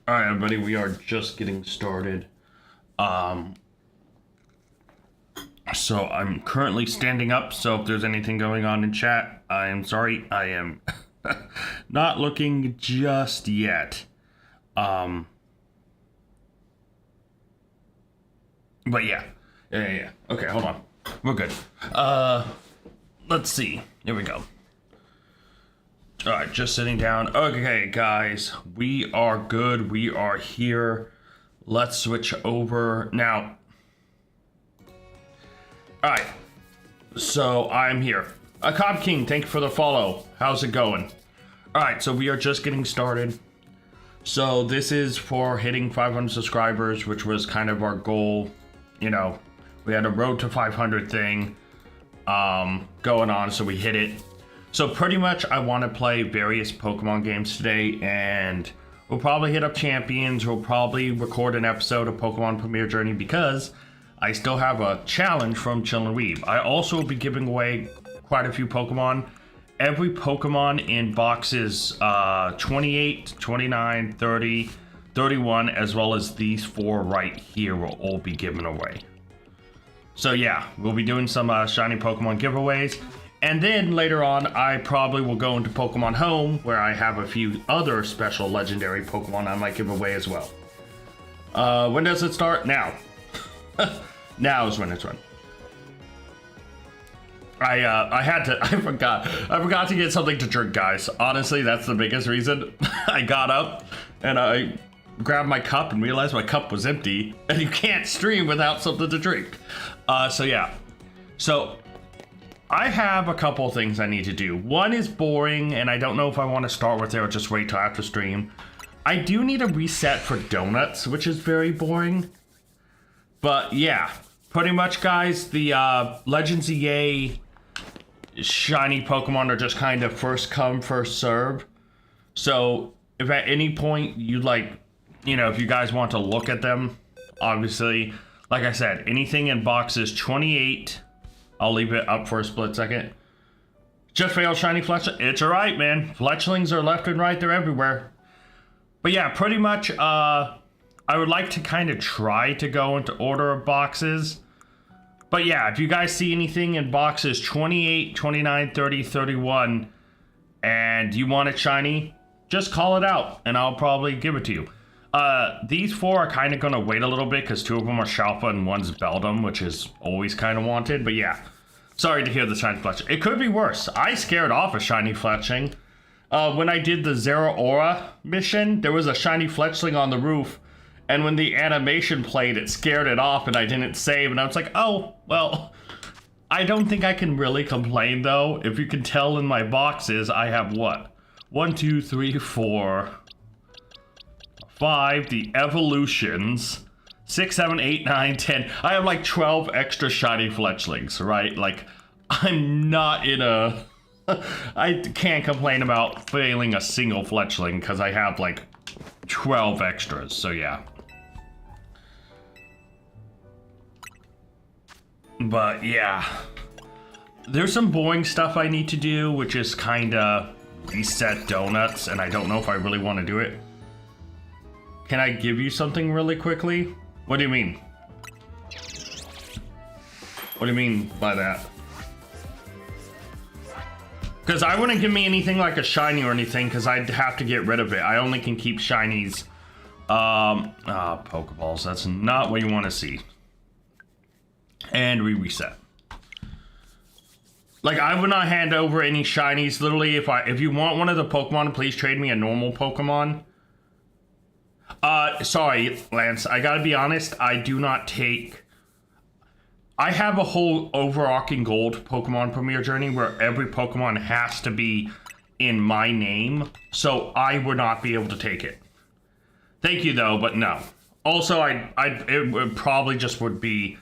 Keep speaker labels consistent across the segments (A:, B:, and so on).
A: All right, everybody, we are just getting started. Um, so I'm currently standing up, so if there's anything going on in chat, I am sorry. I am not looking just yet. But yeah. Okay, hold on. We're good. Let's see. Here we go. All right, just sitting down. Okay, guys, we are good. We are here. Let's switch over now. All right, so I'm here. Cobb King, thank you for the follow. How's it going? All right, so we are just getting started. So this is for hitting 500 subscribers, which was kind of our goal. You know, we had a road to 500 thing going on, so we hit it. So pretty much I want to play various Pokemon games today, and we'll probably hit up Champions. We'll probably record an episode of Pokemon Premier Journey because I still have a challenge from Chill and Weave. I also will be giving away quite a few Pokemon. Every Pokemon in boxes 28, 29, 30, 31, as well as these four right here will all be given away. So yeah, we'll be doing some shiny Pokemon giveaways. And then later on, I probably will go into Pokemon Home, where I have a few other special legendary Pokemon I might give away as well. When does it start? Now. Now is when it's run. I forgot to get something to drink, guys. Honestly, that's the biggest reason. I got up and I grabbed my cup and realized my cup was empty, and you can't stream without something to drink. So yeah. So I have a couple things I need to do. One is boring, and I don't know if I want to start with it or just wait till after stream. I do need a reset for donuts, which is very boring. But yeah, pretty much, guys, the Legends EA shiny Pokemon are just kind of first come, first serve. So if at any point you'd like, if you guys want to look at them, obviously, like I said, anything in boxes 28... I'll leave it up for a split second. Just failed shiny Fletchling. It's alright, man. Fletchlings are left and right. They're everywhere. But yeah, pretty much, I would like to kind of try to go into order of boxes. But yeah, if you guys see anything in boxes 28, 29, 30, 31, and you want it shiny, just call it out, and I'll probably give it to you. These four are kind of going to wait a little bit because two of them are Shalpa and one's Beldum, which is always kind of wanted. But yeah, sorry to hear the shiny Fletchling. It could be worse. I scared off a shiny Fletchling. When I did the Zeraora mission, there was a shiny Fletchling on the roof. And when the animation played, it scared it off and I didn't save. And I was like, oh, well, I don't think I can really complain, though. If you can tell in my boxes, I have what? 1, 2, 3, 4... 5, the evolutions, 6, 7, 8, 9, 10. I have like 12 extra shiny Fletchlings, right? Like, I'm not in a... I can't complain about failing a single Fletchling because I have like 12 extras, so yeah. But yeah. There's some boring stuff I need to do, which is kind of reset donuts, and I don't know if I really want to do it. Can I give you something really quickly? What do you mean? What do you mean by that? Because I wouldn't give me anything like a shiny or anything because I'd have to get rid of it. I only can keep shinies. Pokeballs. That's not what you want to see. And we reset. Like, I would not hand over any shinies. Literally, if you want one of the Pokemon, please trade me a normal Pokemon. Sorry, Lance, I gotta be honest, I do not take... I have a whole overarching gold Pokemon Premier Journey where every Pokemon has to be in my name, so I would not be able to take it. Thank you, though, but no. Also, it would probably just would be...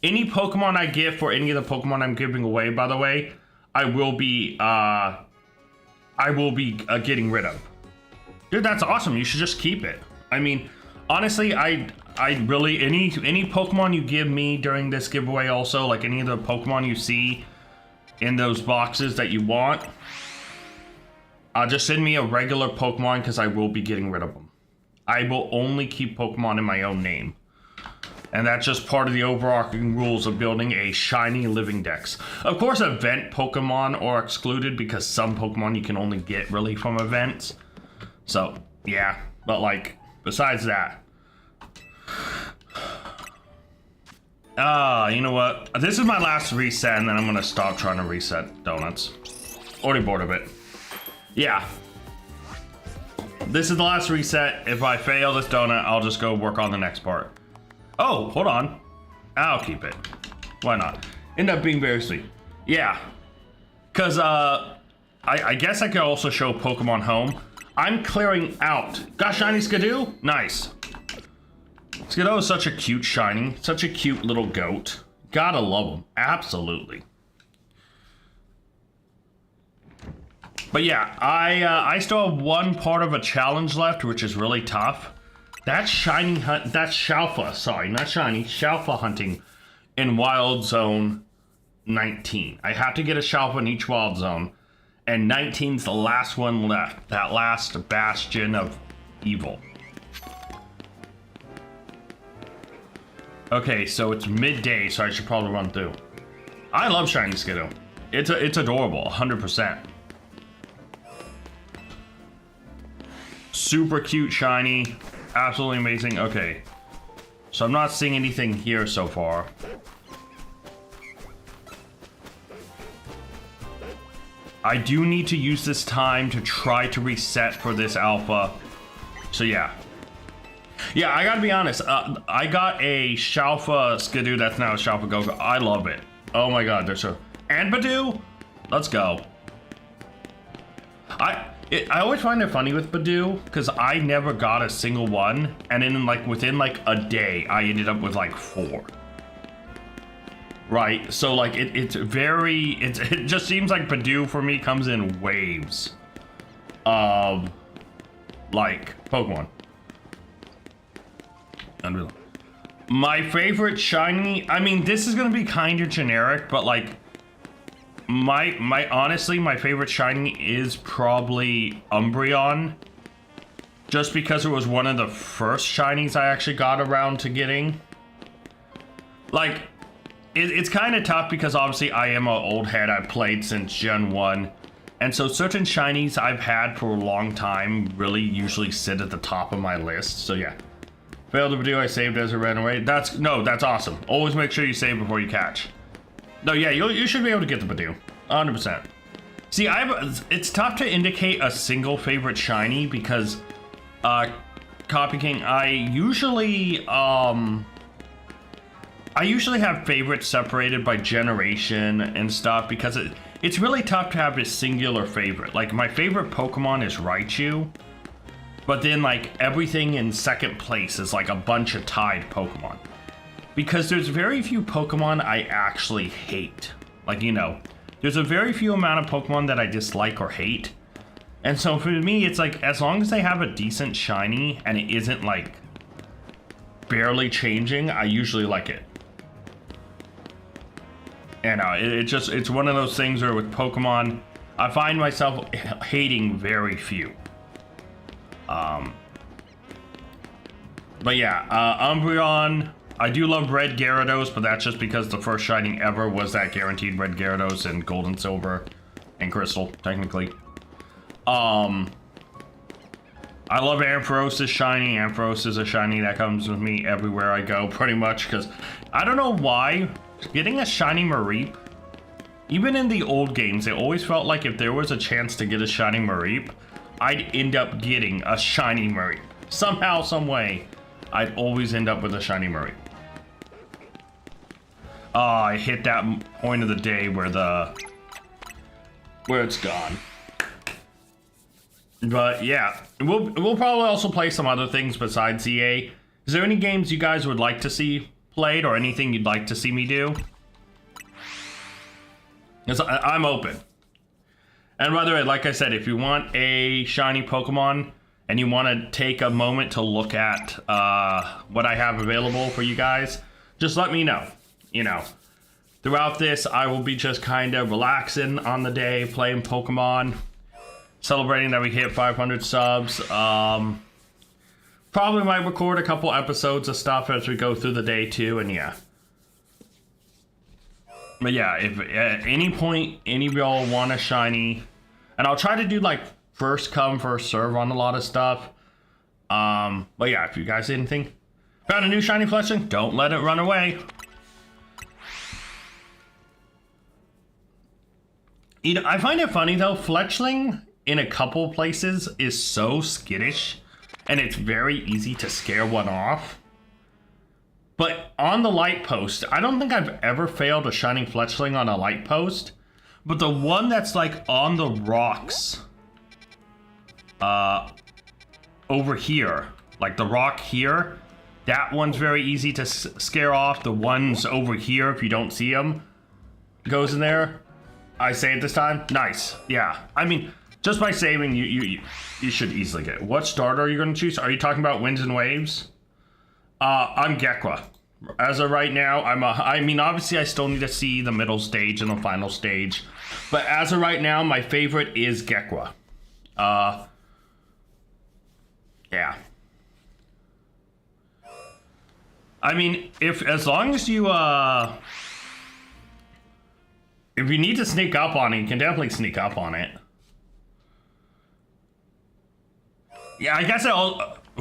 A: Any Pokemon I get for any of the Pokemon I'm giving away, by the way, I will be getting rid of. Dude, that's awesome, you should just keep it. I mean, honestly, I really, any Pokemon you give me during this giveaway also, like any of the Pokemon you see in those boxes that you want, just send me a regular Pokemon because I will be getting rid of them. I will only keep Pokemon in my own name. And that's just part of the overarching rules of building a shiny living dex. Of course, event Pokemon are excluded because some Pokemon you can only get really from events. So, yeah. But, like, besides that. You know what? This is my last reset, and then I'm going to stop trying to reset donuts. Already bored of it. Yeah. This is the last reset. If I fail this donut, I'll just go work on the next part. Oh, hold on. I'll keep it. Why not? End up being very sweet. Yeah. Because, I guess I could also show Pokemon Home. I'm clearing out. Got shiny Skidoo? Nice. Skidoo is such a cute shiny. Such a cute little goat. Gotta love him. Absolutely. But yeah, I still have one part of a challenge left, which is really tough. That's shiny hunt. That's Shalfa. Sorry, not shiny. Shalfa hunting in Wild Zone 19. I have to get a Shalfa in each Wild Zone, and 19's the last one left. That last bastion of evil. Okay, so it's midday, so I should probably run through. I love shiny Skidoo. It's adorable, 100%. Super cute shiny. Absolutely amazing. Okay. So I'm not seeing anything here so far. I do need to use this time to try to reset for this alpha. So yeah. Yeah, I gotta be honest. I got a Shalfa Skidoo that's now a Shalfa Go-Go. I love it. Oh my god, they're so... And Badoo? Let's go. I always find it funny with Badoo, because I never got a single one, and then like within like a day, I ended up with like 4. Right, so like it just seems like Badoo for me comes in waves of like Pokemon. Unreal. My favorite shiny, I mean, this is gonna be kind of generic, but like honestly, my favorite shiny is probably Umbreon. Just because it was one of the first shinies I actually got around to getting. Like, it's kind of tough because obviously I am an old head. I've played since Gen 1. And so certain shinies I've had for a long time really usually sit at the top of my list. So yeah. Failed to Badoo, I saved as it ran away. That's awesome. Always make sure you save before you catch. No, yeah, you should be able to get the Badoo, 100%. See, it's tough to indicate a single favorite shiny because, Copy King, I usually have favorites separated by generation and stuff because it's really tough to have a singular favorite. Like, my favorite Pokemon is Raichu, but then, like, everything in second place is, like, a bunch of tied Pokemon. Because there's very few Pokemon I actually hate. Like, you know, there's a very few amount of Pokemon that I dislike or hate. And so for me, it's like, as long as they have a decent shiny and it isn't like barely changing, I usually like it. And it's one of those things where with Pokemon, I find myself hating very few. But yeah, Umbreon. I do love Red Gyarados, but that's just because the first shiny ever was that guaranteed Red Gyarados in Gold and Silver and Crystal, technically. I love Ampharos' shiny. Ampharos is a shiny that comes with me everywhere I go, pretty much, because I don't know why. Getting a shiny Mareep, even in the old games, it always felt like if there was a chance to get a shiny Mareep, I'd end up getting a shiny Mareep. Somehow, some way, I'd always end up with a shiny Mareep. I hit that point of the day where it's gone. But yeah, we'll probably also play some other things besides EA. Is there any games you guys would like to see played or anything you'd like to see me do? Because I'm open. And by the way, like I said, if you want a shiny Pokemon and you want to take a moment to look at what I have available for you guys, just let me know. You know, throughout this, I will be just kind of relaxing on the day, playing Pokemon, celebrating that we hit 500 subs. Probably might record a couple episodes of stuff as we go through the day too, and yeah. But yeah, if at any point any of y'all want a shiny, and I'll try to do like first come first serve on a lot of stuff. But yeah, if you guys did anything, found a new shiny Fletchling, don't let it run away. You know, I find it funny though, Fletchling in a couple places is so skittish, and it's very easy to scare one off. But on the light post, I don't think I've ever failed a shining Fletchling on a light post. But the one that's like on the rocks, over here, like the rock here, that one's very easy to scare off. The ones over here, if you don't see them, goes in there. I saved this time. Nice. Yeah. I mean, just by saving, you should easily get it. What starter are you going to choose? Are you talking about Winds and Waves? I'm Gekwa. As of right now, I mean, obviously I still need to see the middle stage and the final stage. But as of right now, my favorite is Gekwa. Yeah. I mean, as long as you, if you need to sneak up on it, you can definitely sneak up on it. Yeah, I guess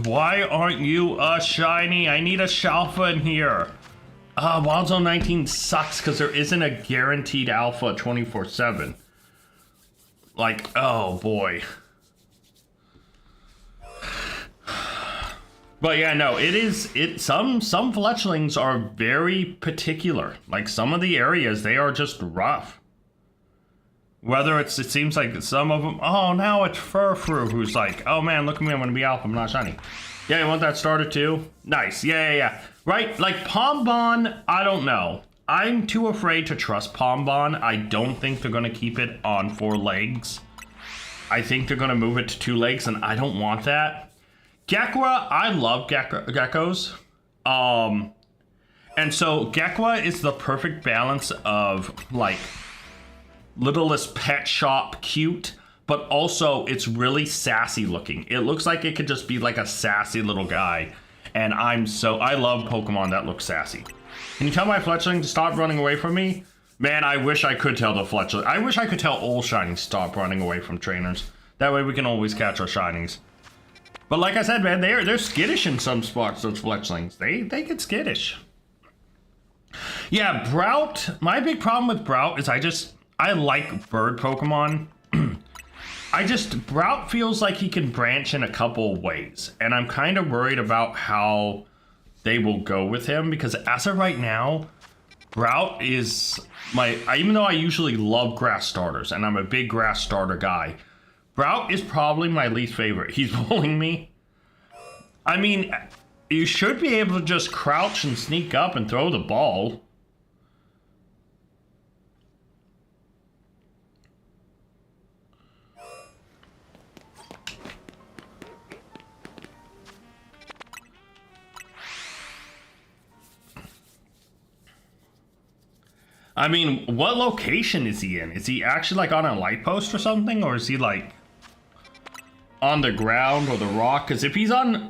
A: why aren't you a shiny? I need a Shalfa in here. Wild Zone 19 sucks because there isn't a guaranteed alpha 24/7. Like, oh boy. But yeah, no, some Fletchlings are very particular. Like some of the areas, they are just rough. Whether it seems like some of them, oh, now it's Furfru who's like, oh man, look at me, I'm gonna be alpha, I'm not shiny. Yeah, you want that starter too? Nice, yeah. Right, like Pombon, I don't know. I'm too afraid to trust Pombon. I don't think they're gonna keep it on 4 legs. I think they're gonna move it to 2 legs, and I don't want that. Gekwa, I love geckos. And so Gekwa is the perfect balance of like littlest pet shop cute, but also it's really sassy looking. It looks like it could just be like a sassy little guy. And I love Pokemon that look sassy. Can you tell my Fletchling to stop running away from me? Man, I wish I could tell the Fletchling. I wish I could tell all shinies to stop running away from trainers. That way we can always catch our shinies. But like I said, man, they're skittish in some spots, those Fletchlings. They get skittish. Yeah, Brout. My big problem with Brout is I like bird Pokemon. Brout feels like he can branch in a couple ways. And I'm kind of worried about how they will go with him. Because as of right now, Brout is even though I usually love grass starters, and I'm a big grass starter guy, Brout is probably my least favorite. He's bullying me. I mean, you should be able to just crouch and sneak up and throw the ball. I mean, what location is he in? Is he actually like on a light post or something? Or is he like on the ground or the rock? Because if he's on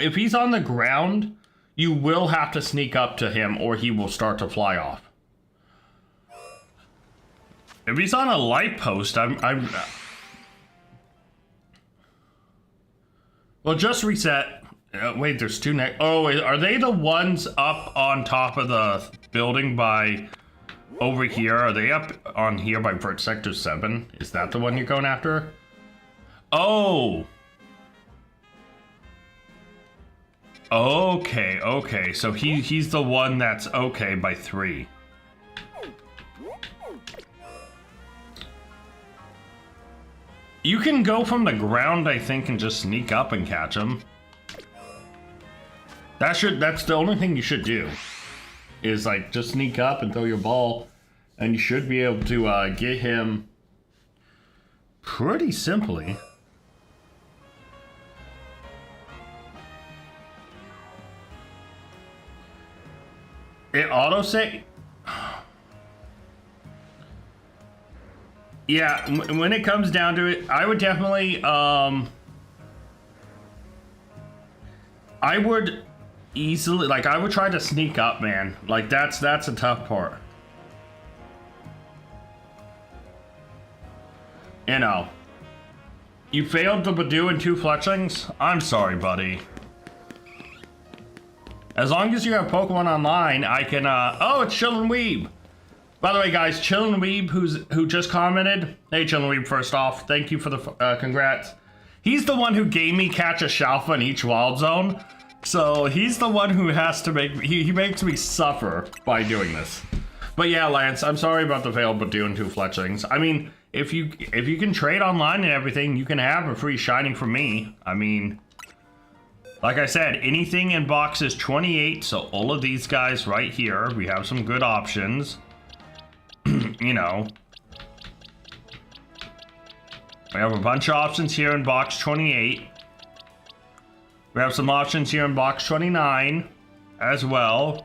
A: the ground, you will have to sneak up to him or he will start to fly off. If he's on a light post, well, just reset. Wait, there's 2 next. Oh, wait, are they the ones up on top of the building by over here? Are they up on here by Vert Sector 7? Is that the one you're going after? Oh. Okay. So he's the one that's okay by 3. You can go from the ground, I think, and just sneak up and catch him. That's the only thing you should do. Is like just sneak up and throw your ball, and you should be able to get him pretty simply. It autosave. Yeah, when it comes down to it, I would definitely I would easily, like, I would try to sneak up, man. Like, that's a tough part. You know. You failed the Budew and 2 Fletchlings? I'm sorry, buddy. As long as you have Pokemon online, I can, oh, it's Chillin' Weeb. By the way, guys, Chillin' Weeb, who just commented. Hey, Chillin' Weeb, first off, thank you for the, congrats. He's the one who gave me Catch a Shalfa in each Wild Zone. So, he's the one who has to make, he makes me suffer by doing this. But yeah, Lance, I'm sorry about the failed Budew and 2 Fletchlings. I mean, if you can trade online and everything, you can have a free shiny from me. I mean, like I said, anything in boxes 28, so all of these guys right here, we have some good options. You know. We have a bunch of options here in box 28. We have some options here in box 29 as well.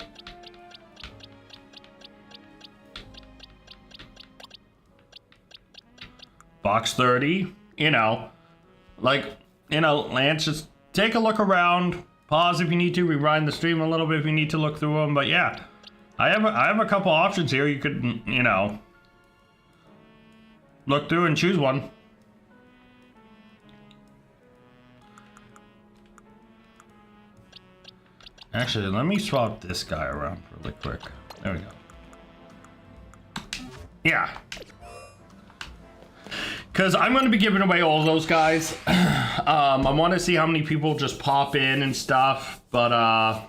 A: Box 30, you know, like, you know, Lance, just take a look around, pause if you need to, rewind the stream a little bit if you need to look through them, but yeah, I have a couple options here you could, you know, look through and choose one. Actually, let me swap this guy around really quick. There we go. Yeah. Because I'm going to be giving away all those guys. I want to see how many people just pop in and stuff. But,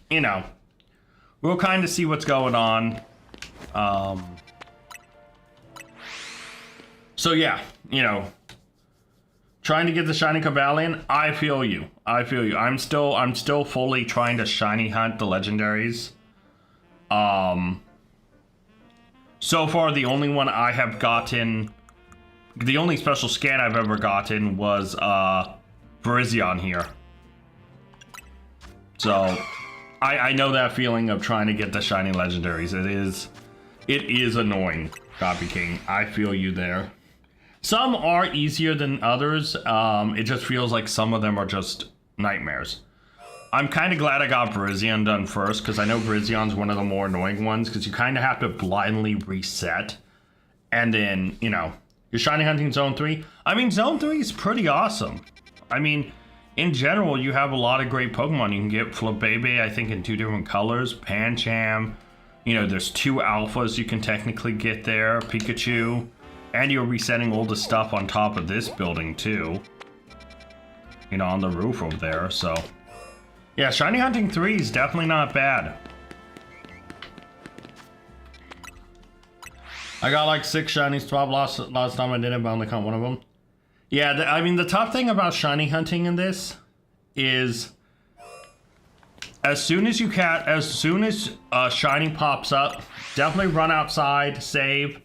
A: you know, we'll kind of see what's going on. So, yeah, you know, trying to get the Shiny Cavalion. I feel you. I feel you. I'm still fully trying to shiny hunt the legendaries. So far, the only one I have gotten... The only special scan I've ever gotten was Virizion here. So I know that feeling of trying to get the shiny legendaries. It is annoying, Copy King. I feel you there. Some are easier than others. It just feels like some of them are just nightmares. I'm kind of glad I got Virizion done first, because I know Virizion's one of the more annoying ones, because you kind of have to blindly reset. And then, you know, you're shiny hunting Zone 3. I mean, Zone 3 is pretty awesome. I mean, in general, you have a lot of great Pokemon. You can get Flabebe, I think, in 2 different colors. Pancham. You know, there's 2 alphas you can technically get there. Pikachu. And you're resetting all the stuff on top of this building, too. You know, on the roof over there, so... Yeah, shiny hunting 3 is definitely not bad. I got like 6 shinies, 12 last time I did it, but I only caught one of them. Yeah, I mean, the tough thing about shiny hunting in this is as soon as shiny pops up, definitely run outside, save.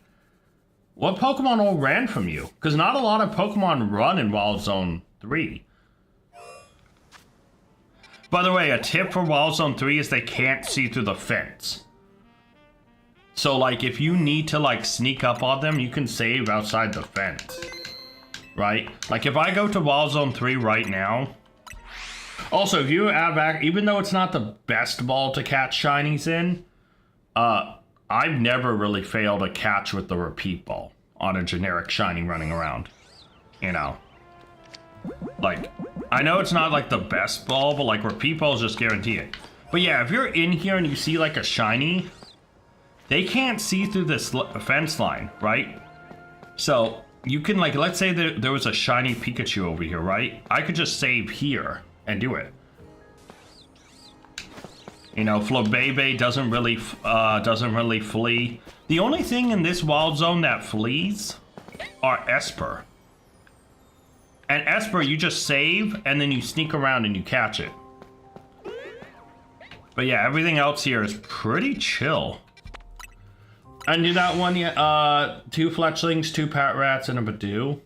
A: What Pokemon all ran from you? Because not a lot of Pokemon run in Wild Zone 3. By the way, a tip for Wild Zone 3 is they can't see through the fence. So, like, if you need to, like, sneak up on them, you can save outside the fence. Right? Like, if I go to Wild Zone 3 right now... Also, if you have back... Even though it's not the best ball to catch shinies in, I've never really failed a catch with the repeat ball on a generic shiny running around. You know? Like, I know it's not, like, the best ball, but, like, repeat balls just guarantee it. But, yeah, if you're in here and you see, like, a shiny... They can't see through this fence line, right? So, you can, like, let's say there was a shiny Pikachu over here, right? I could just save here and do it. You know, Flabebe doesn't really flee. The only thing in this Wild Zone that flees are Esper. And Esper, you just save, and then you sneak around and you catch it. But yeah, everything else here is pretty chill. I knew that one yet. 2 Fletchlings, 2 Patrats, and a Budew.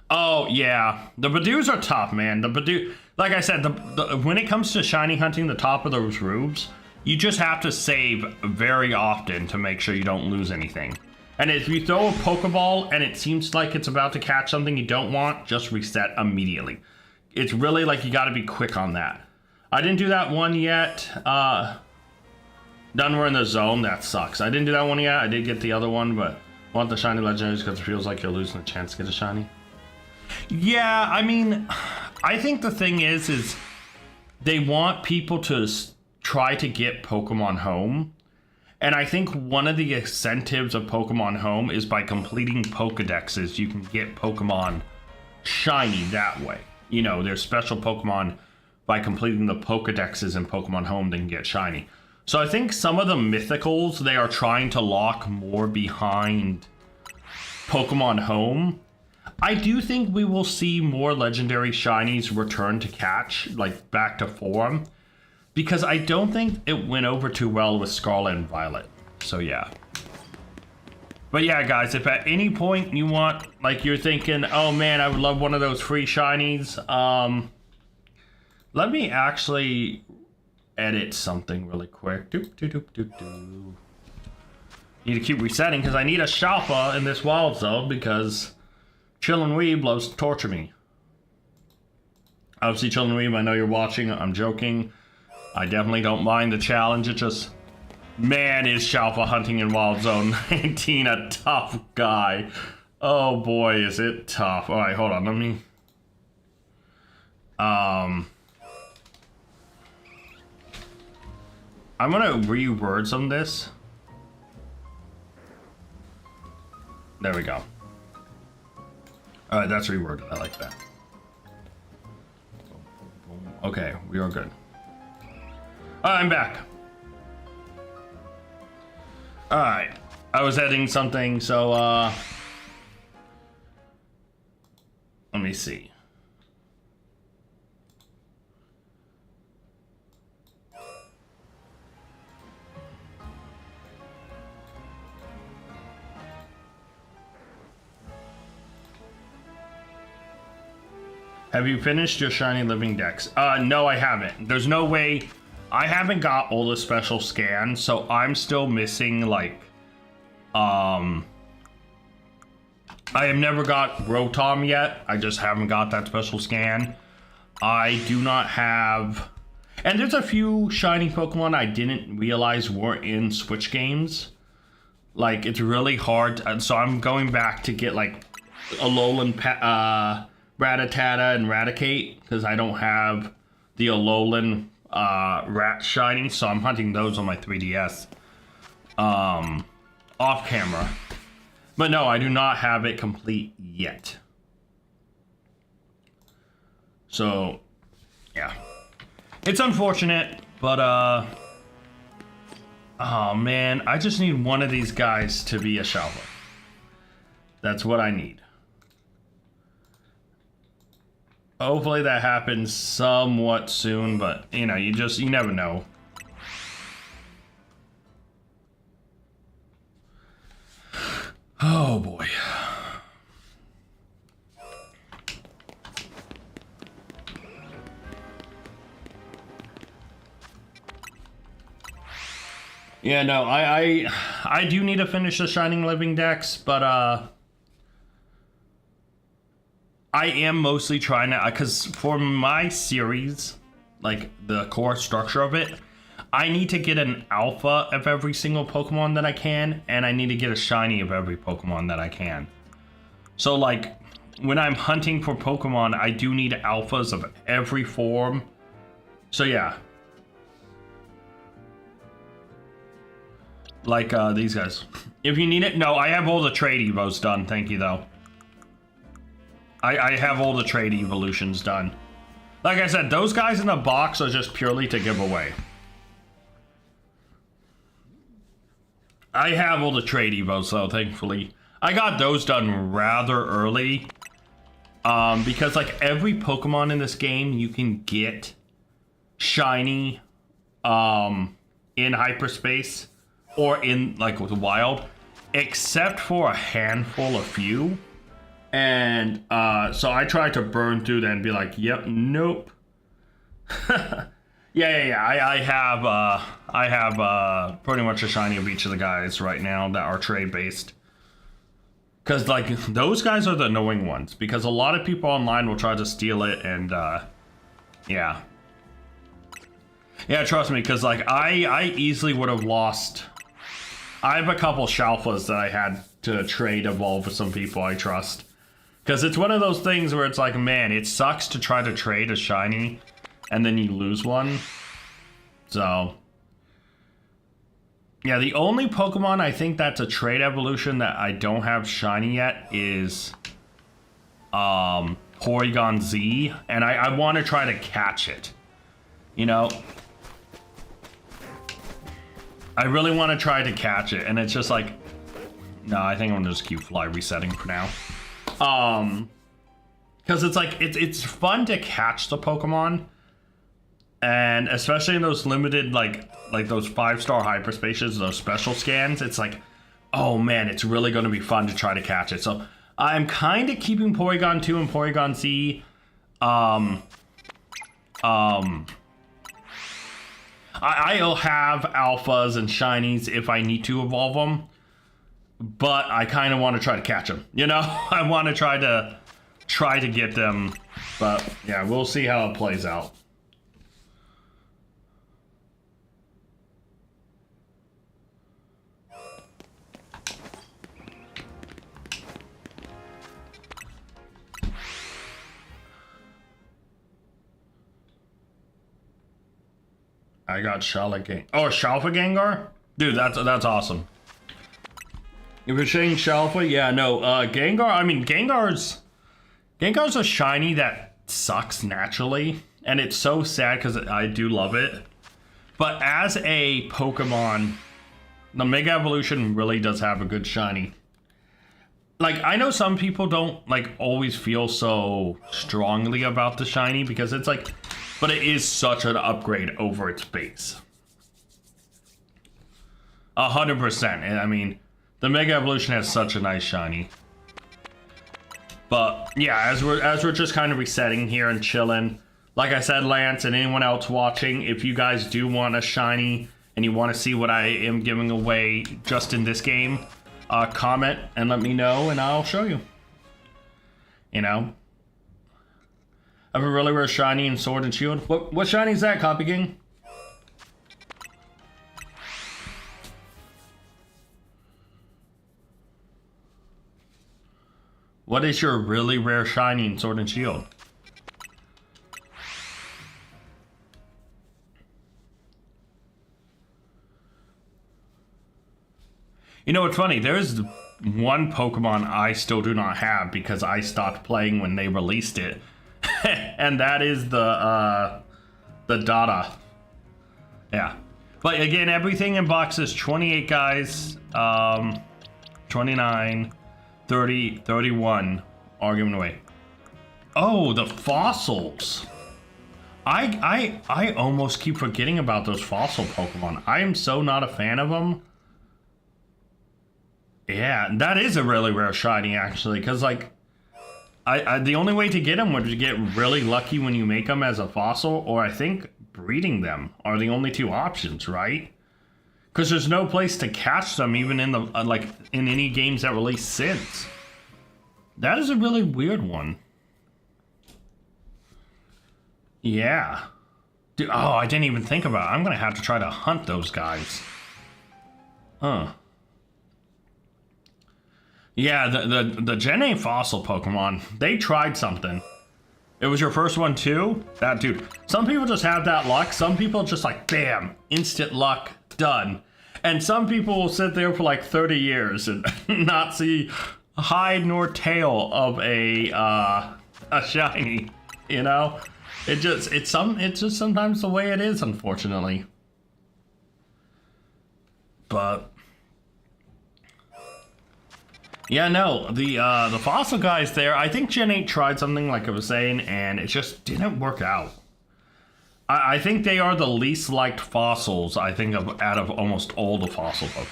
A: Oh, yeah. The Budews are tough, man. The Budew... Like I said, when it comes to shiny hunting the top of those roofs, you just have to save very often to make sure you don't lose anything. And if you throw a Pokeball and it seems like it's about to catch something you don't want, just reset immediately. it's really like you got to be quick on that. I didn't do that one yet. Done, we're in the zone. That sucks. I didn't do that one yet. I did get the other one, but I want the shiny legendaries because it feels like you're losing a chance to get a shiny. Yeah, I mean, I think the thing is they want people to try to get Pokemon Home. And I think one of the incentives of Pokemon Home is by completing Pokedexes, you can get Pokemon shiny that way. You know, there's special Pokemon by completing the Pokedexes in Pokemon Home they can get shiny. So I think some of the mythicals, they are trying to lock more behind Pokemon Home. I do think we will see more legendary shinies return to catch, like back to form, because I don't think it went over too well with Scarlet and Violet. So yeah. But yeah, guys, if at any point you want, like you're thinking, oh man, I would love one of those free shinies, let me actually edit something really quick. Doop, doop, doop, doop, doop. Need to keep resetting because I need a Shalpa in this wild zone because Chillin' Weeb loves to torture me. Obviously, Chillin' Weeb, I know you're watching. I'm joking. I definitely don't mind the challenge. It just, man, is Shalpa hunting in Wild Zone 19 a tough guy. Oh boy, is it tough. All right, hold on. Let me. I'm gonna reword some of this. There we go. All right, that's reworded. I like that. Okay, we are good. I'm back. All right, I was editing something, so let me see. Have you finished your Shiny Living Dex? No, I haven't. There's no way. I haven't got all the special scans, so I'm still missing, like, I have never got Rotom yet. I just haven't got that special scan. I do not have... And there's a few shiny Pokemon I didn't realize were in Switch games. Like, it's really hard. So I'm going back to get, like, Alolan Rattata and Raticate, because I don't have the Alolan Rat shiny, so I'm hunting those on my 3DS off camera. But no, I do not have it complete yet. So yeah, it's unfortunate, but oh man, I just need one of these guys to be a Shalpa. That's what I need. Hopefully that happens somewhat soon, but you know, you never know. Oh boy. Yeah, no, I do need to finish the Shining Living Dex, but I am mostly trying to, because for my series, like the core structure of it, I need to get an alpha of every single Pokemon that I can, and I need to get a shiny of every Pokemon that I can. So like, when I'm hunting for Pokemon, I do need alphas of every form. So yeah. Like these guys. If you need it, no, I have all the trade evos done, thank you though. I have all the trade evolutions done. Like I said, those guys in the box are just purely to give away. I have all the trade evos though, thankfully. I got those done rather early. Because like every Pokemon in this game you can get shiny in hyperspace or in like the wild, except for a handful of few. And so I tried to burn through that and be like, yep, nope. I have pretty much a shiny of each of the guys right now that are trade based. Because, like, those guys are the annoying ones. Because a lot of people online will try to steal it and, yeah. Yeah, trust me, because, like, I easily would have lost... I have a couple Shalfas that I had to trade evolve with some people I trust. Because it's one of those things where it's like, man, it sucks to try to trade a shiny and then you lose one. So... yeah, the only Pokemon I think that's a trade evolution that I don't have shiny yet is Porygon Z, and I want to try to catch it. You know? I really want to try to catch it, and it's just like, no, I think I'm gonna just keep fly resetting for now. Because it's like, it's fun to catch the Pokemon, and especially in those limited, like those 5-star hyperspaces, those special scans, it's like, oh man, it's really going to be fun to try to catch it. So I'm kind of keeping Porygon 2 and Porygon Z. I'll have alphas and shinies if I need to evolve them, but I kind of want to try to catch them. You know, I want to try to get them, but yeah, we'll see how it plays out. I got Shalfa Gengar? Dude, that's awesome. If you're saying Shalfa, yeah, no, Gengar, I mean, Gengar's a shiny that sucks naturally, and it's so sad because I do love it. But as a Pokemon, the Mega Evolution really does have a good shiny. Like, I know some people don't, like, always feel so strongly about the shiny because it's like, but it is such an upgrade over its base. 100%. I mean, the Mega Evolution has such a nice shiny. But yeah, as we're just kind of resetting here and chilling, like I said, Lance and anyone else watching, if you guys do want a shiny and you want to see what I am giving away just in this game, comment and let me know and I'll show you. You know? I have a really rare shiny in Sword and Shield. What shiny is that, Copy King? What is your really rare shiny in Sword and Shield? You know, it's funny. There's one Pokemon I still do not have because I stopped playing when they released it. And that is the Dada. Yeah. But again, everything in boxes 28 guys, 29, 30, 31 are given away. Oh, the fossils. I almost keep forgetting about those fossil Pokemon. I am so not a fan of them. Yeah, that is a really rare shiny actually, because like the only way to get them would be to get really lucky when you make them as a fossil, or I think breeding them are the only two options, right? Because there's no place to catch them even in the like in any games that released since. That is a really weird one. Yeah. Dude, oh, I didn't even think about it. I'm gonna have to try to hunt those guys. Huh. Yeah, the Gen 8 fossil Pokemon, they tried something. It was your first one too? That dude, some people just have that luck. Some people just like, bam, instant luck, done. And some people will sit there for like 30 years and not see hide nor tail of a shiny, you know? It's just sometimes the way it is, unfortunately. But yeah, no, the fossil guys there, I think Gen 8 tried something like I was saying, and it just didn't work out. I think they are the least liked fossils, I think, out of almost all the fossil Pokemon.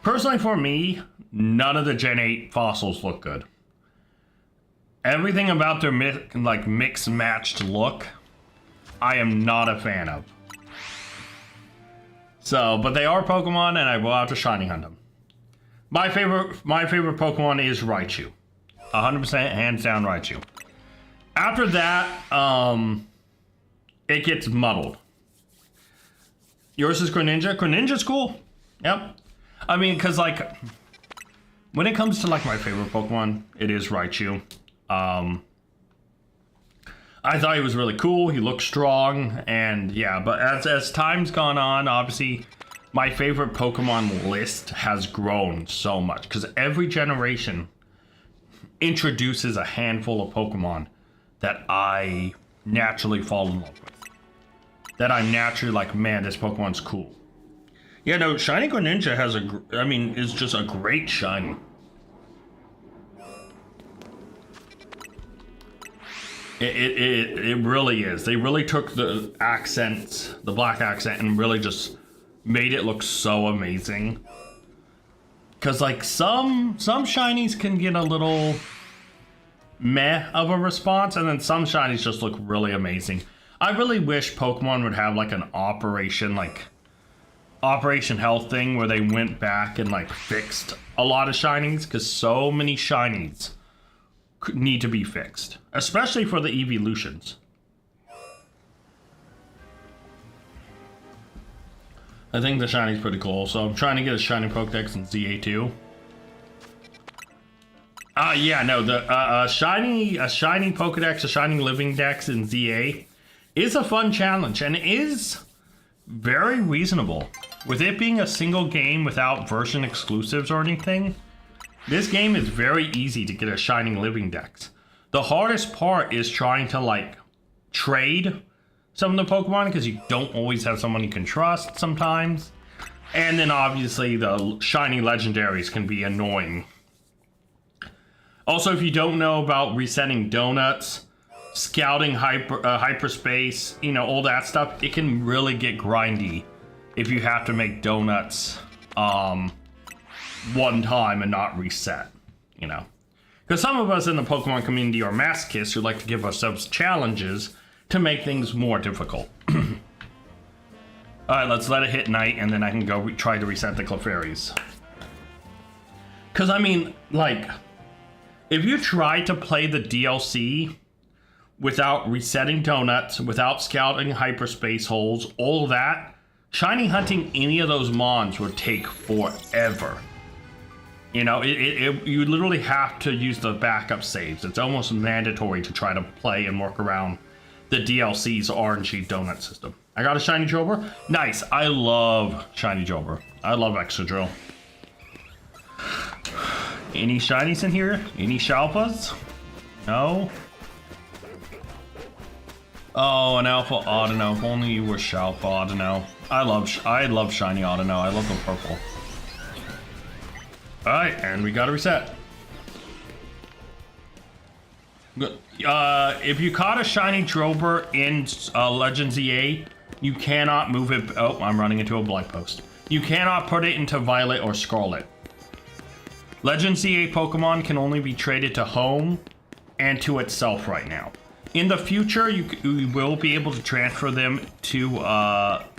A: Personally, for me, none of the Gen 8 fossils look good. Everything about their mixed matched look, I am not a fan of. So, but they are Pokemon, and I will have to shiny hunt them. my favorite Pokemon is Raichu. 100% hands down Raichu. After that, it gets muddled. Yours is Greninja. Greninja's cool. Yep. I mean, because, like, when it comes to, like, my favorite Pokemon, it is Raichu. I thought he was really cool. He looked strong. And, yeah, but as time's gone on, obviously, my favorite Pokemon list has grown so much. Because every generation introduces a handful of Pokemon that I naturally fall in love with. That I'm naturally like, man, this Pokemon's cool. Yeah, no, Shiny Greninja has is just a great shiny. It really is. They really took the accents, the black accent, and really just made it look so amazing. Cause like some shinies can get a little meh of a response, and then some shinies just look really amazing. I really wish Pokemon would have like an Operation Health thing where they went back and like fixed a lot of shinies, because so many shinies need to be fixed, especially for the evolutions. I think the shiny's pretty cool, so I'm trying to get a shiny Pokedex in ZA2. Yeah, no, the shiny Pokedex, a shiny living dex in ZA is a fun challenge and is very reasonable. With it being a single game without version exclusives or anything, this game is very easy to get a shiny living dex. The hardest part is trying to like trade some of the Pokemon, because you don't always have someone you can trust sometimes. And then obviously the shiny legendaries can be annoying. Also, if you don't know about resetting donuts, scouting hyperspace, you know, all that stuff, it can really get grindy if you have to make donuts one time and not reset, you know. Because some of us in the Pokemon community are masochists who like to give ourselves challenges to make things more difficult. Alright, let's let it hit night, and then I can go try to reset the Clefairies. Because, I mean, like, if you try to play the DLC without resetting donuts, without scouting hyperspace holes, all that, shiny hunting any of those mons would take forever. You know, you literally have to use the backup saves. It's almost mandatory to try to play and work around the DLC's RNG donut system. I got a shiny Jober. Nice. I love shiny Jober. I love Excadrill. Any shinies in here? Any Shalpas? No? Oh, an Alpha Audino. If only you were Shalpa Audino. I love shiny Audino. I love the purple. Alright, and we gotta reset. If you caught a shiny Jober in Legends EA, you cannot move it. Oh, I'm running into a blind post. You cannot put it into Violet or Scarlet. Legends EA Pokemon can only be traded to home and to itself right now. In the future, you will be able to transfer them to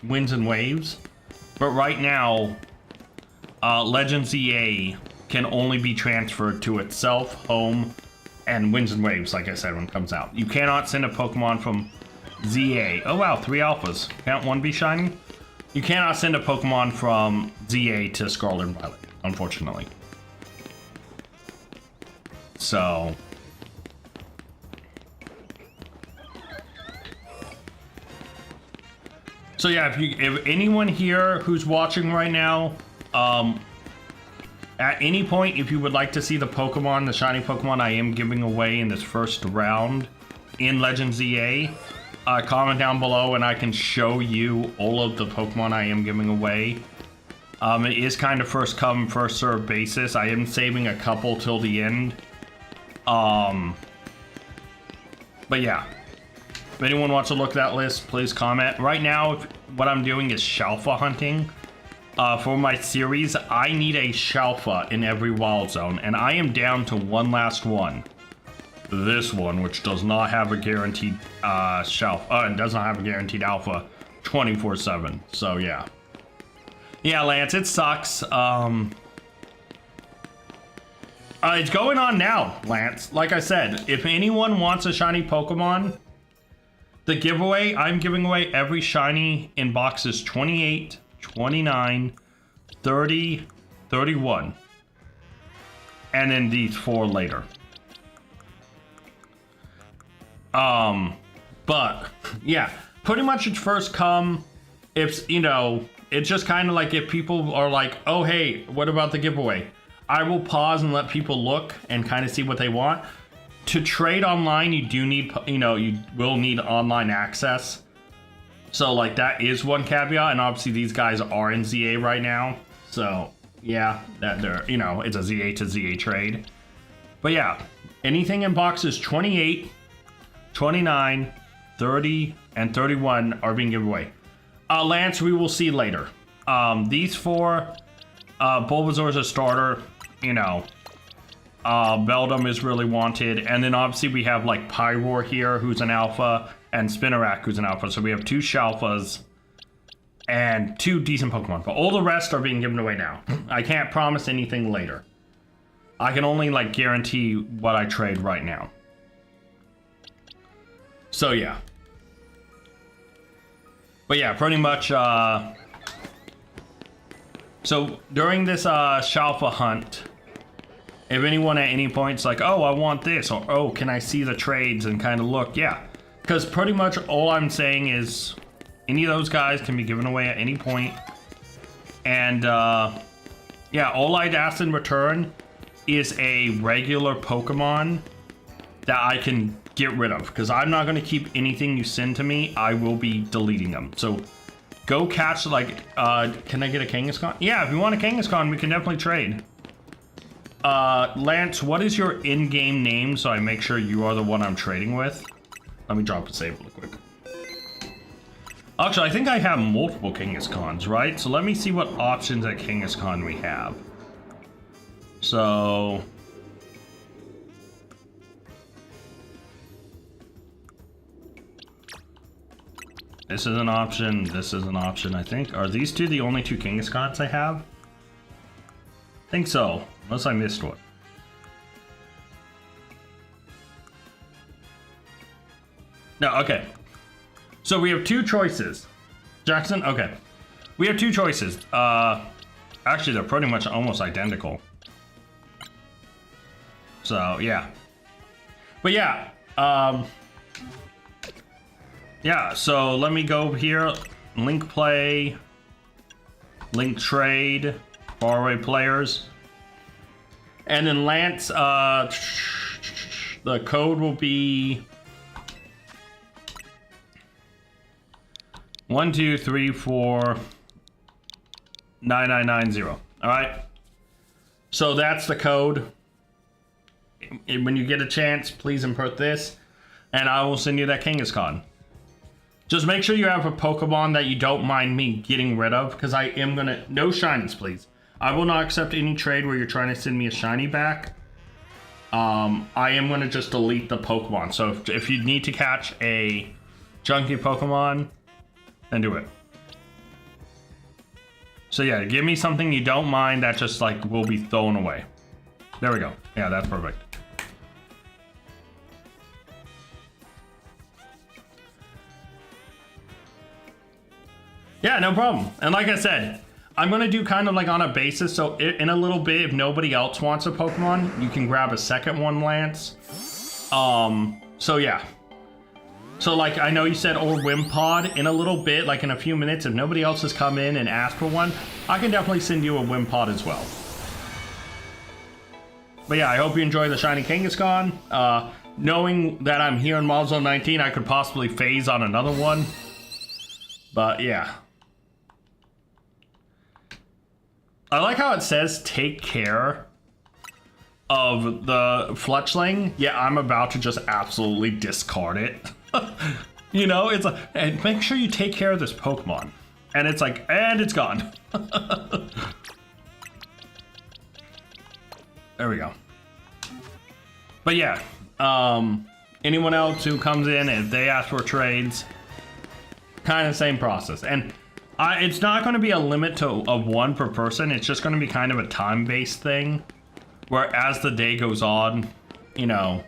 A: Winds and Waves, but right now, Legends EA can only be transferred to itself, home, and Winds and Waves, like I said, when it comes out. You cannot send a Pokemon from ZA. Oh wow, 3 alphas. Can't one be shiny? You cannot send a Pokemon from ZA to Scarlet and Violet, unfortunately. So yeah, if anyone here who's watching right now, at any point, if you would like to see the Pokemon, the shiny Pokemon I am giving away in this first round in Legends EA, comment down below and I can show you all of the Pokemon I am giving away. It is kind of first come, first served basis. I am saving a couple till the end. But yeah, if anyone wants to look at that list, please comment. Right now, what I'm doing is Shalfa hunting. For my series, I need a Shalfa in every wild zone, and I am down to one last one. This one, which does not have a guaranteed Shalfa, does not have a guaranteed alpha 24/7. So yeah. Yeah, Lance, it sucks. It's going on now, Lance. Like I said, if anyone wants a shiny Pokemon, the giveaway, I'm giving away every shiny in boxes 28, 29, 30, 31. And then these 4 later. But yeah, pretty much it's first come. If, you know, it's just kind of like if people are like, oh, hey, what about the giveaway? I will pause and let people look and kind of see what they want. To trade online, you do need, you know, you will need online access. So like that is one caveat. And obviously these guys are in ZA right now. So yeah, that they're, you know, it's a ZA to ZA trade. But yeah, anything in boxes 28, 29, 30, and 31 are being given away. Lance, we will see later. These 4, Bulbasaur's a starter, you know. Beldum is really wanted. And then obviously we have like Pyroar here, who's an alpha, and Spinarak, who's an alpha. So we have 2 Shalfas and 2 decent Pokemon. But all the rest are being given away now. I can't promise anything later. I can only like guarantee what I trade right now. So yeah. But yeah, pretty much, so during this Shalfa hunt, if anyone at any point's like, oh, I want this, or oh, can I see the trades and kind of look, yeah. Because pretty much all I'm saying is any of those guys can be given away at any point. And yeah, all I'd ask in return is a regular Pokemon that I can get rid of, because I'm not going to keep anything you send to me. I will be deleting them. So go catch, like, can I get a Kangaskhan? Yeah, if you want a Kangaskhan, we can definitely trade. Lance, what is your in-game name so I make sure you are the one I'm trading with? Let me drop a save real quick. Actually, I think I have multiple Kangaskhan's, right? So let me see what options at Kangaskhan we have. So this is an option, this is an option, I think. Are these 2 the only 2 Kangaskhan's I have? I think so, unless I missed one. No, okay. So we have 2 choices. Jackson, okay. We have 2 choices. Actually, they're pretty much almost identical. So, yeah. But yeah, yeah, so let me go here, link play, link trade, faraway players. And then Lance, the code will be 123499990. All right. So that's the code. When you get a chance, please input this, and I will send you that Kangaskhan. Just make sure you have a Pokemon that you don't mind me getting rid of, because I am gonna, no shinies, please. I will not accept any trade where you're trying to send me a shiny back. I am gonna just delete the Pokemon. So if you need to catch a junky Pokemon, then do it. So yeah, give me something you don't mind that just like will be thrown away. There we go. Yeah, that's perfect. Yeah, no problem. And like I said, I'm going to do kind of like on a basis. So in a little bit, if nobody else wants a Pokemon, you can grab a second one, Lance. So yeah. So like, I know you said or Wimpod. In a little bit, like in a few minutes, if nobody else has come in and asked for one, I can definitely send you a Wimpod as well. But yeah, I hope you enjoy the Shiny Kangaskhan. Knowing that I'm here in Mob Zone 19, I could possibly phase on another one. But yeah. I like how it says take care of the Fletchling. Yeah, I'm about to just absolutely discard it. You know, it's like, and make sure you take care of this Pokemon. And it's like, and it's gone. There we go. But yeah, anyone else who comes in, if they ask for trades, kind of same process. And it's not going to be a limit of 1 per person. It's just going to be kind of a time-based thing. where as the day goes on, you know,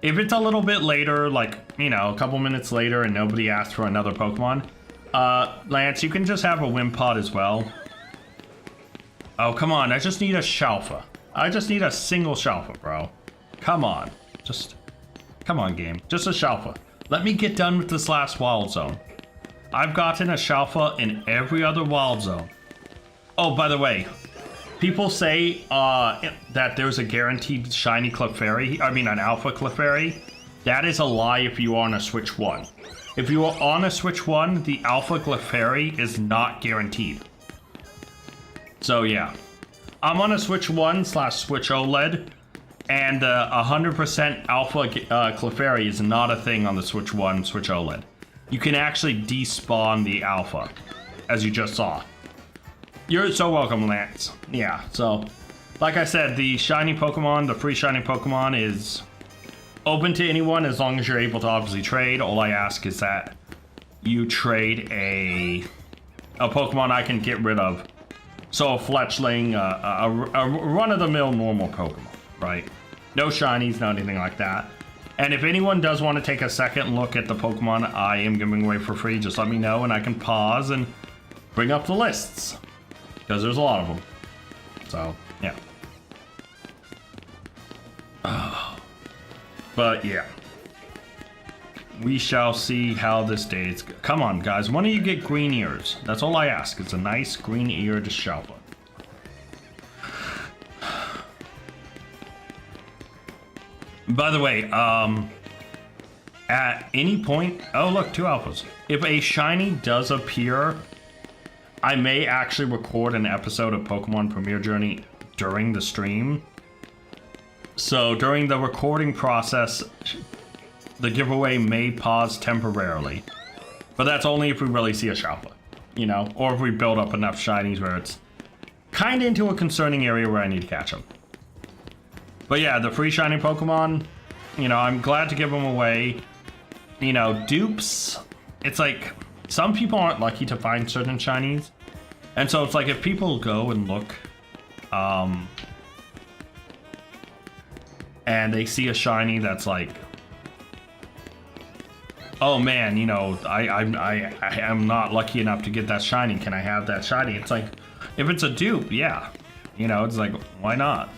A: if it's a little bit later, like, you know, a couple minutes later and nobody asks for another Pokemon, Lance, you can just have a Wimpod as well. Oh, come on, I just need a Shalfa. I just need a single Shalfa, bro. Come on. Come on, game. Just a Shalfa. Let me get done with this last Wild Zone. I've gotten a Shalfa in every other Wild Zone. Oh, by the way, people say that there's a guaranteed shiny Clefairy. I mean, an Alpha Clefairy. That is a lie if you are on a Switch 1. If you are on a Switch 1, the Alpha Clefairy is not guaranteed. So, yeah. I'm on a Switch 1 / Switch OLED, and 100% Alpha Clefairy is not a thing on the Switch 1 Switch OLED. You can actually despawn the Alpha, as you just saw. You're so welcome, Lance. Yeah, so, like I said, the shiny Pokemon, the free shiny Pokemon is open to anyone as long as you're able to obviously trade. All I ask is that you trade a Pokemon I can get rid of. So a Fletchling, a run-of-the-mill normal Pokemon, right? No shinies, no anything like that. And if anyone does want to take a second look at the Pokemon I am giving away for free, just let me know and I can pause and bring up the lists. Because there's a lot of them. So, yeah. But, yeah. We shall see how this day is. Come on, guys. When do you get green ears? That's all I ask. It's a nice green-eared Shalfa. By the way, at any point... Oh, look, 2 alphas. If a shiny does appear, I may actually record an episode of Pokemon Premier Journey during the stream. So, during the recording process... the giveaway may pause temporarily. But that's only if we really see a Shalfa, you know? Or if we build up enough shinies where it's kind of into a concerning area where I need to catch them. But yeah, the free shiny Pokemon, you know, I'm glad to give them away. You know, dupes, it's like, some people aren't lucky to find certain shinies. And so it's like, if people go and look, and they see a shiny that's like, oh man, you know, I am not lucky enough to get that shiny. Can I have that shiny? It's like, if it's a dupe, yeah. You know, it's like, why not?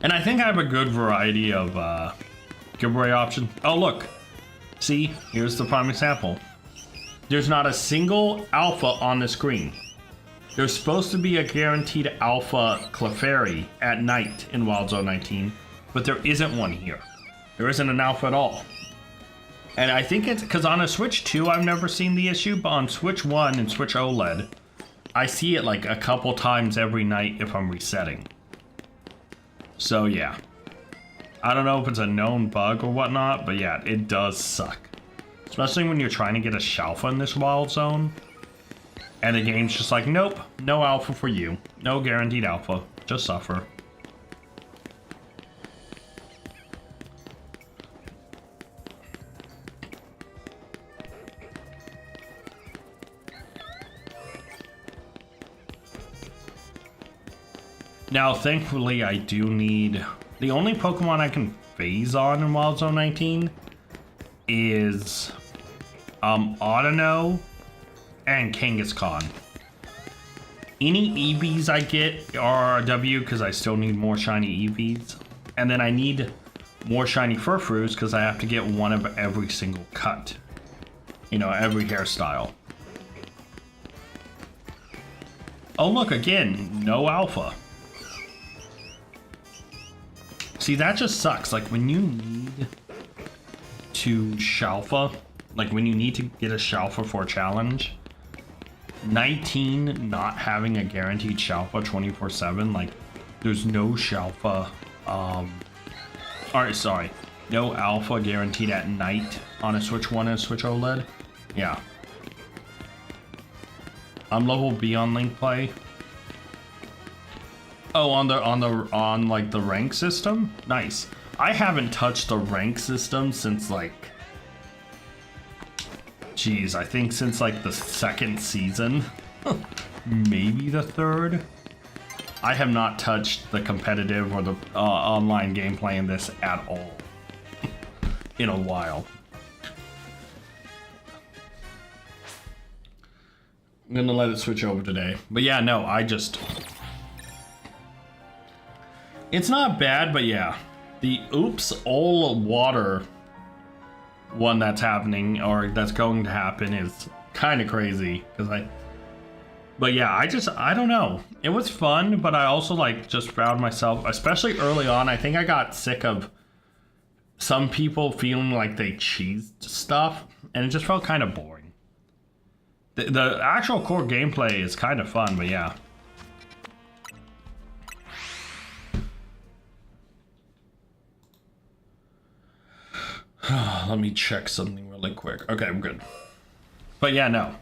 A: And I think I have a good variety of giveaway options. Oh, look. See, here's the prime example. There's not a single alpha on the screen. There's supposed to be a guaranteed alpha Clefairy at night in Wild Zone 19, but there isn't one here. There isn't an alpha at all. And I think it's because on a Switch 2, I've never seen the issue, but on Switch 1 and Switch OLED, I see it like a couple times every night if I'm resetting. So yeah. I don't know if it's a known bug or whatnot, but yeah, it does suck. Especially when you're trying to get a Shalfa in this Wild Zone. And the game's just like, nope, no alpha for you. No guaranteed alpha. Just suffer. Now, thankfully, I do need... The only Pokemon I can phase on in Wild Zone 19 is Audino and Kangaskhan. Any EVs I get are RRW because I still need more shiny EVs. And then I need more shiny Furfroos because I have to get one of every single cut. You know, every hairstyle. Oh, look, again, no alpha. See, that just sucks. Like, when you need to Shalfa, like, when you need to get a Shalfa for a challenge, 19 not having a guaranteed Shalfa 24/7, like, there's no Shalfa, sorry, no alpha guaranteed at night on a Switch 1 and a Switch OLED. Yeah. I'm level B on Link Play. Oh, on like the rank system? Nice. I haven't touched the rank system since like, geez, I think since like the 2nd season, maybe the 3rd. I have not touched the competitive or the online gameplay in this at all in a while. I'm gonna let it switch over today. But yeah, no, it's not bad, but yeah. The oops all water one that's happening, or that's going to happen, is kind of crazy. But yeah, I don't know. It was fun, but I also like just found myself, especially early on, I think I got sick of some people feeling like they cheesed stuff, and it just felt kind of boring. The actual core gameplay is kind of fun, but yeah. Let me check something really quick. Okay, I'm good. But yeah, no.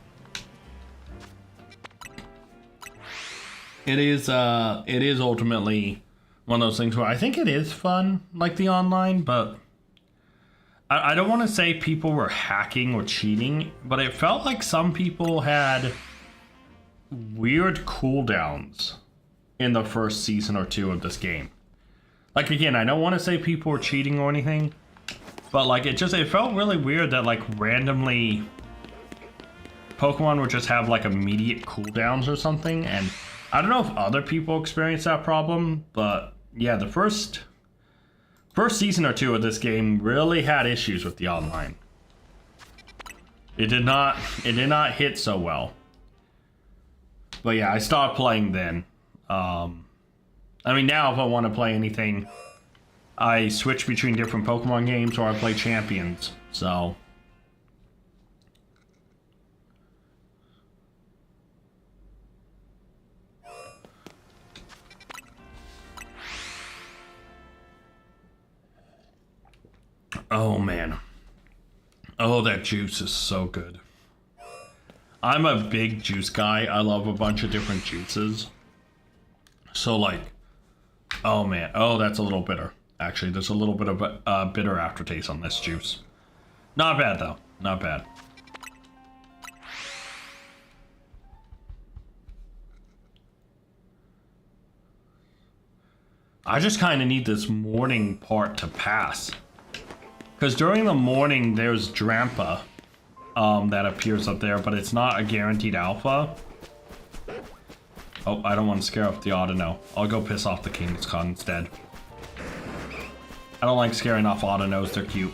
A: It is ultimately one of those things where I think it is fun, like the online, but I don't want to say people were hacking or cheating, but it felt like some people had weird cooldowns in the first season or two of this game. Like, again, I don't want to say people were cheating or anything, but like it felt really weird that like randomly Pokemon would just have like immediate cooldowns or something, and I don't know if other people experience that problem, but yeah, the first season or two of this game really had issues with the online. It did not hit so well. But yeah, I stopped playing then. I mean, now if I want to play anything, I switch between different Pokemon games or I play Champions. So oh man. Oh, that juice is so good. I'm a big juice guy. I love a bunch of different juices. So like, oh man. Oh, that's a little bitter. Actually, there's a little bit of a bitter aftertaste on this juice. Not bad though. Not bad. I just kind of need this morning part to pass. Because during the morning, there's Drampa that appears up there, but it's not a guaranteed alpha. Oh, I don't want to scare off the Audino. I'll go piss off the Kingscon instead. I don't like scaring off Audinos, they're cute.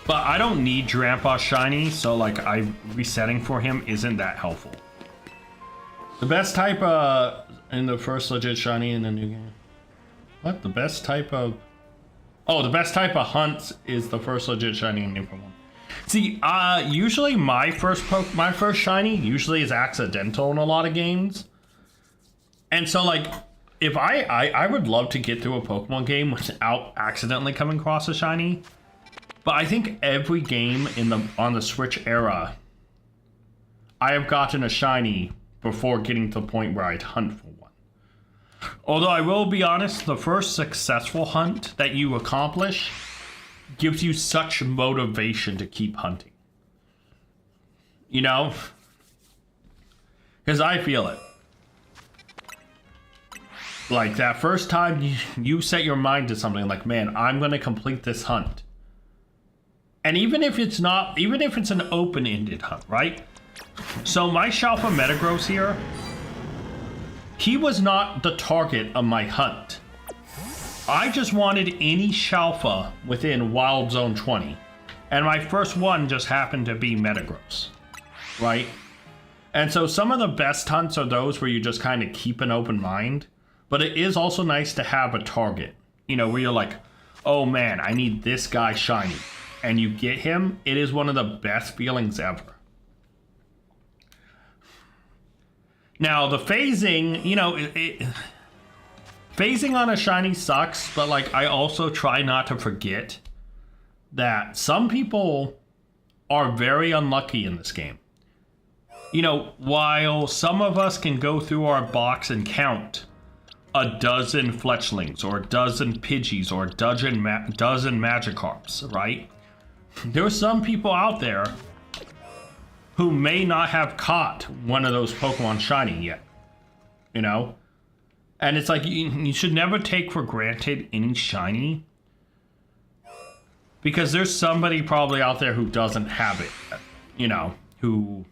A: But I don't need Drampa shiny, so like resetting for him isn't that helpful. The best type in the first legit shiny in the new game. What? The best type of... Oh, the best type of hunt is the first legit shiny in New Pokemon. See, usually my first shiny usually is accidental in a lot of games. And so like, if I would love to get through a Pokemon game without accidentally coming across a shiny. But I think every game on the Switch era, I have gotten a shiny before getting to the point where I'd hunt for one. Although I will be honest, the first successful hunt that you accomplish gives you such motivation to keep hunting. You know? Because I feel it. Like that first time you set your mind to something like, man, I'm going to complete this hunt. And even if it's an open-ended hunt, right? So my Shalfa Metagross here, he was not the target of my hunt. I just wanted any Shalfa within Wild Zone 20. And my first one just happened to be Metagross, right? And so some of the best hunts are those where you just kind of keep an open mind. But it is also nice to have a target, you know, where you're like, oh man, I need this guy shiny. And you get him, it is one of the best feelings ever. Now, the phasing, you know, phasing on a shiny sucks, but like I also try not to forget that some people are very unlucky in this game. You know, while some of us can go through our box and count a dozen Fletchlings, or a dozen Pidgeys, or a dozen Magikarps, right? There are some people out there who may not have caught one of those Pokemon shiny yet. you know? And it's like, you should never take for granted any shiny. Because there's somebody probably out there who doesn't have it, you know, who,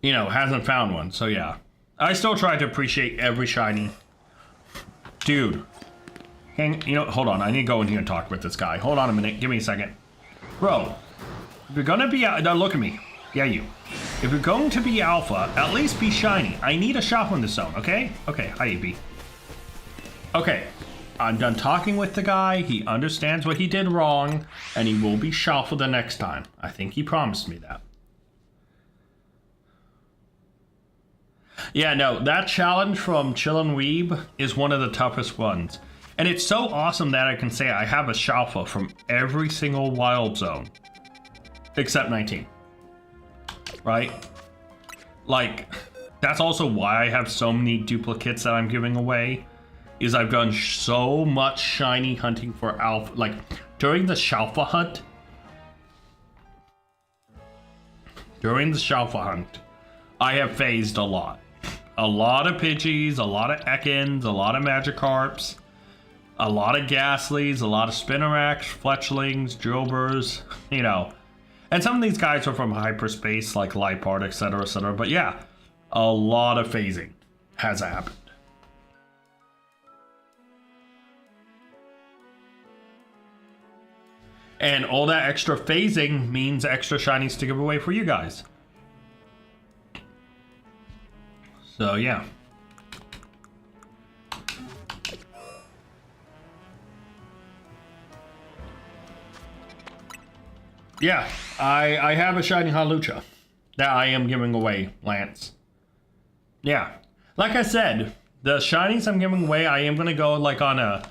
A: you know, hasn't found one. So yeah, I still try to appreciate every shiny. Dude, hold on. I need to go in here and talk with this guy. Hold on a minute. Give me a second. Bro, if you're gonna be, now look at me. Yeah, you. If you're going to be alpha, at least be shiny. I need a shop in this zone, okay? Okay, hi, AB. Okay, I'm done talking with the guy. He understands what he did wrong, and he will be shuffled the next time. I think he promised me that. Yeah, no, that challenge from Chillin' Weeb is one of the toughest ones. And it's so awesome that I can say I have a Shalfa from every single wild zone. Except 19. Right? Like, that's also why I have so many duplicates that I'm giving away. Is I've done so much shiny hunting for alpha. Like, during the Shalfa hunt. I have phased a lot. A lot of Pidgeys, a lot of Ekans, a lot of Magikarps, a lot of Ghastlies, a lot of Spinnerax, Fletchlings, Drillburs, you know. And some of these guys are from hyperspace, like Liepard, etc., etc. But yeah, a lot of phasing has happened. And all that extra phasing means extra shinies to give away for you guys. So yeah. Yeah, I have a shiny Hawlucha that I am giving away, Lance. Yeah, like I said, the shinies I'm giving away, I am gonna go like on a,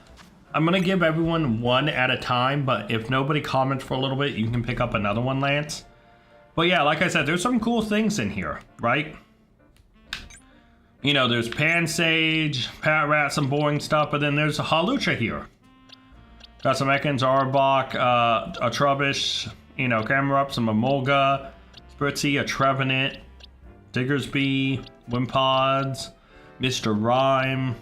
A: I'm gonna give everyone one at a time, but if nobody comments for a little bit, you can pick up another one, Lance. But yeah, like I said, there's some cool things in here, right? You know, there's Pansage, Patrat, some boring stuff, but then there's a Hawlucha here. Got some Ekans, Arbok, a Trubbish, you know, Camerupt, some Emolga, Spritzee, a Trevenant, Diggersby, Wimpods, Mr. Rhyme.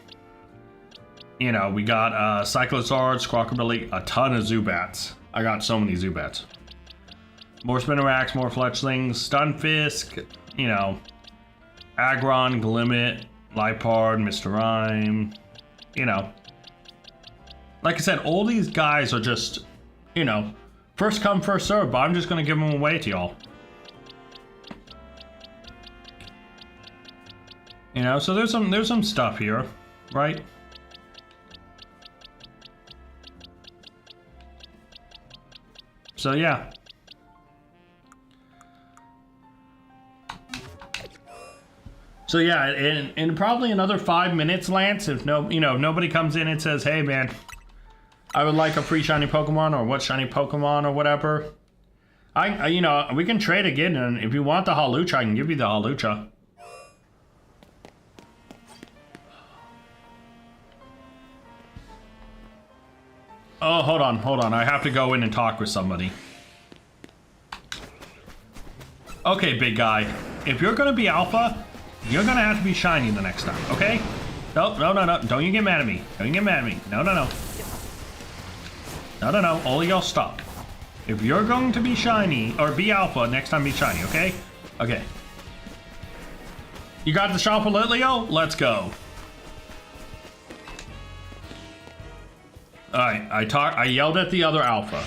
A: You know, we got Cyclozard, Squawkabilly, a ton of Zubats. I got so many Zubats. More Spinnerax, more Fletchlings, Stunfisk, you know, Aggron, Glimmet, Liepard, Mr. Rhyme, you know. Like I said, all these guys are just, you know, first come, first serve, but I'm just gonna give them away to y'all. You know, so there's some stuff here, right? So yeah. So yeah, in probably another 5 minutes, Lance, if nobody comes in and says, hey man, I would like a free shiny Pokemon, or what shiny Pokemon, or whatever. I you know, we can trade again, and if you want the Hawlucha, I can give you the Hawlucha. Oh, hold on. I have to go in and talk with somebody. Okay, big guy. If you're gonna be alpha, you're gonna have to be shiny the next time, okay? No. Don't you get mad at me. Don't you get mad at me. No. No. All of y'all stop. If you're going to be shiny, or be alpha, next time be shiny, okay? Okay. You got the shop for Litleo? Let's go. Alright, I yelled at the other alpha.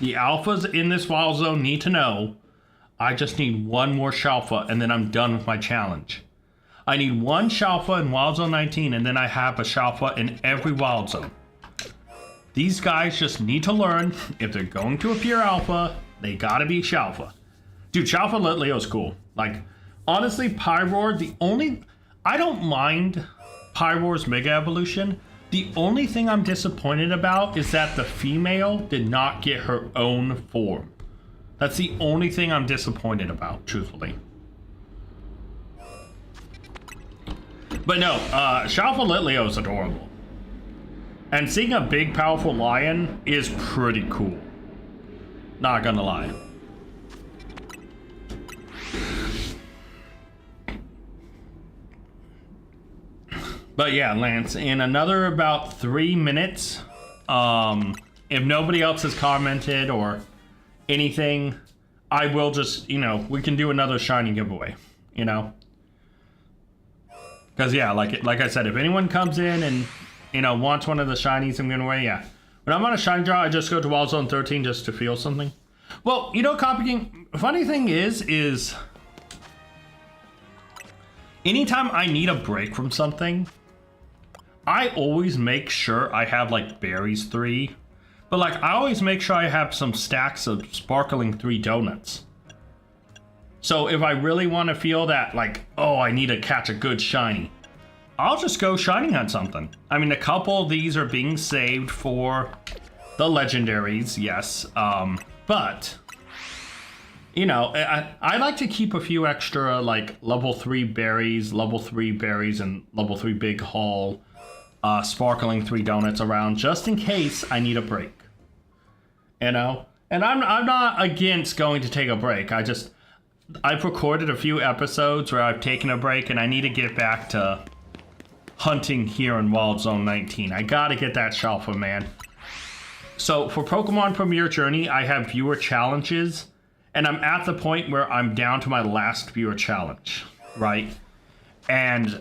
A: The alphas in this wild zone need to know I just need one more Shalfa and then I'm done with my challenge. I need one Shalfa in Wild Zone 19 and then I have a Shalfa in every Wild Zone. These guys just need to learn if they're going to appear alpha, they gotta be Shalfa. Dude, Shalfa Litleo's cool. Like, honestly, Pyroar, I don't mind Pyroar's Mega Evolution. The only thing I'm disappointed about is that the female did not get her own form. That's the only thing I'm disappointed about, truthfully. But no, Shalfa Litleo is adorable. And seeing a big, powerful lion is pretty cool. Not gonna lie. But yeah, Lance, in another about 3 minutes, if nobody else has commented or anything, I will just, we can do another shiny giveaway, Because, yeah, like I said, if anyone comes in and, wants one of the shinies I'm giving away, yeah. When I'm on a shiny draw, I just go to Wild Zone 13 just to feel something. Well, Copy King, funny thing is anytime I need a break from something, I always make sure I have, like, Berries 3. But, like, I always make sure I have some stacks of Sparkling 3 donuts. So if I really want to feel that, like, oh, I need to catch a good shiny, I'll just go shiny hunt something. I mean, a couple of these are being saved for the legendaries, yes. But, I like to keep a few extra, like, level 3 berries, and level 3 big haul, Sparkling 3 donuts around just in case I need a break. And I'm not against going to take a break. I've recorded a few episodes where I've taken a break and I need to get back to hunting here in Wild Zone 19. I gotta get that Shalfa, man. So for Pokemon Premier Journey, I have viewer challenges, and I'm at the point where I'm down to my last viewer challenge, right? And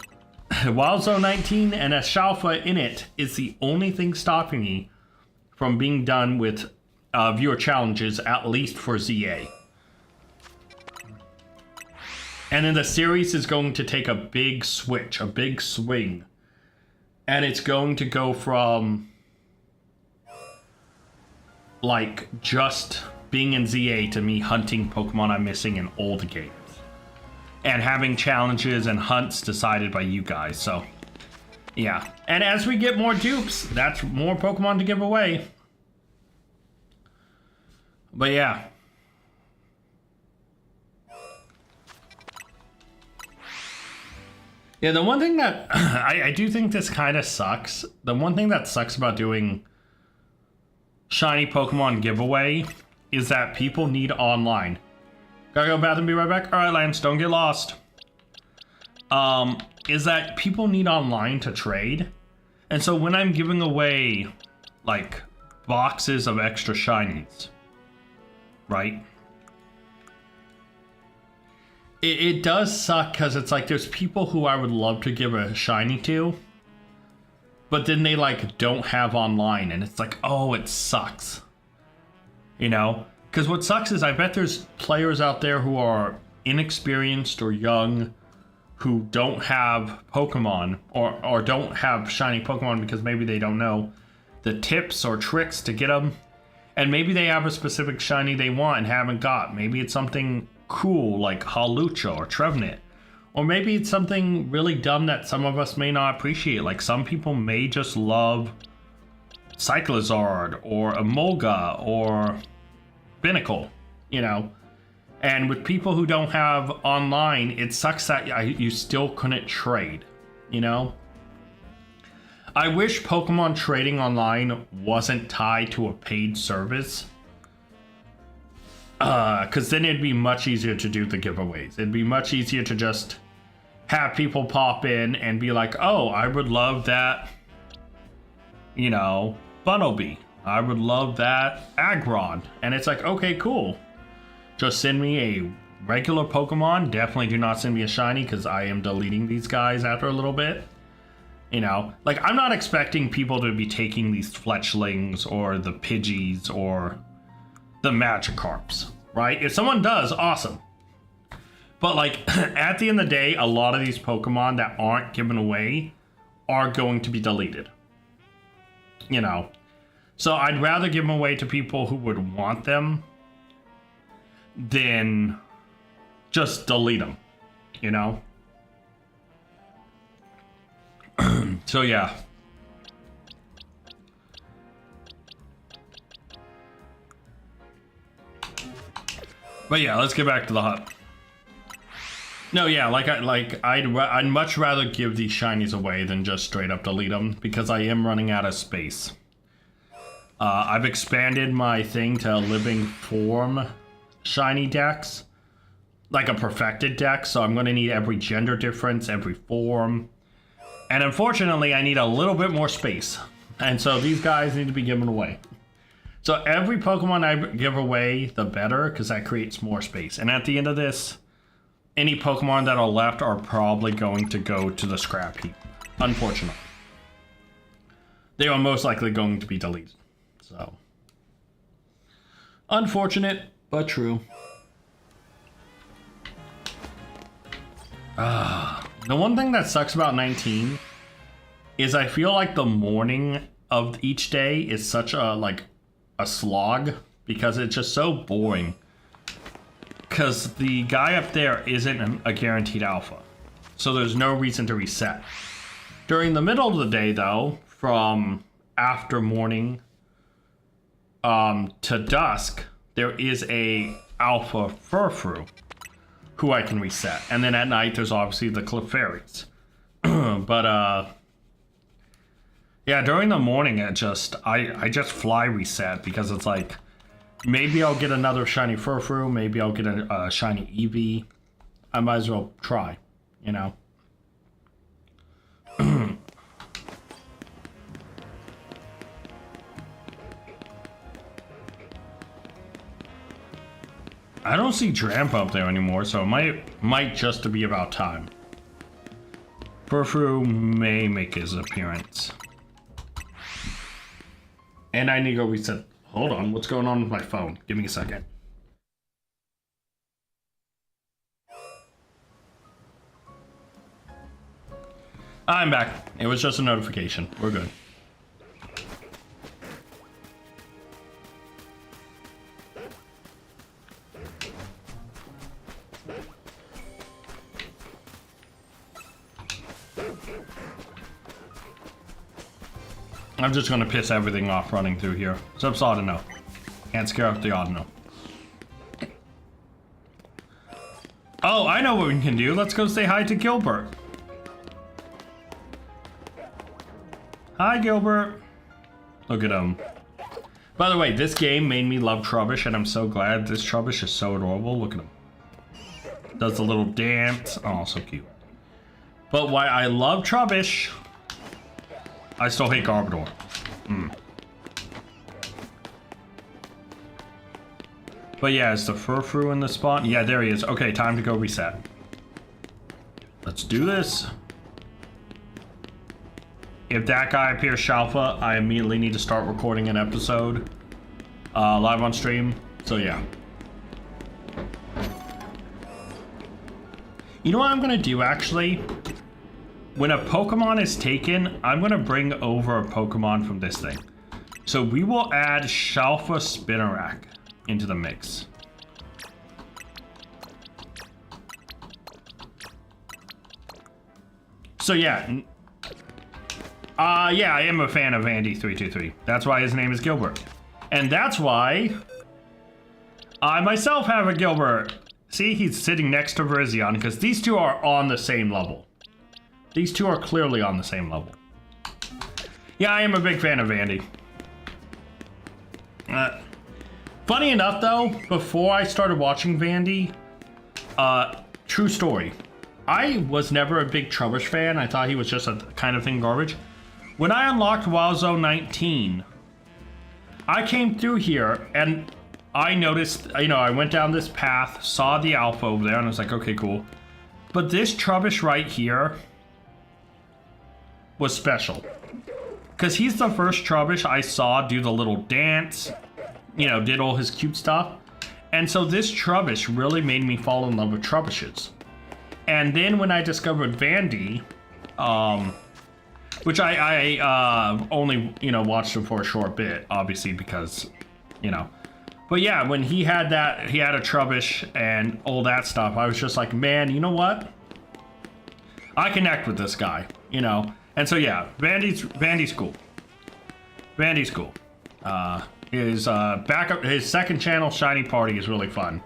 A: Wild Zone 19 and a Shalfa in it is the only thing stopping me from being done with viewer challenges, at least for ZA. And then the series is going to take a big switch, a big swing. And it's going to go from, like, just being in ZA to me hunting Pokemon I'm missing in old games. And having challenges and hunts decided by you guys, so, yeah. And as we get more dupes, that's more Pokemon to give away. But yeah. Yeah, the one thing that I do think this kind of sucks. The one thing that sucks about doing shiny Pokemon giveaway is that people need online. Gotta go bath and be right back. All right, Lance, don't get lost. Is that people need online to trade, and so when I'm giving away like boxes of extra shinies, right? It does suck because it's like there's people who I would love to give a shiny to, but then they like don't have online, and it's like, oh, it sucks. Because what sucks is I bet there's players out there who are inexperienced or young who don't have Pokemon or don't have shiny Pokemon because maybe they don't know the tips or tricks to get them. And maybe they have a specific shiny they want and haven't got. Maybe it's something cool like Hawlucha or Trevenant. Or maybe it's something really dumb that some of us may not appreciate. Like some people may just love Cyclizard or Emolga or Binacle, And with people who don't have online, it sucks that you still couldn't trade, I wish Pokemon trading online wasn't tied to a paid service. Because then it'd be much easier to do the giveaways. It'd be much easier to just have people pop in and be like, oh, I would love that, Bunnelby. I would love that Aggron. And it's like, okay, cool. Just send me a regular Pokemon. Definitely do not send me a shiny because I am deleting these guys after a little bit. Like I'm not expecting people to be taking these Fletchlings or the Pidgeys or the Magikarps, right? If someone does, awesome. But like at the end of the day, a lot of these Pokemon that aren't given away are going to be deleted. So I'd rather give them away to people who would want them than just delete them, So yeah. But yeah, let's get back to the hunt. No, yeah, I'd much rather give these shinies away than just straight up delete them because I am running out of space. I've expanded my thing to living form shiny decks, like a perfected deck. So I'm going to need every gender difference, every form, And unfortunately, I need a little bit more space. And so these guys need to be given away. So every Pokemon I give away, the better, because that creates more space. And at the end of this, any Pokemon that are left are probably going to go to the scrap heap. Unfortunately. They are most likely going to be deleted. So. Unfortunate, but true. The one thing that sucks about 19 is I feel like the morning of each day is such a slog because it's just so boring. Because the guy up there isn't a guaranteed alpha, so there's no reason to reset. During the middle of the day, though, from after morning to dusk, there is a alpha Furfrou who I can reset, and then at night there's obviously the Clefairies. But yeah, during the morning I just fly reset because it's like maybe I'll get another shiny Furfrou, maybe I'll get a shiny Eevee. I might as well try, you know. I don't see Drampa up there anymore, so it might just be about time. Furfrou may make his appearance. And I need to go reset. Hold on, what's going on with my phone? Give me a second. I'm back. It was just a notification. We're good. I'm just gonna piss everything off running through here. Subs Audino. Can't scare up the Audino. Oh, I know what we can do. Let's go say hi to Gilbert. Hi, Gilbert. Look at him. By the way, this game made me love Trubbish, and I'm so glad. This Trubbish is so adorable. Look at him. Does the little dance. Oh, so cute. But why I love Trubbish, I still hate Garbodor. But yeah, is the Furfrou in the spot? Yeah, there he is. Okay, time to go reset. Let's do this. If that guy appears Shalfa, I immediately need to start recording an episode live on stream. So yeah. You know what I'm gonna do actually? When a Pokemon is taken, I'm gonna bring over a Pokemon from this thing. So we will add Shalfa Spinarak into the mix. So yeah. Yeah, I am a fan of Andy323. That's why his name is Gilbert. And that's why I myself have a Gilbert. See, he's sitting next to Virizion because these two are on the same level. These two are clearly on the same level. Yeah, I am a big fan of Andy. Funny enough, though, before I started watching Vandy, true story, I was never a big Trubbish fan. I thought he was just a kind of thing garbage. When I unlocked Wild Zone 19, I came through here and I noticed, you know, I went down this path, saw the alpha over there, and I was like, okay, cool. But this Trubbish right here was special. Because he's the first Trubbish I saw do the little dance, you know, did all his cute stuff. And so this Trubbish really made me fall in love with Trubbishes. And then when I discovered Vandy, which I only, you know, watched him for a short bit, obviously, because, you know. But yeah, when he had that, he had a Trubbish and all that stuff, I was just like, man, you know what? I connect with this guy, you know. And so yeah, Vandy's cool. Vandy's cool. His second channel, Shiny Party, is really fun.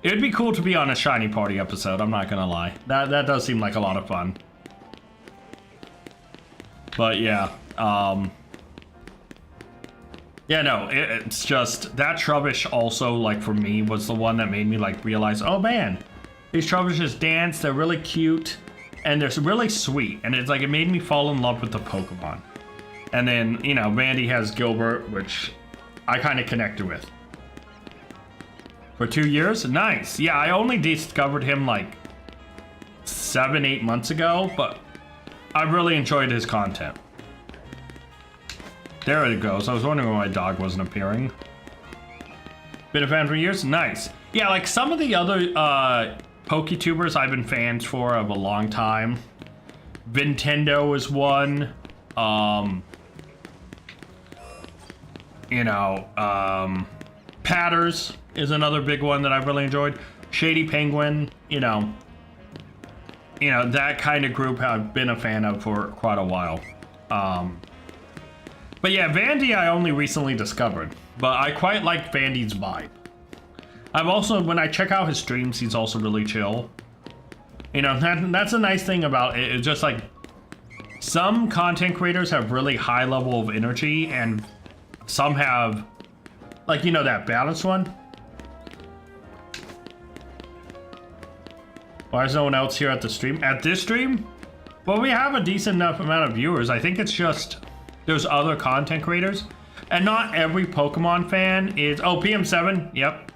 A: It'd be cool to be on a Shiny Party episode, I'm not gonna lie. That does seem like a lot of fun. But yeah, yeah, no, it's just that Trubbish also, like, for me, was the one that made me, like, realize, oh man, these Trubbishes dance, they're really cute. and they're really sweet, and it's like it made me fall in love with the Pokemon. And then, you know, Vandy has Gilbert, which I kind of connected with. For 2 years? Nice. Yeah, I only discovered him like 7-8 months ago, but I really enjoyed his content. There it goes. I was wondering why my dog wasn't appearing. Been a fan for years? Nice. Yeah, like some of the other PokeTubers I've been fans for of a long time. Nintendo is one. Patters is another big one that I've really enjoyed. Shady Penguin, you know, that kind of group I've been a fan of for quite a while. But yeah, Vandy I only recently discovered, but I quite like Vandy's vibe. I've also, when I check out his streams, he's also really chill. You know, that's a nice thing about it. It's just like, some content creators have really high level of energy, and some have, like, you know, that balanced one. Why is no one else here at the stream? At this stream? Well, we have a decent enough amount of viewers. I think it's just there's other content creators. And not every Pokemon fan is... Oh, PM7. Yep.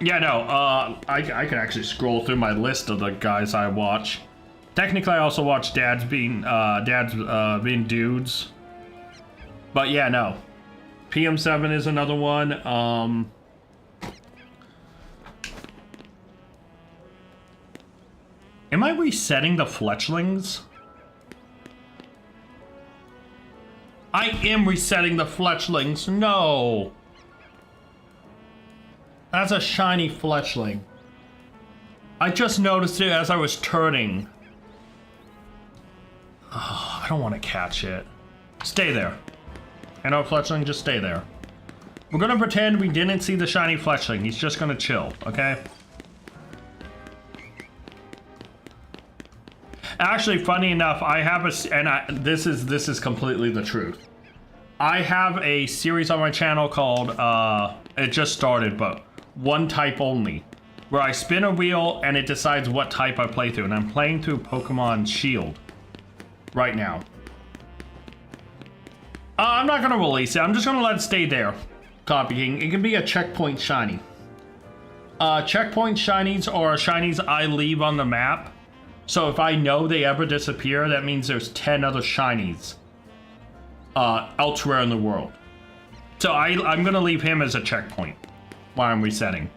A: Yeah, no. I can actually scroll through my list of the guys I watch. Technically, I also watch Dads Being Dudes. But yeah, no. PM7 is another one. Am I resetting the Fletchlings? I am resetting the Fletchlings. No. That's a shiny Fletchling. I just noticed it as I was turning. Oh, I don't want to catch it. Stay there. I know, Fletchling, just stay there. We're gonna pretend we didn't see the shiny Fletchling. He's just gonna chill, okay? Actually, funny enough, I have this is completely the truth. I have a series on my channel called, it just started, but one type only, where I spin a wheel and it decides what type I play through, and I'm playing through Pokemon Shield right now. I'm not gonna release it. I'm just gonna let it stay there. Copying. It can be a checkpoint shiny. Checkpoint shinies are shinies I leave on the map. So if I know they ever disappear, that means there's 10 other shinies elsewhere in the world. So I'm gonna leave him as a checkpoint while I'm resetting.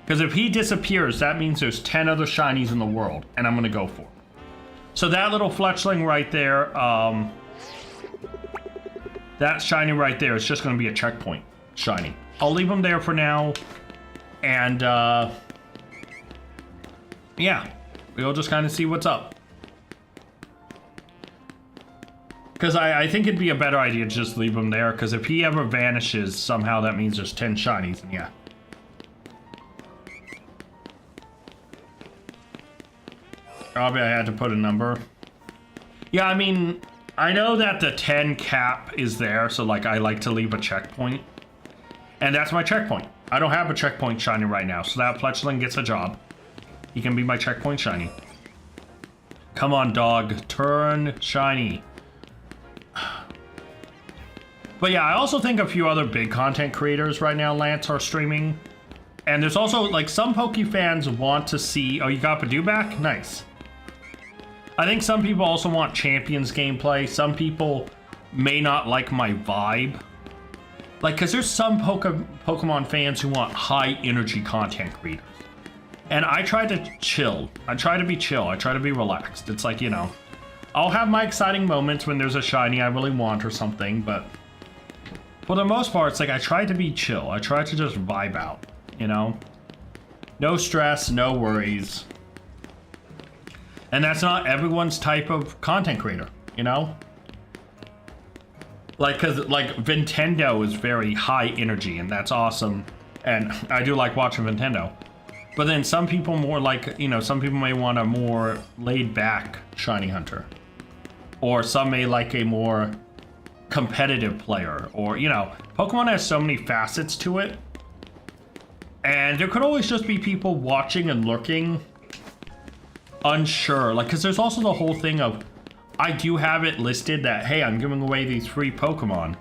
A: Because if he disappears, that means there's 10 other shinies in the world, and I'm gonna go for it. So that little Fletchling right there, that shiny right there is just gonna be a checkpoint shiny. I'll leave him there for now, and yeah. We'll just kind of see what's up. Because I think it'd be a better idea to just leave him there, because if he ever vanishes, somehow that means there's 10 shinies, and yeah. Probably I had to put a number. Yeah, I mean, I know that the 10 cap is there, so like I like to leave a checkpoint. And that's my checkpoint. I don't have a checkpoint shiny right now, so that Fletchling gets a job. He can be my checkpoint shiny. Come on, dog. Turn shiny. But yeah, I also think a few other big content creators right now, Lance, are streaming. And there's also, like, some Poke fans want to see... Oh, you got Badoo back? Nice. I think some people also want Champions gameplay. Some people may not like my vibe. Like, because there's some Pokemon fans who want high energy content creators. And I try to chill. I try to be chill. I try to be relaxed. It's like, you know, I'll have my exciting moments when there's a shiny I really want or something, but for the most part, it's like I try to be chill. I try to just vibe out, you know? No stress, no worries. And that's not everyone's type of content creator, you know? Like, cause like Nintendo is very high energy, and that's awesome. And I do like watching Nintendo. But then some people more like, you know, some people may want a more laid back shiny hunter. Or some may like a more competitive player. Or, you know, Pokemon has so many facets to it. And there could always just be people watching and lurking unsure, like, because there's also the whole thing of, I do have it listed that, hey, I'm giving away these free Pokemon.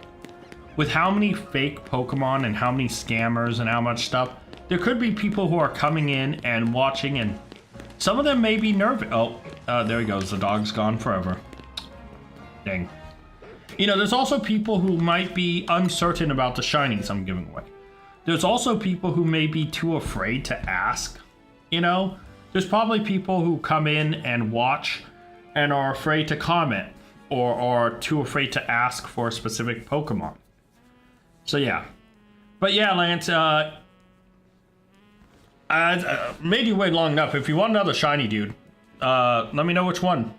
A: With how many fake Pokemon and how many scammers and how much stuff, there could be people who are coming in and watching, and some of them may be nervous. Oh, there he goes. The dog's gone forever. Dang. You know, there's also people who might be uncertain about the shinies I'm giving away. There's also people who may be too afraid to ask, you know? There's probably people who come in and watch and are afraid to comment or are too afraid to ask for a specific Pokemon. So yeah. But yeah, Lance, I made you wait long enough. If you want another shiny, dude, let me know which one.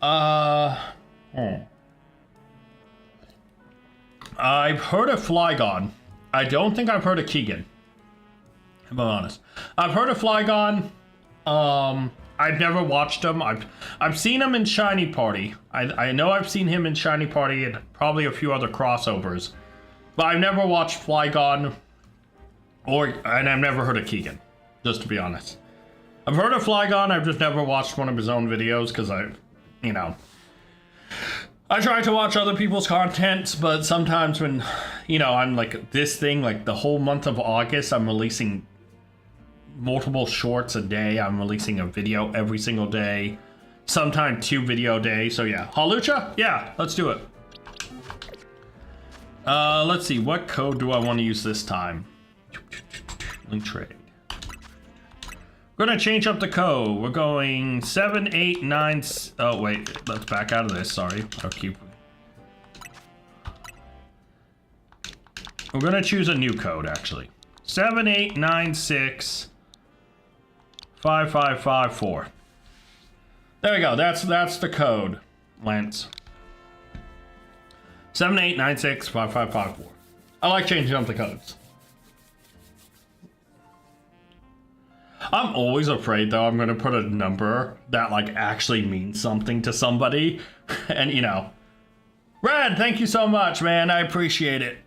A: I've heard of Flygon. I don't think I've heard of Keegan. If I'm honest. I've heard of Flygon. I've never watched him. I've seen him in Shiny Party. I know I've seen him in Shiny Party and probably a few other crossovers. But I've never watched Flygon, and I've never heard of Keegan, just to be honest. I've heard of Flygon, I've just never watched one of his own videos, because I try to watch other people's content, but sometimes when, I'm like this thing, like the whole month of August, I'm releasing multiple shorts a day. I'm releasing a video every single day, sometimes 2 video a day. So yeah, Hawlucha? Yeah, let's do it. Let's see, what code do I want to use this time? Link trade. We're gonna change up the code. We're going 789. Oh wait, let's back out of this. Sorry, I'll keep. We're gonna choose a new code actually. 7896 5554. There we go. That's the code, Lance. 7896 5554. I like changing up the codes. I'm always afraid though I'm gonna put a number that like actually means something to somebody. And Red, thank you so much, man. I appreciate it.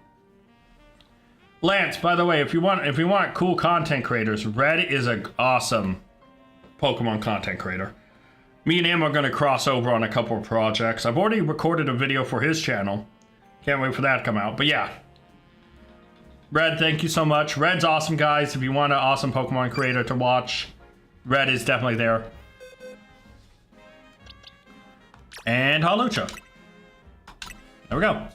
A: Lance, by the way, if you want cool content creators, Red is an awesome Pokemon content creator. Me and him are gonna cross over on a couple of projects. I've already recorded a video for his channel. Can't wait for that to come out. But yeah. Red, thank you so much. Red's awesome, guys. If you want an awesome Pokemon creator to watch, Red is definitely there. And Hawlucha. There we go.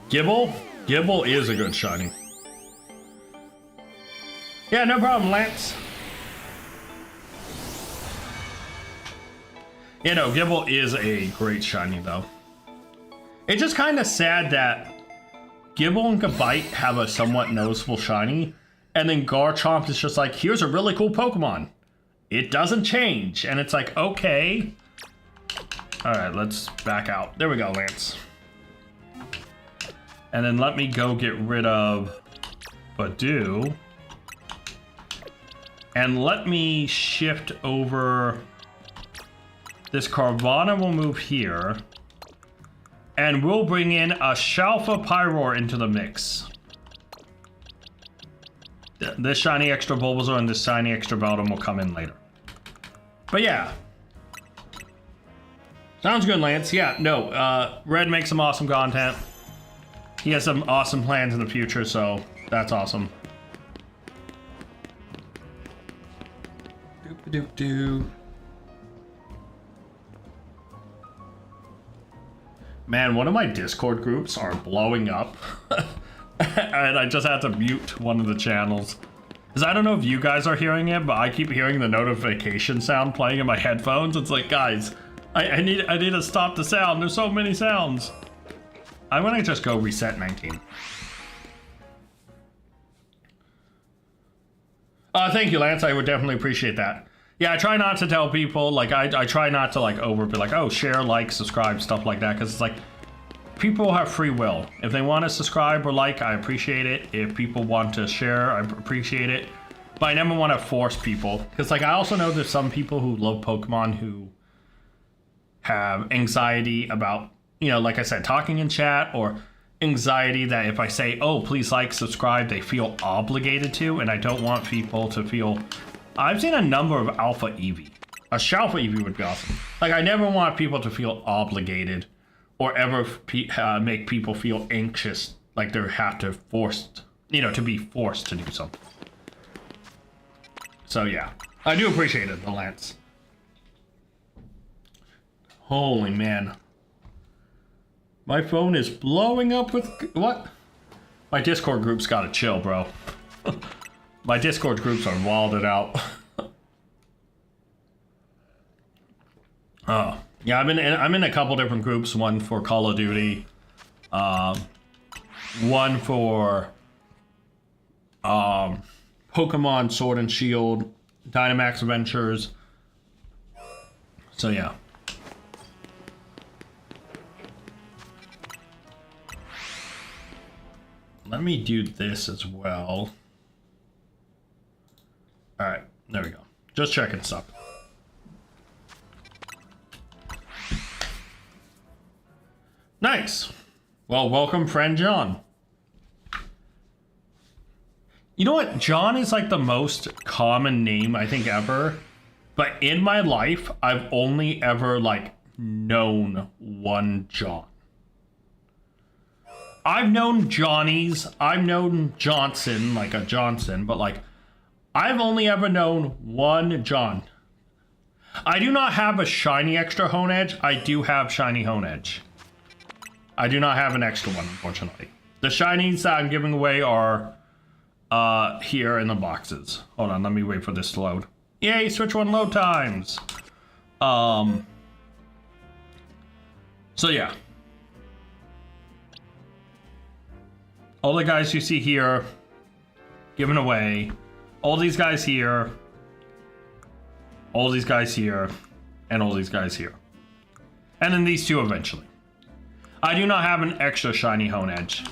A: Gible? Gible is a good shiny. Yeah, no problem, Lance. Gible is a great shiny, though. It's just kind of sad that Gible and Gabite have a somewhat noticeable shiny, and then Garchomp is just like, here's a really cool Pokemon. It doesn't change, and it's like, okay. Alright, let's back out. There we go, Lance. And then let me go get rid of Badoo. And let me shift over. This Carvana will move here. And we'll bring in a Shalfa Pyroar into the mix. This shiny extra Bulbasaur and this shiny extra Beldum will come in later. But yeah. Sounds good, Lance. Yeah, no, Red makes some awesome content. He has some awesome plans in the future, so that's awesome. Doop-a-doop-doo. Man, one of my Discord groups are blowing up. And I just had to mute one of the channels. Because I don't know if you guys are hearing it, but I keep hearing the notification sound playing in my headphones. It's like, guys, I need to stop the sound. There's so many sounds. I'm gonna just go reset 19. Thank you, Lance. I would definitely appreciate that. Yeah, I try not to tell people, like, I try not to, like, be like, oh, share, like, subscribe, stuff like that, because it's like, people have free will. If they want to subscribe or like, I appreciate it. If people want to share, I appreciate it. But I never want to force people. Because, like, I also know there's some people who love Pokemon who have anxiety about, you know, like I said, talking in chat, or anxiety that if I say, oh, please like, subscribe, they feel obligated to, and I don't want people to feel... I've seen a number of Alpha Eevee. A Shalpha Eevee would be awesome. Like, I never want people to feel obligated or ever make people feel anxious, like they have to forced, you know, to be forced to do something. So yeah, I do appreciate it, the Lance. Holy man. My phone is blowing up with... What? My Discord group's gotta chill, bro. My Discord groups are wilded out. Oh. Yeah, I'm in a couple different groups. One for Call of Duty. One for... Pokemon Sword and Shield. Dynamax Adventures. So yeah. Let me do this as well. Alright, there we go. Just checking stuff. Nice. Well, welcome, friend John. You know what? John is like the most common name I think ever. But in my life, I've only ever like known one John. I've known Johnnies, I've known Johnson, like a Johnson, but like, I've only ever known one John. I do not have a shiny extra Honedge. I do have shiny Honedge. I do not have an extra one, unfortunately. The shinies that I'm giving away are here in the boxes. Hold on, let me wait for this to load. Yay, Switch 1 load times. So yeah. All the guys you see here, given away. All these guys here. All these guys here. And all these guys here. And then these two eventually. I do not have an extra shiny Honedge.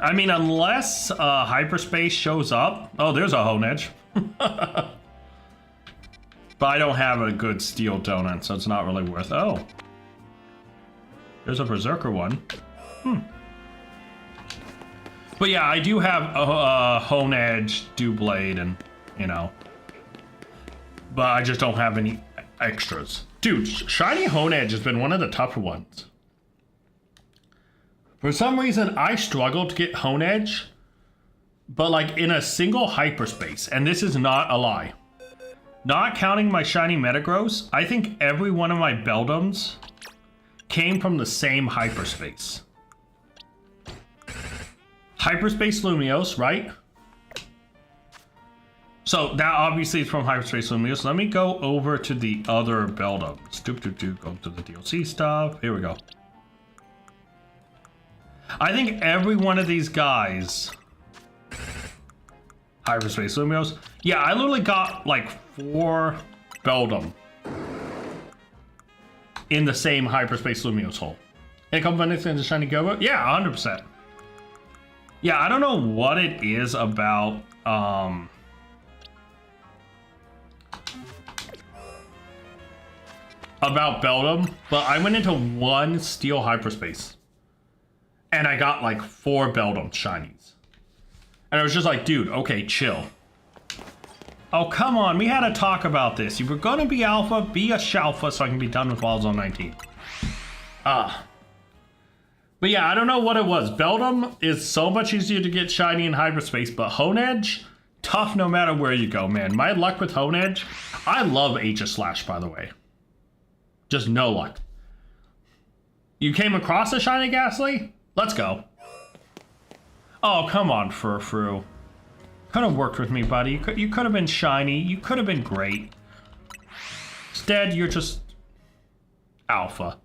A: I mean, unless Hyperspace shows up. Oh, there's a Honedge. But I don't have a good steel donut, so it's not really worth... Oh. There's a Berserker one. But yeah, I do have a Honedge, Doublade, and, you know. But I just don't have any extras. Dude, shiny Honedge has been one of the tougher ones. For some reason, I struggled to get Honedge, but like in a single hyperspace, and this is not a lie. Not counting my shiny Metagross, I think every one of my Beldums came from the same hyperspace. Hyperspace Lumiose, right? So that obviously is from Hyperspace Lumiose. Let me go over to the other Beldums. Go to the DLC stuff. Here we go. I think every one of these guys... Hyperspace Lumiose. Yeah, I literally got like 4 Beldum in the same Hyperspace Lumiose hole. And a couple minutes into Shiny Gobo? Yeah, 100%. Yeah, I don't know what it is about, Beldum, but I went into one Steel Hyperspace. And I got like 4 Beldum shinies. And I was just like, dude, okay, chill. Oh, come on, we had to talk about this. You were gonna be Alpha, be a Shalpha so I can be done with Wild Zone 19. But yeah, I don't know what it was. Beldum is so much easier to get shiny in hyperspace, but Honedge, tough no matter where you go, man. My luck with Honedge, I love Aegislash, by the way. Just no luck. You came across a shiny Ghastly? Let's go. Oh, come on, Furfru. Could have worked with me, buddy. You could have been shiny. You could have been great. Instead, you're just Alpha.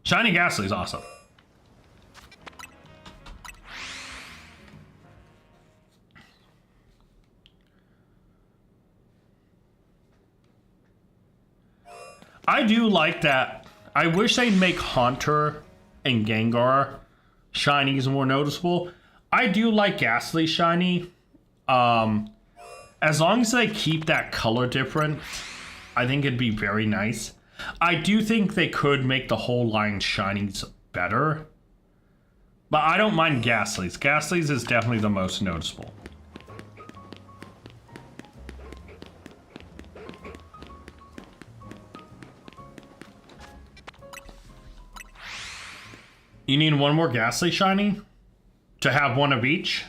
A: Shiny Ghastly's awesome. I do like that. I wish they'd make Haunter and Gengar shinies more noticeable. I do like Ghastly shiny. As long as they keep that color different, I think it'd be very nice. I do think they could make the whole line shinies better. But I don't mind Ghastly's. Ghastly's is definitely the most noticeable. You need one more Ghastly shiny? To have one of each?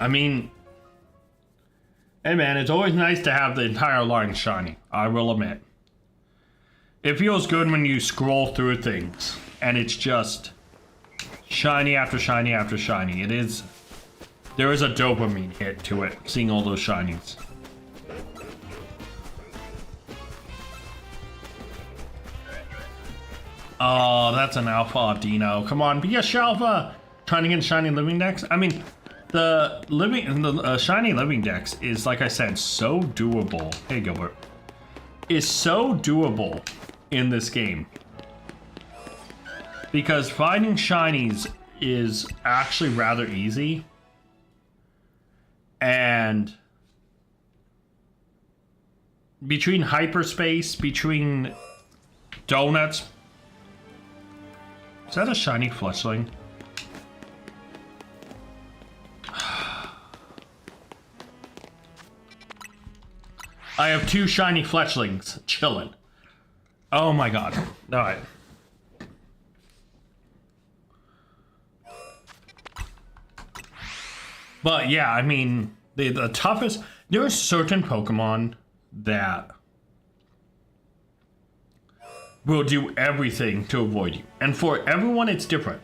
A: I mean, hey man, it's always nice to have the entire line shiny, I will admit. It feels good when you scroll through things and it's just shiny after shiny after shiny. There is a dopamine hit to it, seeing all those shinies. Oh, that's an Alpha Audino. Come on, be a Shalva! Trying to get shiny living dex? I mean, the shiny living dex is, like I said, so doable. Hey, Gilbert. Is so doable in this game. Because finding shinies is actually rather easy. And between hyperspace, between donuts. Is that a shiny fletchling? I have 2 shiny fletchlings chilling. Oh my god. Alright. But yeah, I mean, the toughest... There are certain Pokemon that will do everything to avoid you. And for everyone, it's different.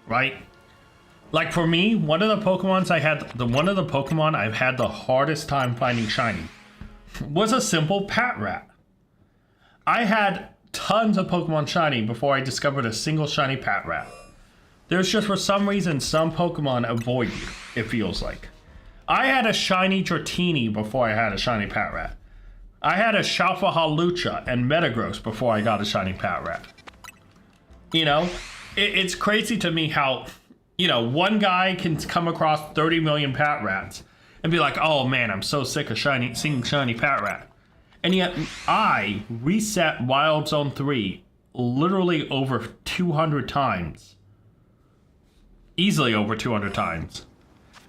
A: Right? Like for me, one of the Pokemon I've had the hardest time finding shiny was a simple Patrat. I had tons of Pokemon shiny before I discovered a single shiny Patrat. There's just for some reason some Pokemon avoid you, it feels like. I had a shiny Dratini before I had a shiny Patrat. I had a Shalfa Halucha and Metagross before I got a shiny Patrat. You know, it's crazy to me how, you know, one guy can come across 30 million Patrats and be like, oh man, I'm so sick of seeing shiny Patrat. And yet I reset Wild Zone 3 literally over 200 times. Easily over 200 times.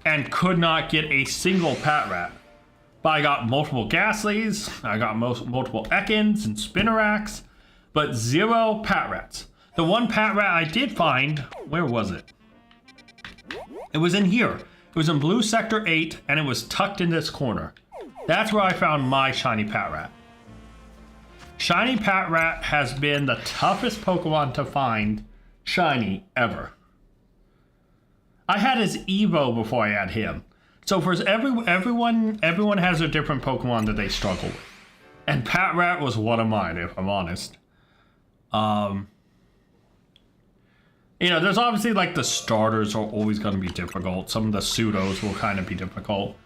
A: And could not get a single Patrat. But I got multiple Ghastlys, I got multiple Ekans and Spinaracks, but 0 Patrats. The one Patrat I did find, where was it? It was in here. It was in Blue Sector 8, and it was tucked in this corner. That's where I found my shiny Patrat. Shiny Patrat has been the toughest Pokemon to find shiny ever. I had his Evo before I had him. So for everyone has a different Pokemon that they struggle with. And Patrat was one of mine, if I'm honest. You know, there's obviously like the starters are always going to be difficult. Some of the pseudos will kind of be difficult.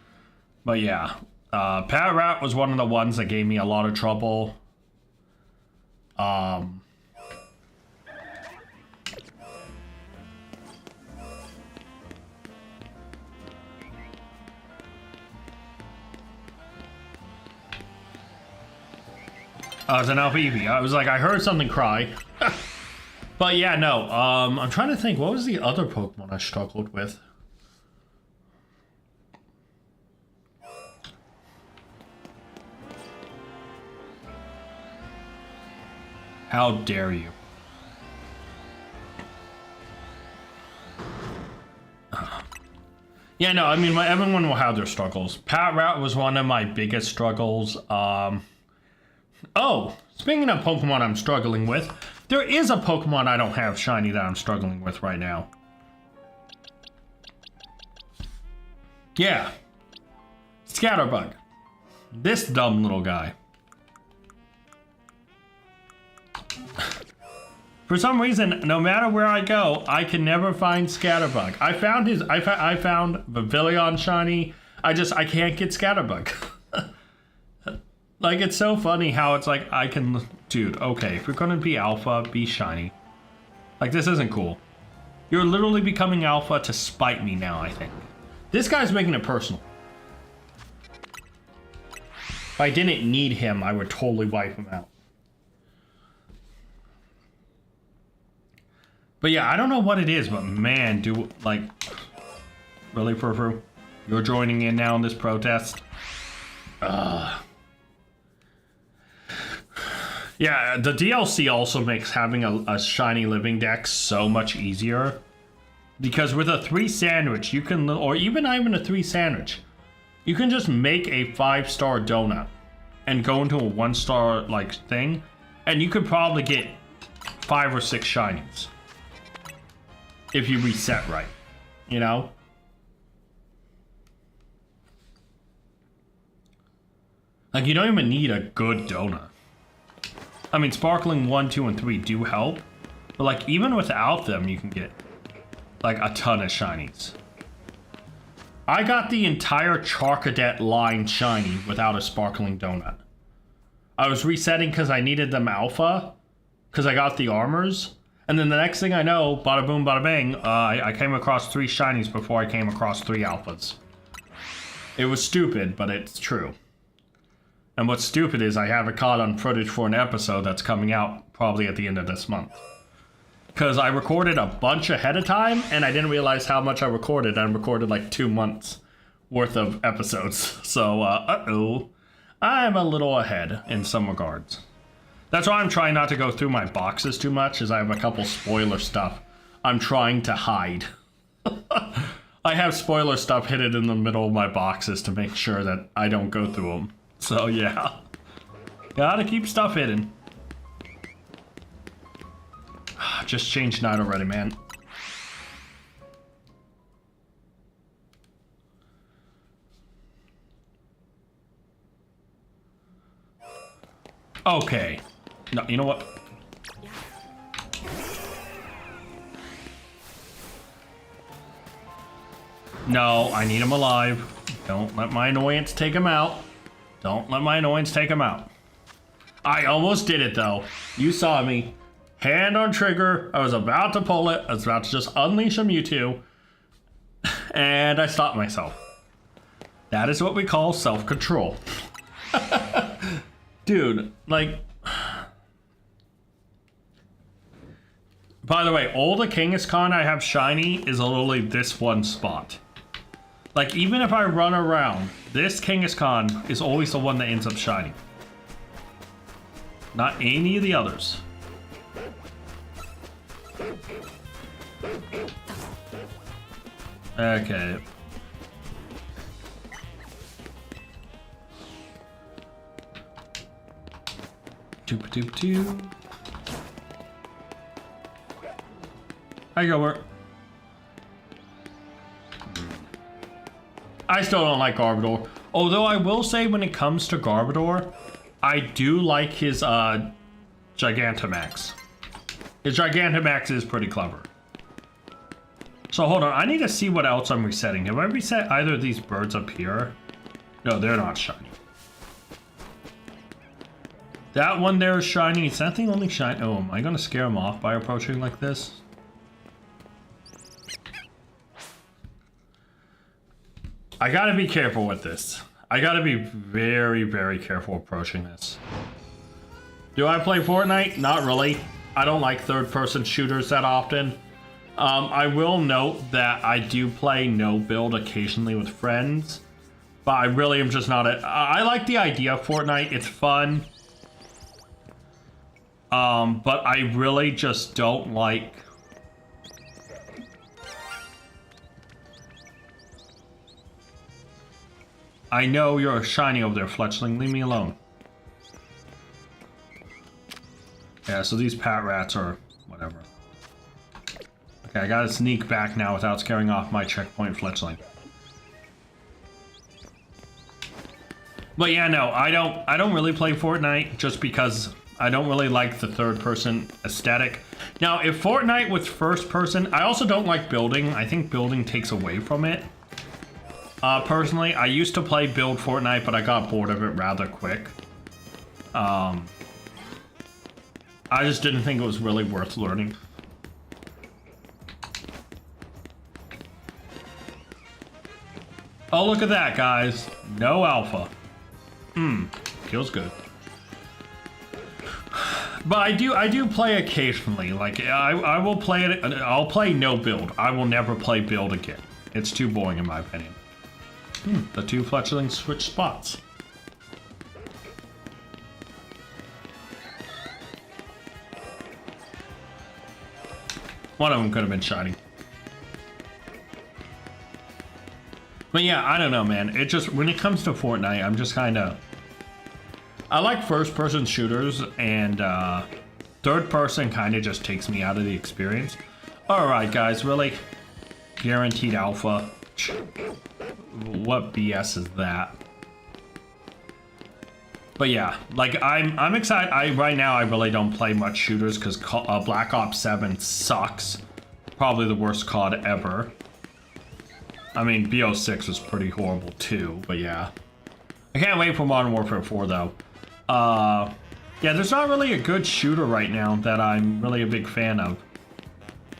A: But yeah, Patrat was one of the ones that gave me a lot of trouble. It's an Alpha Eevee. I was like, I heard something cry. But yeah, no. I'm trying to think. What was the other Pokemon I struggled with? How dare you? Yeah, no. I mean, everyone will have their struggles. Patrat was one of my biggest struggles. Oh, speaking of Pokemon I'm struggling with, there is a Pokemon I don't have shiny that I'm struggling with right now. Yeah. Scatterbug. This dumb little guy. For some reason, no matter where I go, I can never find Scatterbug. I found Vivillon shiny. I can't get Scatterbug. Like, it's so funny how it's like, I can... Dude, okay, if you're gonna be alpha, be shiny. Like, this isn't cool. You're literally becoming alpha to spite me now, I think. This guy's making it personal. If I didn't need him, I would totally wipe him out. But yeah, I don't know what it is, but man, like... Really, Furfru? You're joining in now in this protest? Yeah, the DLC also makes having a shiny living deck so much easier. Because with a 3 sandwich, you can, or even not even a 3 sandwich, you can just make a 5-star donut and go into a 1-star like thing, and you could probably get 5 or 6 shinies. If you reset right, you know? Like, you don't even need a good donut. I mean, Sparkling 1, 2, and 3 do help, but like, even without them, you can get like a ton of shinies. I got the entire Charcadet line shiny without a Sparkling donut. I was resetting because I needed them alpha, because I got the armors, and then the next thing I know, bada boom, bada bang, I came across 3 shinies before I came across 3 alphas. It was stupid, but it's true. And what's stupid is I have it caught on footage for an episode that's coming out probably at the end of this month. Because I recorded a bunch ahead of time, and I didn't realize how much I recorded. I recorded like 2 months worth of episodes. So, uh-oh. I'm a little ahead in some regards. That's why I'm trying not to go through my boxes too much, as I have a couple spoiler stuff I'm trying to hide. I have spoiler stuff hidden in the middle of my boxes to make sure that I don't go through them. So yeah, gotta keep stuff hidden. Just changed night already, man. Okay. No, you know what? No, I need him alive. Don't let my annoyance take him out. Don't let my annoyance take him out. I almost did it, though. You saw me. Hand on trigger. I was about to pull it. I was about to just unleash a Mewtwo. And I stopped myself. That is what we call self-control. Dude, like... By the way, all the Kangaskhan I have shiny is literally this one spot. Like, even if I run around, this Kangaskhan is always the one that ends up shining. Not any of the others. Okay. Doop-a-doop-doo. Hi, Gilbert. I still don't like Garbodor. Although I will say when it comes to Garbodor, I do like his Gigantamax. His Gigantamax is pretty clever. So hold on, I need to see what else I'm resetting. Have I reset either of these birds up here? No, they're not shiny. That one there is shiny. Is that thing only shiny? Oh, am I gonna scare him off by approaching like this? I gotta be careful with this. I gotta be very, very careful approaching this. Do I play Fortnite? Not really. I don't like third-person shooters that often. I will note that I do play no build occasionally with friends, but I really am just not I like the idea of Fortnite. It's fun. But I really just don't like... I know you're shiny over there, Fletchling. Leave me alone. Yeah, so these Pat Rats are whatever. Okay, I gotta sneak back now without scaring off my checkpoint Fletchling. But yeah, no, I don't really play Fortnite just because I don't really like the third person aesthetic. Now, if Fortnite was first person, I also don't like building. I think building takes away from it. Personally, I used to play build Fortnite, but I got bored of it rather quick. I just didn't think it was really worth learning. Oh, look at that, guys. No alpha. Feels good. But I do play occasionally. Like, I will play it. I'll play no build. I will never play build again. It's too boring in my opinion. The two fletchlings switch spots. One of them could have been shiny. But yeah, I don't know, man. It just, when it comes to Fortnite, I'm just kind of... I like first-person shooters, and third-person kind of just takes me out of the experience. Alright, guys, really? Guaranteed alpha. What BS is that? But yeah, like, I'm excited. Right now, I really don't play much shooters, because Black Ops 7 sucks. Probably the worst COD ever. I mean, BO6 was pretty horrible, too, but yeah. I can't wait for Modern Warfare 4, though. Yeah, there's not really a good shooter right now that I'm really a big fan of,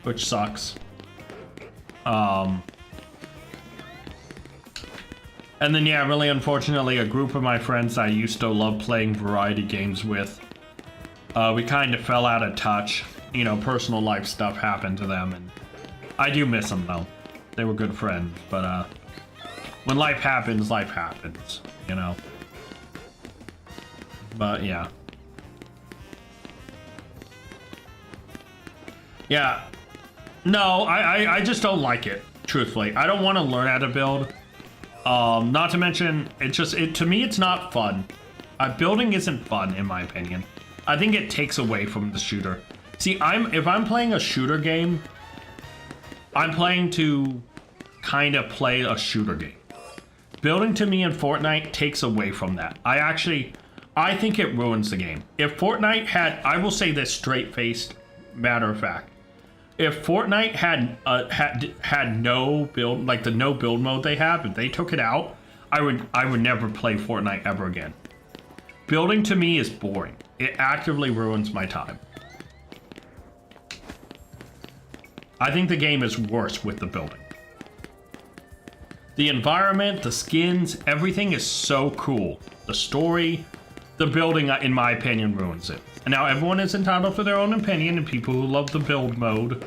A: which sucks. And then, yeah, really unfortunately, a group of my friends I used to love playing variety games with, we kind of fell out of touch. You know, personal life stuff happened to them, and I do miss them, though. They were good friends, but, when life happens, you know? But, yeah. Yeah. No, I just don't like it, truthfully. I don't want to learn how to build. Not to mention, to me, it's not fun. Building isn't fun, in my opinion. I think it takes away from the shooter. See, if I'm playing a shooter game, I'm playing to kind of play a shooter game. Building to me in Fortnite takes away from that. I think it ruins the game. If Fortnite had, I will say this straight-faced matter of fact. If Fortnite had no build, like the no build mode they have, if they took it out, I would never play Fortnite ever again. Building to me is boring. It actively ruins my time. I think the game is worse with the building. The environment, the skins, everything is so cool. The story, the building, in my opinion, ruins it. And now everyone is entitled to their own opinion, and people who love the build mode,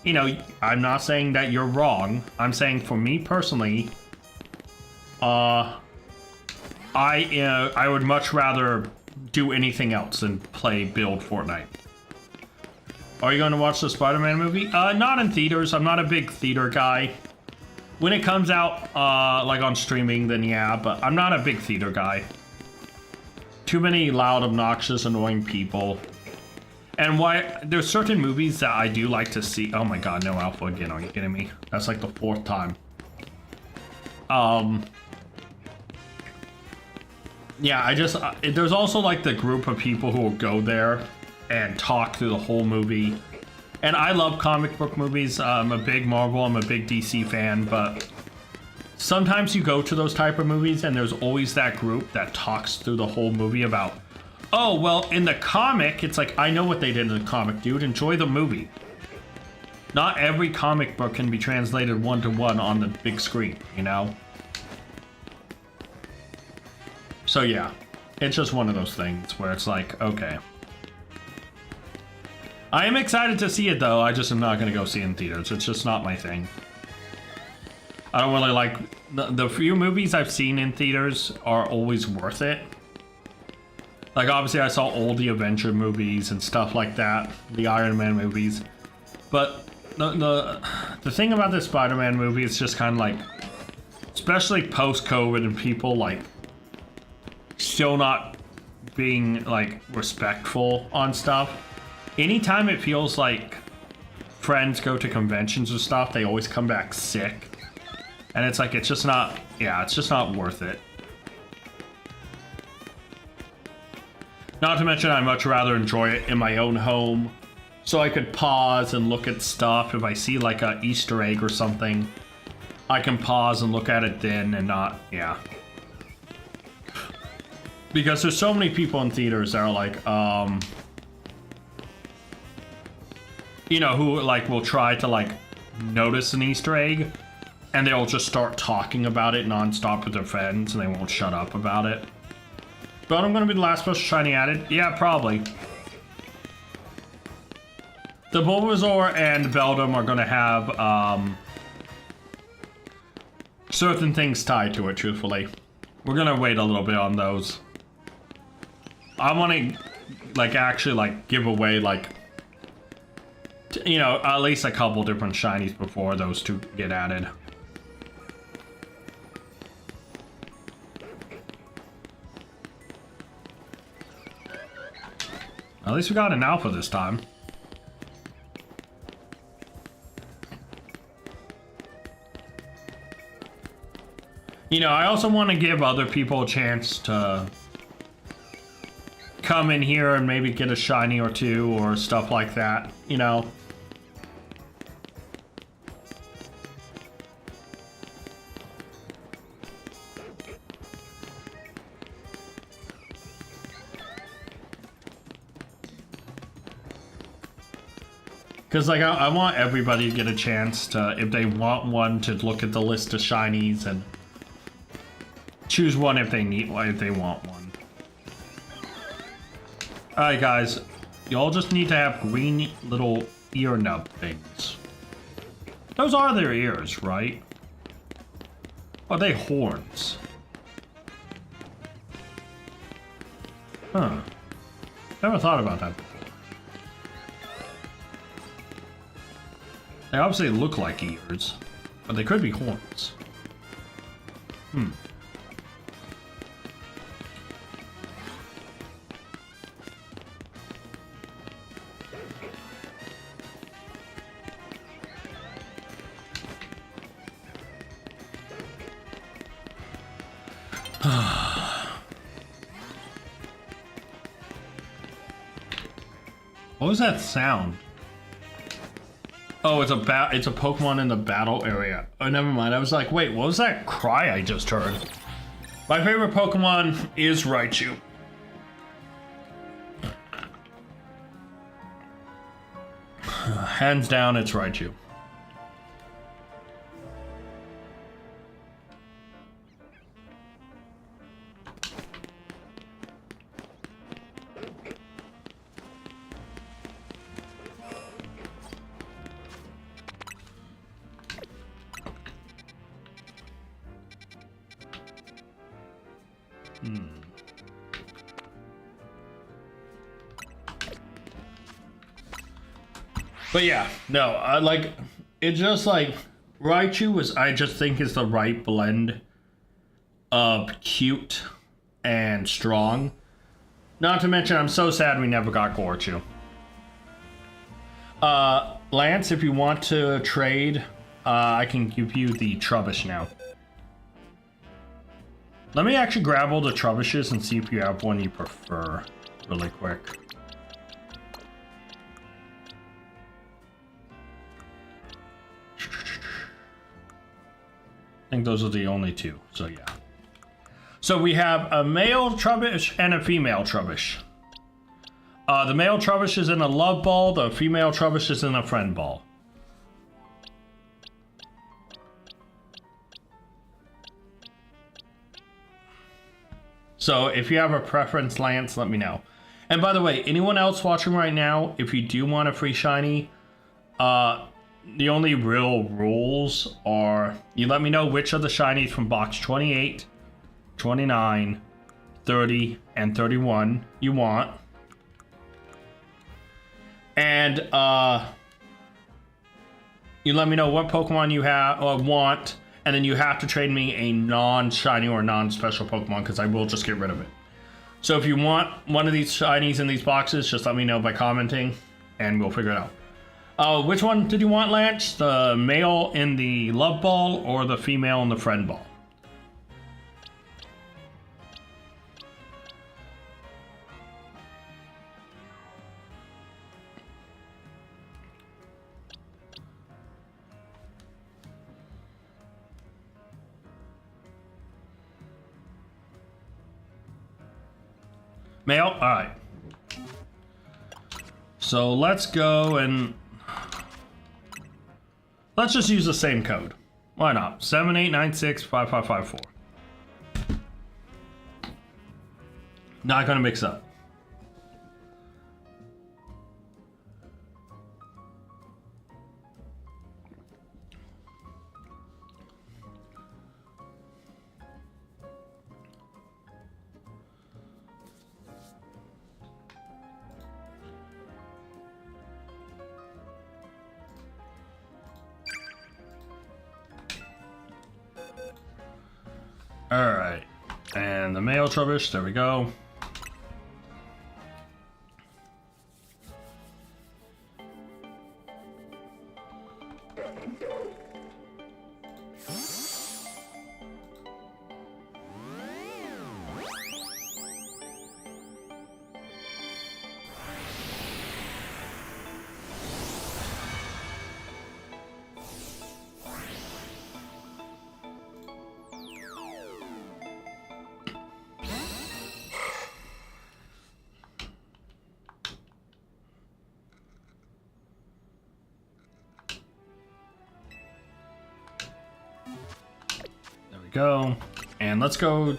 A: you know, I'm not saying that you're wrong. I'm saying for me personally, I would much rather do anything else than play build Fortnite. Are you going to watch the Spider-Man movie? Not in theaters. I'm not a big theater guy. When it comes out, like on streaming, then yeah, but I'm not a big theater guy. Too many loud, obnoxious, annoying people. And there's certain movies that I do like to see. Oh my god, no alpha again, are you kidding me? That's like the 4th time. Yeah, there's also like the group of people who will go there and talk through the whole movie. And I love comic book movies. I'm a big Marvel, I'm a big DC fan, but sometimes you go to those type of movies and there's always that group that talks through the whole movie about, oh, well, in the comic, it's like, I know what they did in the comic, dude. Enjoy the movie. Not every comic book can be translated one-to-one on the big screen, you know? So yeah, it's just one of those things where it's like, okay. I am excited to see it, though. I just am not going to go see it in theaters. It's just not my thing. I don't really like... The few movies I've seen in theaters are always worth it. Like, obviously, I saw all the Avenger movies and stuff like that. The Iron Man movies. But the thing about this Spider-Man movie is just kind of like... Especially post-COVID and people, like... Still not being, like, respectful on stuff. Anytime it feels like friends go to conventions or stuff, they always come back sick. And it's like, it's just not, yeah, it's just not worth it. Not to mention, I'd much rather enjoy it in my own home. So I could pause and look at stuff. If I see like a Easter egg or something, I can pause and look at it then and not, yeah. Because there's so many people in theaters that are like, you know, who like will try to like notice an Easter egg, and they'll just start talking about it nonstop with their friends, and they won't shut up about it. But I'm gonna be the last special shiny added. Yeah, probably. The Bulbasaur and Beldum are gonna have certain things tied to it. Truthfully, we're gonna wait a little bit on those. I want to like actually like give away like, you know, at least a couple different shinies before those two get added. At least we got an alpha this time. You know, I also want to give other people a chance to come in here and maybe get a shiny or two or stuff like that, you know. Because, like, I want everybody to get a chance to, if they want one, to look at the list of shinies and choose one if they need one, if they want one. Alright, guys. Y'all just need to have green little ear nub things. Those are their ears, right? Or are they horns? Huh. Never thought about that before. They obviously look like ears, but they could be horns. Hmm. What was that sound? Oh, it's a Pokemon in the battle area. Oh, never mind. I was like, wait, what was that cry I just heard? My favorite Pokemon is Raichu. Hands down, it's Raichu. But yeah, no, I like, it's just like, Raichu is, I just think is the right blend of cute and strong. Not to mention, I'm so sad we never got Gorchu. Lance, if you want to trade, I can give you the Trubbish now. Let me actually grab all the Trubbishes and see if you have one you prefer really quick. I think those are the only two, so yeah. So we have a male Trubbish and a female Trubbish. The male Trubbish is in a love ball, the female Trubbish is in a friend ball. So if you have a preference, Lance, let me know. And by the way, anyone else watching right now, if you do want a free shiny, the only real rules are you let me know which of the shinies from box 28, 29, 30, and 31 you want. And you let me know what Pokemon you have or want, and then you have to trade me a non-shiny or non-special Pokemon because I will just get rid of it. So if you want one of these shinies in these boxes, just let me know by commenting and we'll figure it out. Which one did you want, Lance? The male in the love ball or the female in the friend ball? Mail? Alright. So let's go and... let's just use the same code. Why not? 78965554. Not gonna mix up. Alright, and the mail rubbish, there we go. Go, and let's go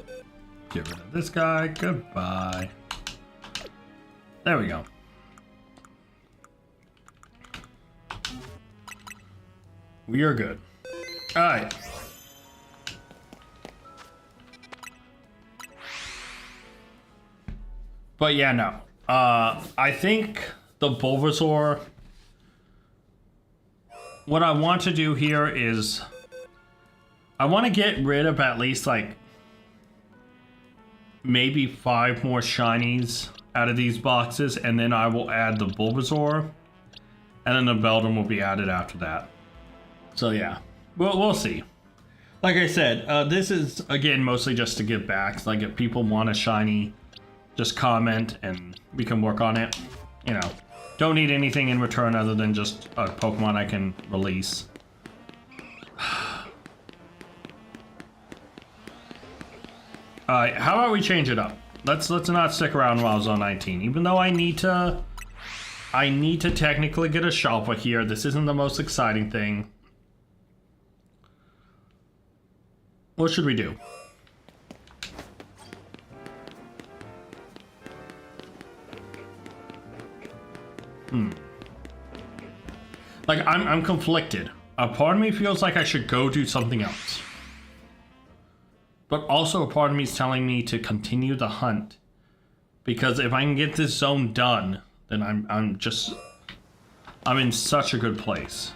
A: get rid of this guy. Goodbye. There we go. We are good. All right. But yeah, no. I think the Bulbasaur, what I want to do here is I want to get rid of at least like maybe 5 more shinies out of these boxes, and then I will add the Bulbasaur, and then the Beldum will be added after that. So yeah, we'll see. Like I said, this is again mostly just to give back. Like if people want a shiny, just comment and we can work on it. You know, don't need anything in return other than just a Pokemon I can release. Alright, how about we change it up? Let's not stick around while Zone 19. Even though I need to technically get a Shalpa here. This isn't the most exciting thing. What should we do? Like I'm conflicted. A part of me feels like I should go do something else. But also a part of me is telling me to continue the hunt. Because if I can get this zone done, then I'm in such a good place.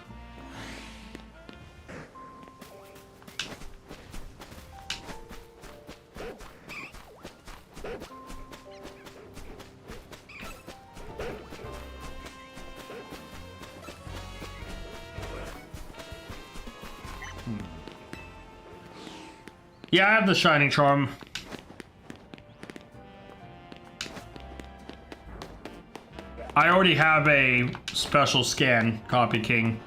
A: Yeah, I have the Shining Charm. I already have a special scan, Copy King.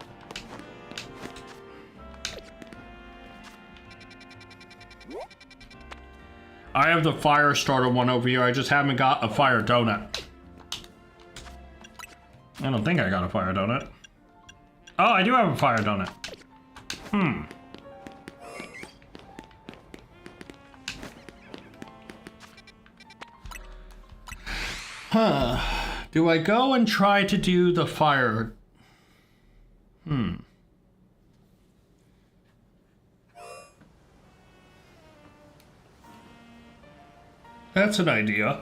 A: I have the Fire Starter one over here. I just haven't got a Fire Donut. I don't think I got a Fire Donut. Oh, I do have a Fire Donut. Do I go and try to do the fire? That's an idea.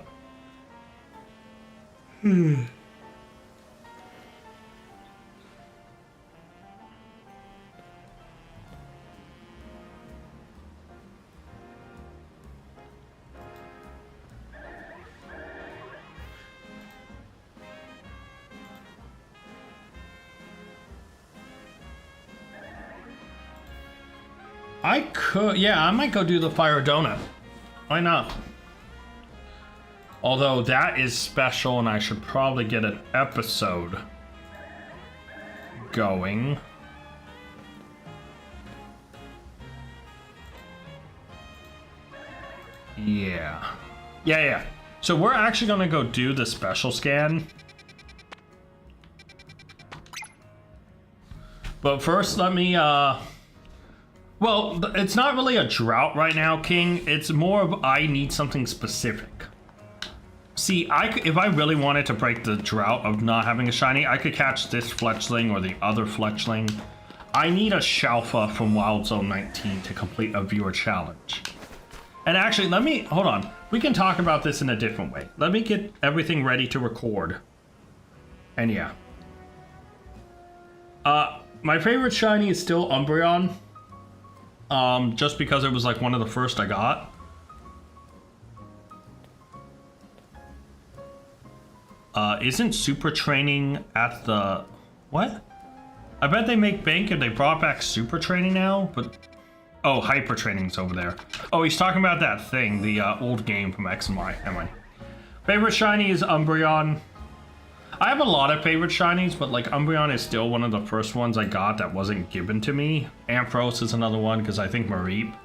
A: I could, yeah, I might go do the Fire Donut. Why not? Although that is special and I should probably get an episode going. Yeah. So we're actually gonna go do the special scan. But first, let me, well, it's not really a drought right now, King. It's more of I need something specific. See, if I really wanted to break the drought of not having a shiny, I could catch this Fletchling or the other Fletchling. I need a Shalfa from Wild Zone 19 to complete a viewer challenge. And actually, hold on. We can talk about this in a different way. Let me get everything ready to record. And yeah. My favorite shiny is still Umbreon. Just because it was like one of the first I got. Isn't Super Training at the... What? I bet they make bank if they brought back Super Training now, but... Oh, Hyper Training's over there. Oh, he's talking about that thing, the old game from X and Y. Never mind. Favorite shiny is Umbreon. I have a lot of favorite shinies, but like Umbreon is still one of the first ones I got that wasn't given to me. Ampharos is another one, because I think Mareep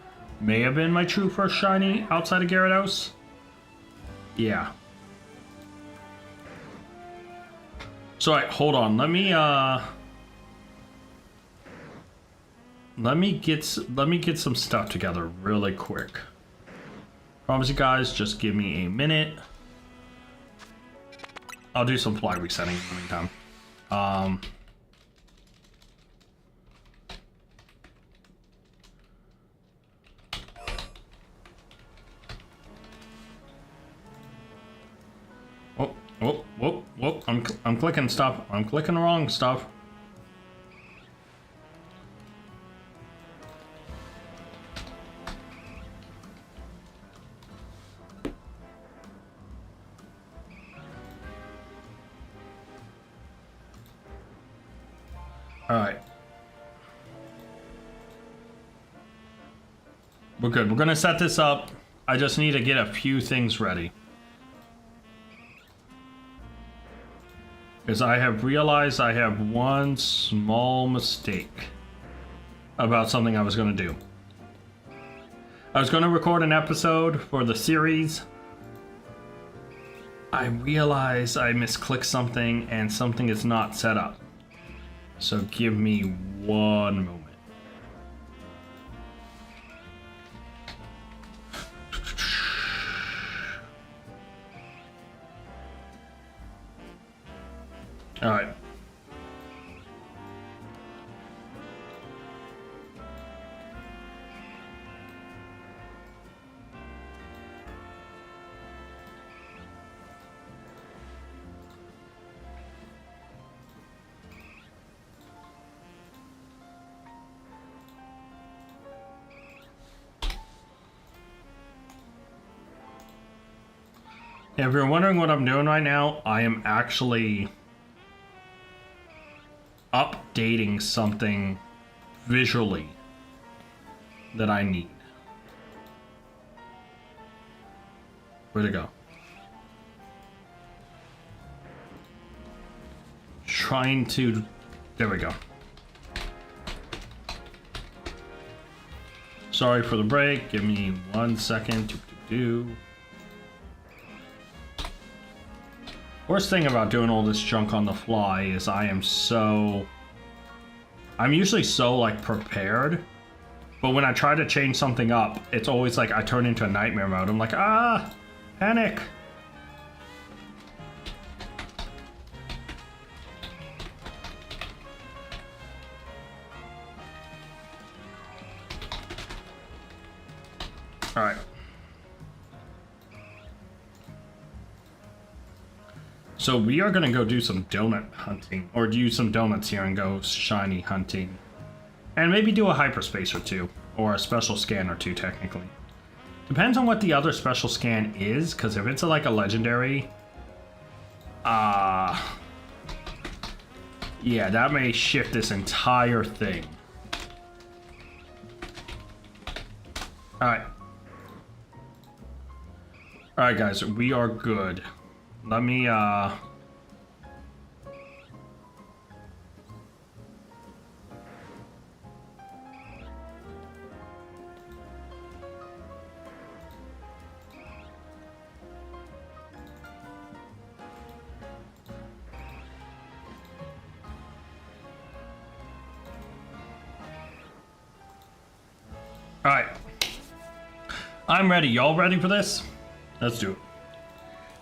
A: may have been my true first shiny outside of Gyarados. Yeah. So, hold on. Let me get some stuff together really quick. Promise you guys, just give me a minute. I'll do some fly resetting in the meantime. Whoop. I'm clicking stuff. I'm clicking the wrong stuff. Alright. We're good. We're gonna set this up. I just need to get a few things ready. Because I have realized I have one small mistake about something I was gonna do. I was gonna record an episode for the series. I realized I misclicked something and something is not set up. So give me one moment. All right. If you're wondering what I'm doing right now, I am actually updating something visually that I need. Where'd it go? Trying to... There we go. Sorry for the break. Give me 1 second to do. Worst thing about doing all this junk on the fly is I'm usually so like prepared, but when I try to change something up, it's always like I turn into a nightmare mode. I'm like, panic. All right. So we are gonna go do some donut hunting, or do some donuts here and go shiny hunting. And maybe do a hyperspace or two, or a special scan or two technically. Depends on what the other special scan is, because if it's like a legendary, yeah, that may shift this entire thing. Alright. Alright guys, we are good. Let me, Alright. I'm ready. Y'all ready for this? Let's do it.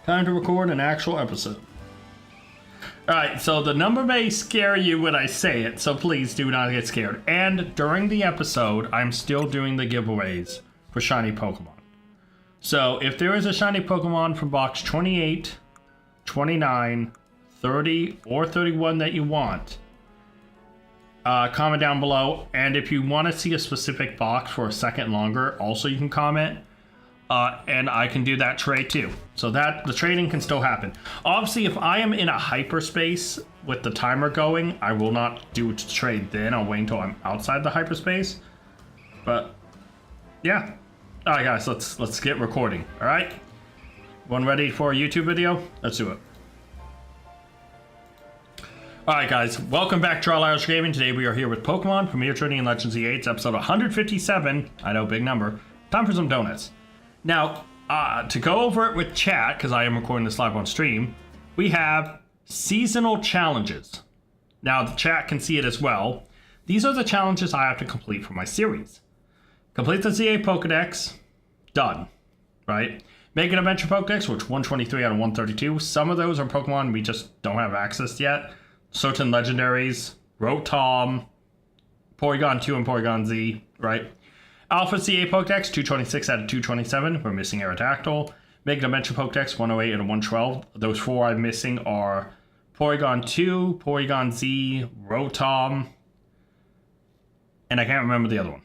A: Time to record an actual episode. Alright, so the number may scare you when I say it, so please do not get scared. And during the episode, I'm still doing the giveaways for shiny Pokemon. So if there is a shiny Pokemon from box 28, 29, 30, or 31 that you want, comment down below. And if you want to see a specific box for a second longer, also you can comment. And I can do that trade too. So that the trading can still happen. Obviously, if I am in a hyperspace with the timer going, I will not do a trade then. I'll wait until I'm outside the hyperspace. But yeah. All right, guys, let's get recording. All right, one ready for a YouTube video? Let's do it. All right, guys, welcome back to Trial Irish Gaming. Today we are here with Pokemon Premier Trading and Legends Z8. It's episode 157. I know, big number. Time for some donuts. Now, to go over it with chat, because I am recording this live on stream, we have seasonal challenges. Now, the chat can see it as well. These are the challenges I have to complete for my series. Complete the Z8 Pokedex. Done. Right? Make an Adventure Pokedex, which 123 out of 132. Some of those are Pokemon we just don't have access yet. Certain legendaries. Rotom. Porygon 2 and Porygon Z. Right? Alpha CA Pokedex, 226 out of 227. We're missing Aerodactyl. Mega Dimension Pokedex, 108 out of 112. Those four I'm missing are Porygon 2, Porygon Z, Rotom, and I can't remember the other one.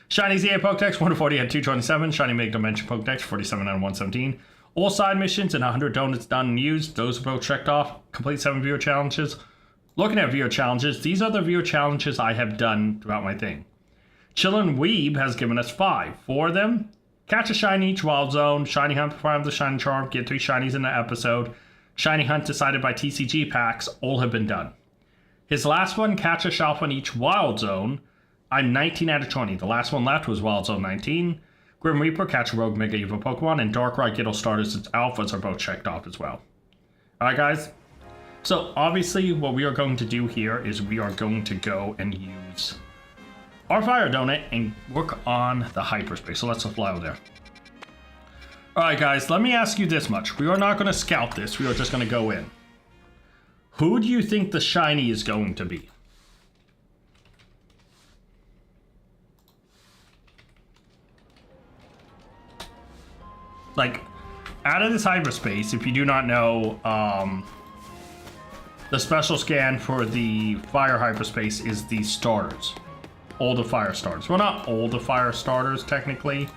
A: Shiny ZA Pokedex, 140 out of 227. Shiny Mega Dimension Pokedex, 47 out of 117. All side missions and 100 donuts done and used. Those are both checked off. Complete 7 viewer challenges. Looking at viewer challenges, these are the viewer challenges I have done throughout my thing. Chillin' Weeb has given us 5. 4 of them. Catch a shiny each wild zone. Shiny hunt before I have the shiny charm. Get 3 shinies in the episode. Shiny hunt decided by TCG packs. All have been done. His last one, catch a Shalfin each wild zone. I'm 19 out of 20. The last one left was wild zone 19. Grim Reaper, catch a rogue Mega Evo Pokemon, and Darkrai Gittle starters its alphas are both checked off as well. Alright, guys. So obviously what we are going to do here is we are going to go and use our fire donut and work on the hyperspace. So let's fly over there. Alright, guys, let me ask you this much. We are not going to scout this. We are just going to go in. Who do you think the shiny is going to be? Like, out of this hyperspace, if you do not know, the special scan for the fire hyperspace is the starters. All the fire starters. Well, not all the fire starters, technically.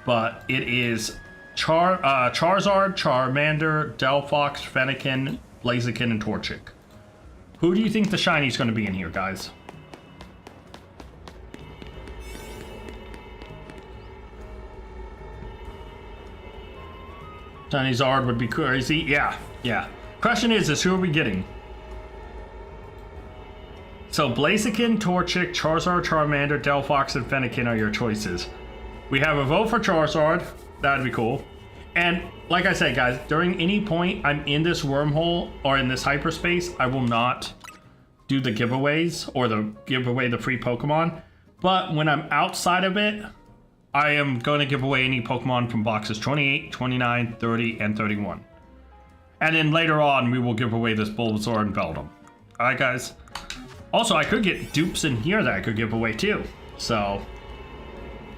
A: But it is Charizard, Charmander, Delphox, Fennekin, Blaziken, and Torchic. Who do you think the shiny is going to be in here, guys? Shiny Zard would be crazy. Yeah. Question is who are we getting? So Blaziken, Torchic, Charizard, Charmander, Delphox, and Fennekin are your choices. We have a vote for Charizard. That'd be cool. And like I said, guys, during any point I'm in this wormhole or in this hyperspace, I will not do the giveaways or give away the free Pokemon. But when I'm outside of it, I am going to give away any Pokemon from boxes 28, 29, 30, and 31. And then later on, we will give away this Bulbasaur and Beldum. Alright, guys. Also, I could get dupes in here that I could give away too. So,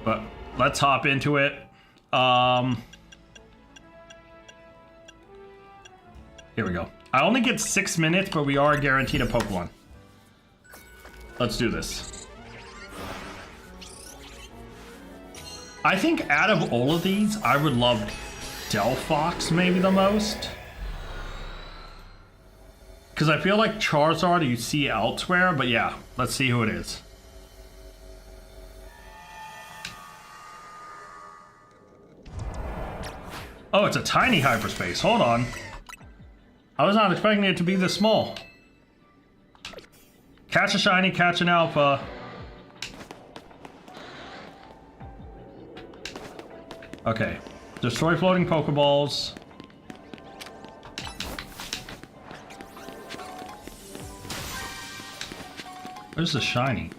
A: but let's hop into it. Here we go. I only get 6 minutes, but we are guaranteed a Pokemon. Let's do this. I think out of all of these, I would love Delphox maybe the most. Because I feel like Charizard you see elsewhere, but yeah, let's see who it is. Oh, it's a tiny hyperspace. Hold on. I was not expecting it to be this small. Catch a shiny, catch an alpha. Okay. Destroy floating Pokeballs. Where's the shiny?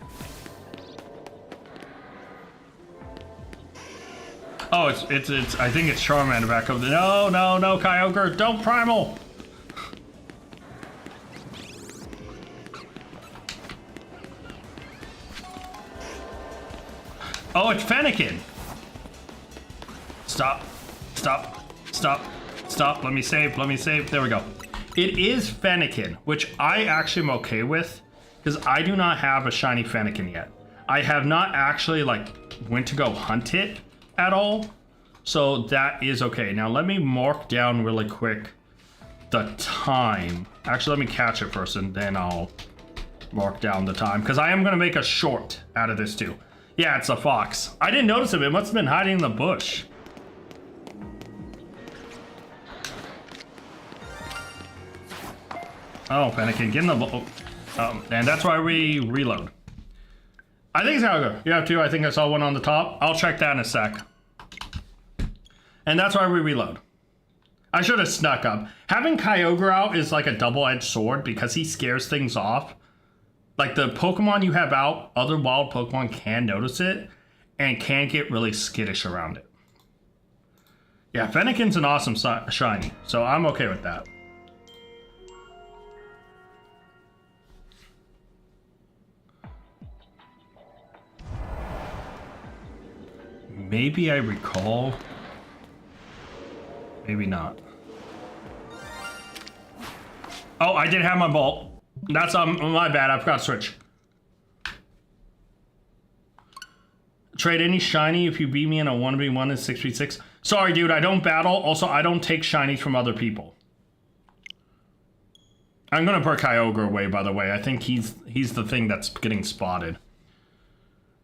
A: Oh, it's. I think it's Charmander back up. No, no, no, Kyogre, don't primal. Oh, it's Fennekin. Stop, stop, stop, stop. Let me save. Let me save. There we go. It is Fennekin, which I actually am okay with, because I do not have a shiny Fennekin yet. I have not actually went to go hunt it at all, so that is okay. Now let me mark down really quick the time. Actually, let me catch it first, and then I'll mark down the time, because I am going to make a short out of this too. Yeah, it's a fox. I didn't notice him. It must have been hiding in the bush. Oh, Fennekin, get in the... and that's why we reload. I think it's Kyogre. You have two. I think I saw one on the top. I'll check that in a sec. And that's why we reload. I should have snuck up. Having Kyogre out is like a double-edged sword because he scares things off. Like, the Pokemon you have out, other wild Pokemon can notice it and can get really skittish around it. Yeah, Fennekin's an awesome shiny, so I'm okay with that. Maybe I recall. Maybe not. Oh, I did have my bolt. That's my bad. I forgot to switch. Trade any shiny if you beat me in a 1v1 in 6v6. Sorry, dude. I don't battle. Also, I don't take shinies from other people. I'm gonna put Kyogre away, by the way. I think he's the thing that's getting spotted.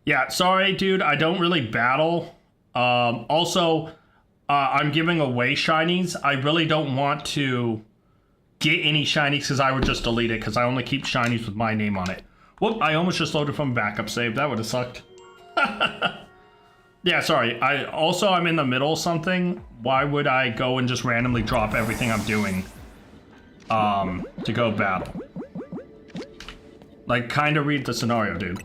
A: Yeah, sorry, dude. I don't really battle. Also, I'm giving away shinies. I really don't want to get any shinies because I would just delete it because I only keep shinies with my name on it. Whoop, I almost just loaded from backup save. That would have sucked. Yeah, sorry. I'm in the middle of something. Why would I go and just randomly drop everything I'm doing to go battle? Like, kind of read the scenario, dude.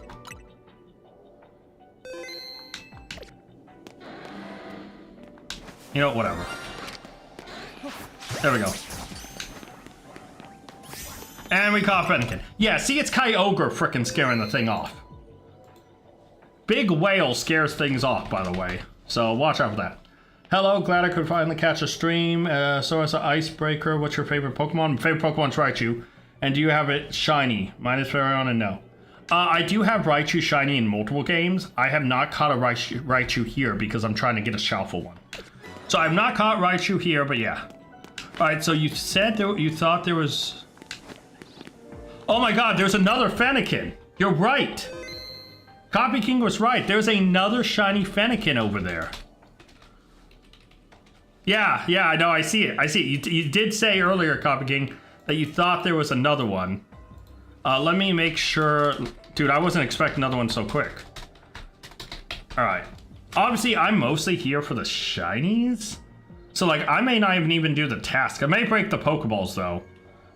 A: You know, whatever. There we go. And we caught Fennekin. Yeah, see, it's Kyogre frickin' scaring the thing off. Big whale scares things off, by the way. So watch out for that. Hello, glad I could finally catch a stream. So as an icebreaker, what's your favorite Pokemon? My favorite Pokemon's Raichu. And do you have it shiny? Mine is Flareon and no. I do have Raichu shiny in multiple games. I have not caught a Raichu here because I'm trying to get a Shuffle one. So I've not caught Raichu here, but yeah. Alright, so you said you thought there was... Oh my god, there's another Fennekin. You're right. Copy King was right. There's another shiny Fennekin over there. Yeah, I know. I see it. I see it. You did say earlier, Copy King, that you thought there was another one. Let me make sure. Dude, I wasn't expecting another one so quick. All right. Obviously, I'm mostly here for the shinies. So, like, I may not even do the task. I may break the Pokeballs, though.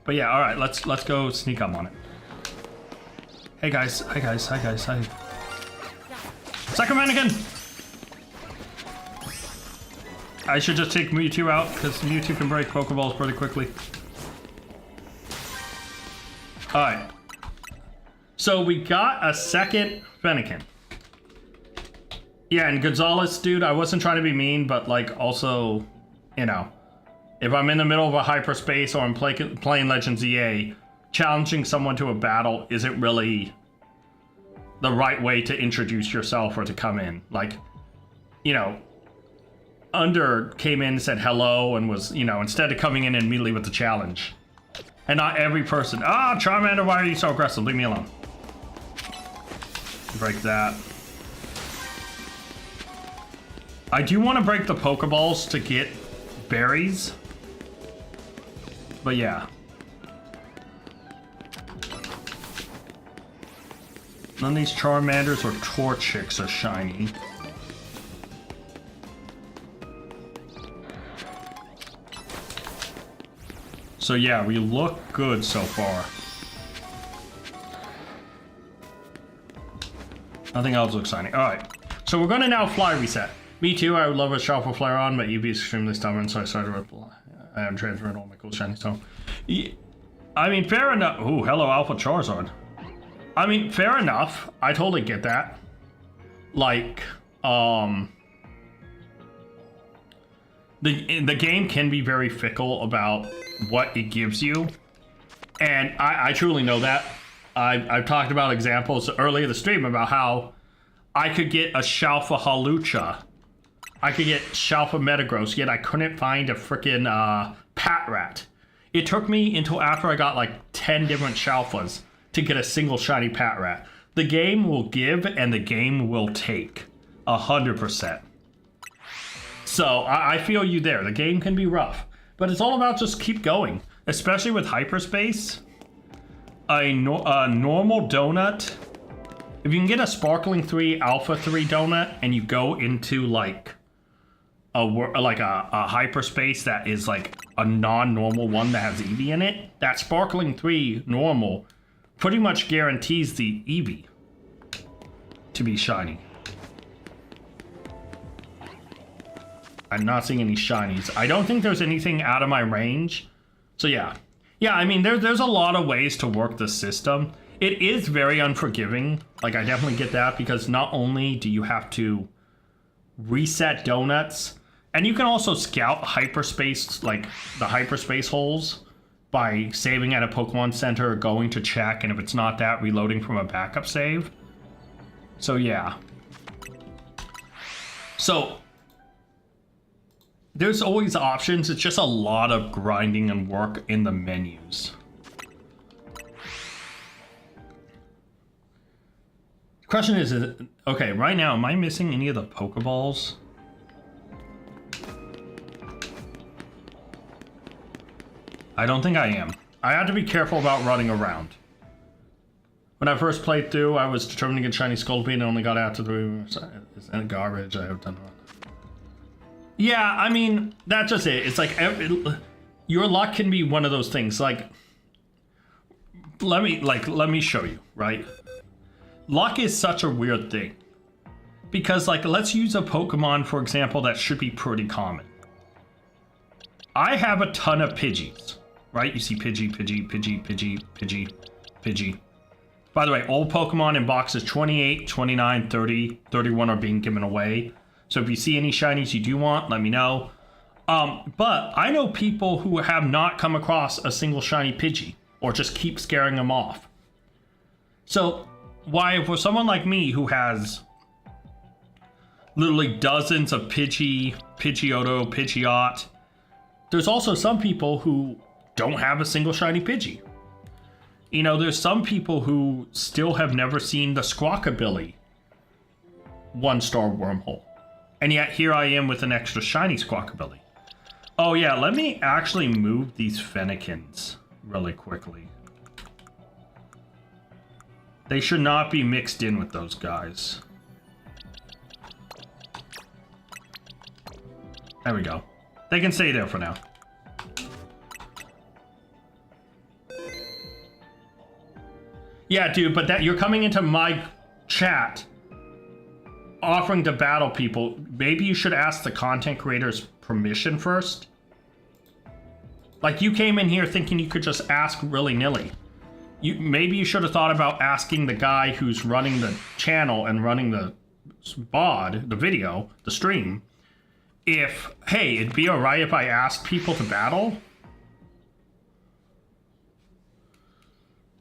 A: But yeah, all right. Let's go sneak up on it. Hey, guys. Hi, guys. Hi, guys. Hi. Second Fennekin! I should just take Mewtwo out, because Mewtwo can break Pokeballs pretty quickly. Alright. So we got a second Fennekin. Yeah, and Gonzalez, dude, I wasn't trying to be mean, but, like, also, you know, if I'm in the middle of a hyperspace or I'm playing Legends EA, challenging someone to a battle isn't really the right way to introduce yourself or to come in. Like, you know, Under came in, said hello, and was, you know, instead of coming in immediately with the challenge. And not every person, Charmander, why are you so aggressive? Leave me alone. Break that. I do want to break the Pokeballs to get berries. But yeah. None of these Charmanders or Torchics are shiny. So yeah, we look good so far. Nothing else looks shiny. Alright, so we're gonna now fly reset. Me too. I would love a Shuffle Flare on, but Eevee is extremely stubborn, so I started with. I am transferring all my cool shinies home. Yeah, I mean, fair enough. Ooh, hello, Alpha Charizard. I mean, fair enough. I totally get that. Like, the game can be very fickle about what it gives you, and I truly know that. I've talked about examples earlier in the stream about how I could get a Shalfa Halucha, I could get Shalfa Metagross, yet I couldn't find a freaking Patrat. It took me until after I got like 10 different Shalfas to get a single shiny Patrat. The game will give and the game will take 100%. So I feel you there. The game can be rough, but it's all about just keep going, especially with hyperspace. A normal donut, if you can get a Sparkling 3 Alpha 3 donut and you go into like a hyperspace that is like a non-normal one that has Eevee in it, that Sparkling 3 normal pretty much guarantees the Eevee to be shiny. I'm not seeing any shinies. I don't think there's anything out of my range. So yeah. Yeah, I mean, there's a lot of ways to work the system. It is very unforgiving. Like, I definitely get that, because not only do you have to reset donuts, and you can also scout hyperspace, like the hyperspace holes, by saving at a Pokemon Center, going to check, and if it's not that, reloading from a backup save. So yeah. So there's always options. It's just a lot of grinding and work in the menus. Question is, okay, right now, am I missing any of the Pokeballs? I don't think I am. I have to be careful about running around. When I first played through, I was determined to get shiny Scolipede and only got out to 3. It's garbage. I have done wrong. Yeah, I mean, that's just it. It's like your luck can be one of those things. Like, let me show you, right? Luck is such a weird thing, because like, let's use a Pokemon for example that should be pretty common. I have a ton of Pidgeys, right? You see Pidgey, Pidgey, Pidgey, Pidgey, Pidgey, Pidgey. By the way, all Pokemon in boxes 28, 29, 30, 31 are being given away. So if you see any shinies you do want, let me know. But I know people who have not come across a single shiny Pidgey, or just keep scaring them off. So why, for someone like me who has literally dozens of Pidgey, Pidgeotto, Pidgeot, there's also some people who don't have a single shiny Pidgey. You know, there's some people who still have never seen the Squawkabilly 1-star wormhole. And yet here I am with an extra shiny Squawkabilly. Oh yeah, let me actually move these Fennekins really quickly. They should not be mixed in with those guys. There we go. They can stay there for now. Yeah, dude, but that you're coming into my chat offering to battle people. Maybe you should ask the content creator's permission first. Like, you came in here thinking you could just ask willy-nilly. Maybe you should have thought about asking the guy who's running the channel and running the VOD, the video, the stream, if, hey, it'd be alright if I asked people to battle?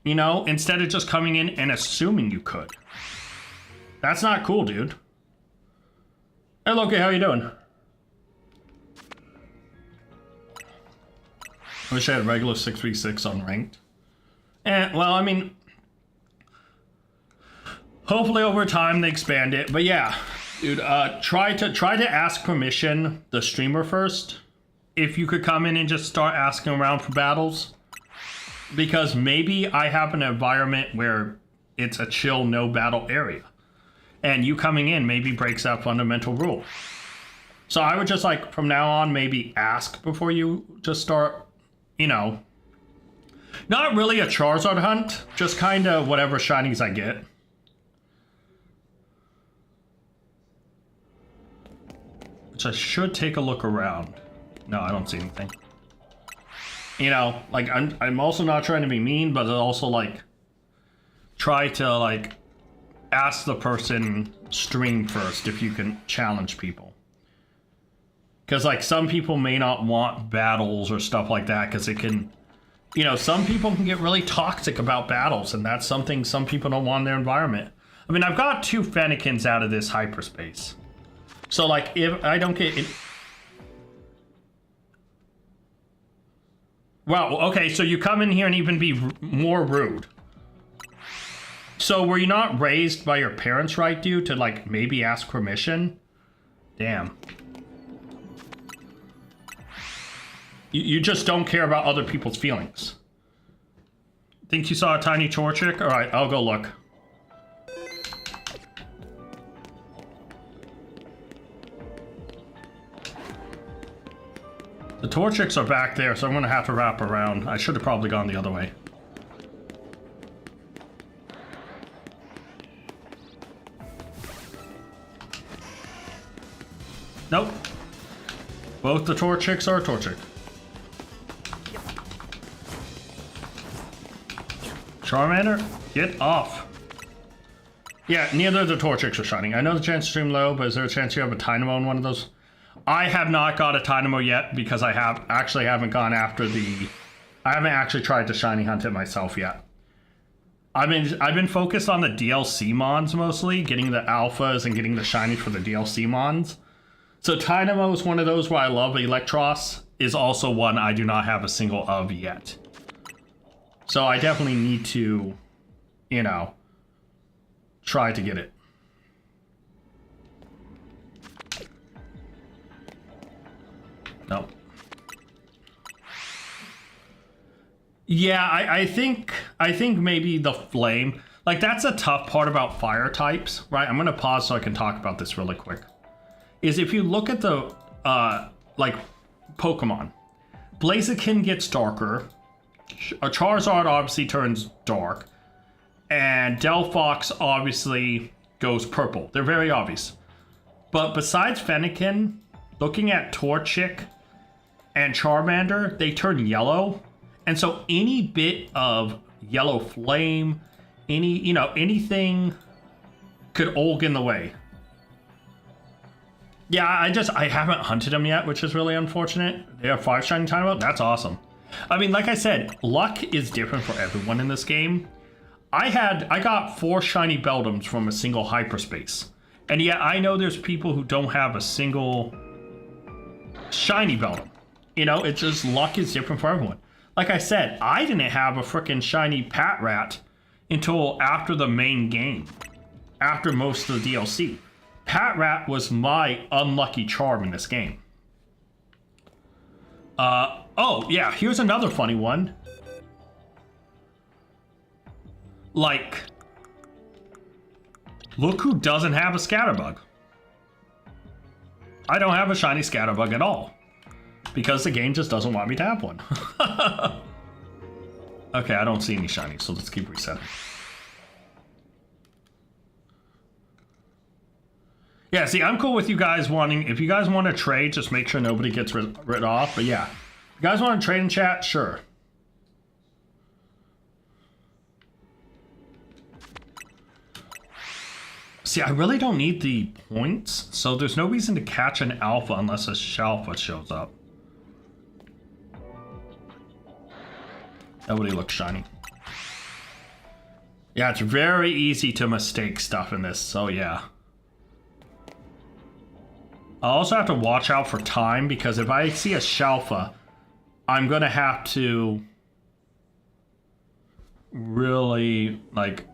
A: You know, instead of just coming in and assuming you could. That's not cool, dude. Hey, Loki, how you doing? I wish I had regular 6v6 unranked. Well, I mean, hopefully over time they expand it. But yeah, dude, try to ask permission the streamer first. If you could come in and just start asking around for battles. Because maybe I have an environment where it's a chill, no battle area. And you coming in maybe breaks that fundamental rule. So I would just, like, from now on, maybe ask before you just start, you know, not really a Charizard hunt, just kind of whatever shinies I get. which I should take a look around. No, I don't see anything. You know, like I'm also not trying to be mean, but also like try to like ask the person stream first if you can challenge people. Because like some people may not want battles or stuff like that because it can, you know, some people can get really toxic about battles, and that's something some people don't want in their environment. I mean, I've got 2 Fennekins out of this hyperspace. So like if I don't get it. Wow, okay, so you come in here and even be more rude. So were you not raised by your parents, right, dude, to like maybe ask permission? Damn. You just don't care about other people's feelings. Think you saw a tiny Torchic? Alright, I'll go look. The Torchics are back there, so I'm gonna have to wrap around. I should have probably gone the other way. Nope. Both the Torchics are Torchic. Charmander, get off. Yeah, neither of the Torchics are shining. I know the chance to stream low, but is there a chance you have a Tynamo in one of those? I have not got a Tynamo yet because I haven't gone after the... I haven't actually tried to shiny hunt it myself yet. I've been focused on the DLC mons mostly, getting the alphas and getting the shinies for the DLC mons. So Tynamo is one of those where I love. Electros is also one I do not have a single of yet. So I definitely need to, you know, try to get it. No. Yeah, I think maybe the flame, like that's a tough part about fire types, right? I'm gonna pause so I can talk about this really quick. Is if you look at the like Pokemon, Blaziken gets darker, Charizard obviously turns dark, and Delphox obviously goes purple. They're very obvious. But besides Fennekin, looking at Torchic and Charmander, they turn yellow. And so any bit of yellow flame, anything could all get in the way. Yeah, I haven't hunted them yet, which is really unfortunate. They have 5 shiny Tynamo. That's awesome. I mean, like I said, luck is different for everyone in this game. I got 4 shiny Beldums from a single hyperspace. And yet I know there's people who don't have a single shiny Beldum. You know, it's just luck is different for everyone. Like I said, I didn't have a freaking shiny Patrat until after the main game. After most of the DLC. Patrat was my unlucky charm in this game. Oh, yeah, here's another funny one. Like, look who doesn't have a Scatterbug. I don't have a shiny Scatterbug at all. Because the game just doesn't want me to have one. Okay, I don't see any shinies, so let's keep resetting. Yeah, see, I'm cool with you guys wanting... If you guys want to trade, just make sure nobody gets rid off. But yeah, if you guys want to trade in chat, sure. See, I really don't need the points, so there's no reason to catch an alpha unless a Shalfa shows up. Nobody looks shiny. Yeah, it's very easy to mistake stuff in this, so yeah. I also have to watch out for time, because if I see a Shalfa, I'm gonna have to really, like...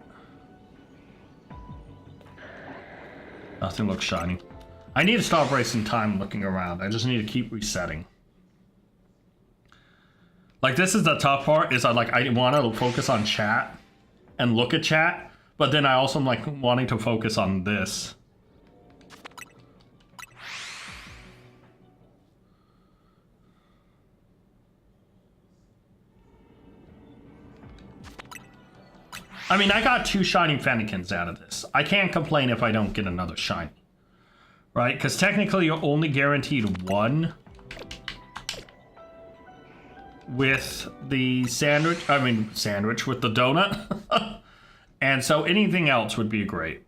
A: Nothing looks shiny. I need to stop wasting time looking around. I just need to keep resetting. Like, this is the tough part, is I want to focus on chat and look at chat, but then I also am like wanting to focus on this. I mean, I got 2 shiny Fennekins out of this. I can't complain if I don't get another shiny. right? Because technically you're only guaranteed one with the sandwich, with the donut. And so anything else would be great.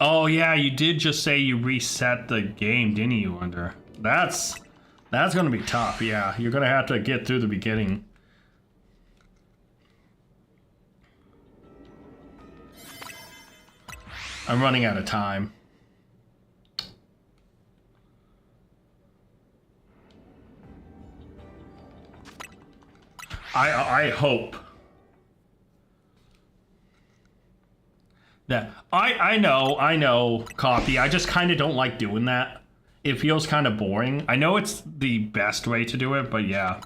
A: Oh yeah, you did just say you reset the game, didn't you, Wonder? That's gonna be tough, yeah. You're gonna have to get through the beginning. I'm running out of time. I hope. Yeah, I know, Coffee. I just kind of don't like doing that. It feels kind of boring. I know it's the best way to do it, but yeah.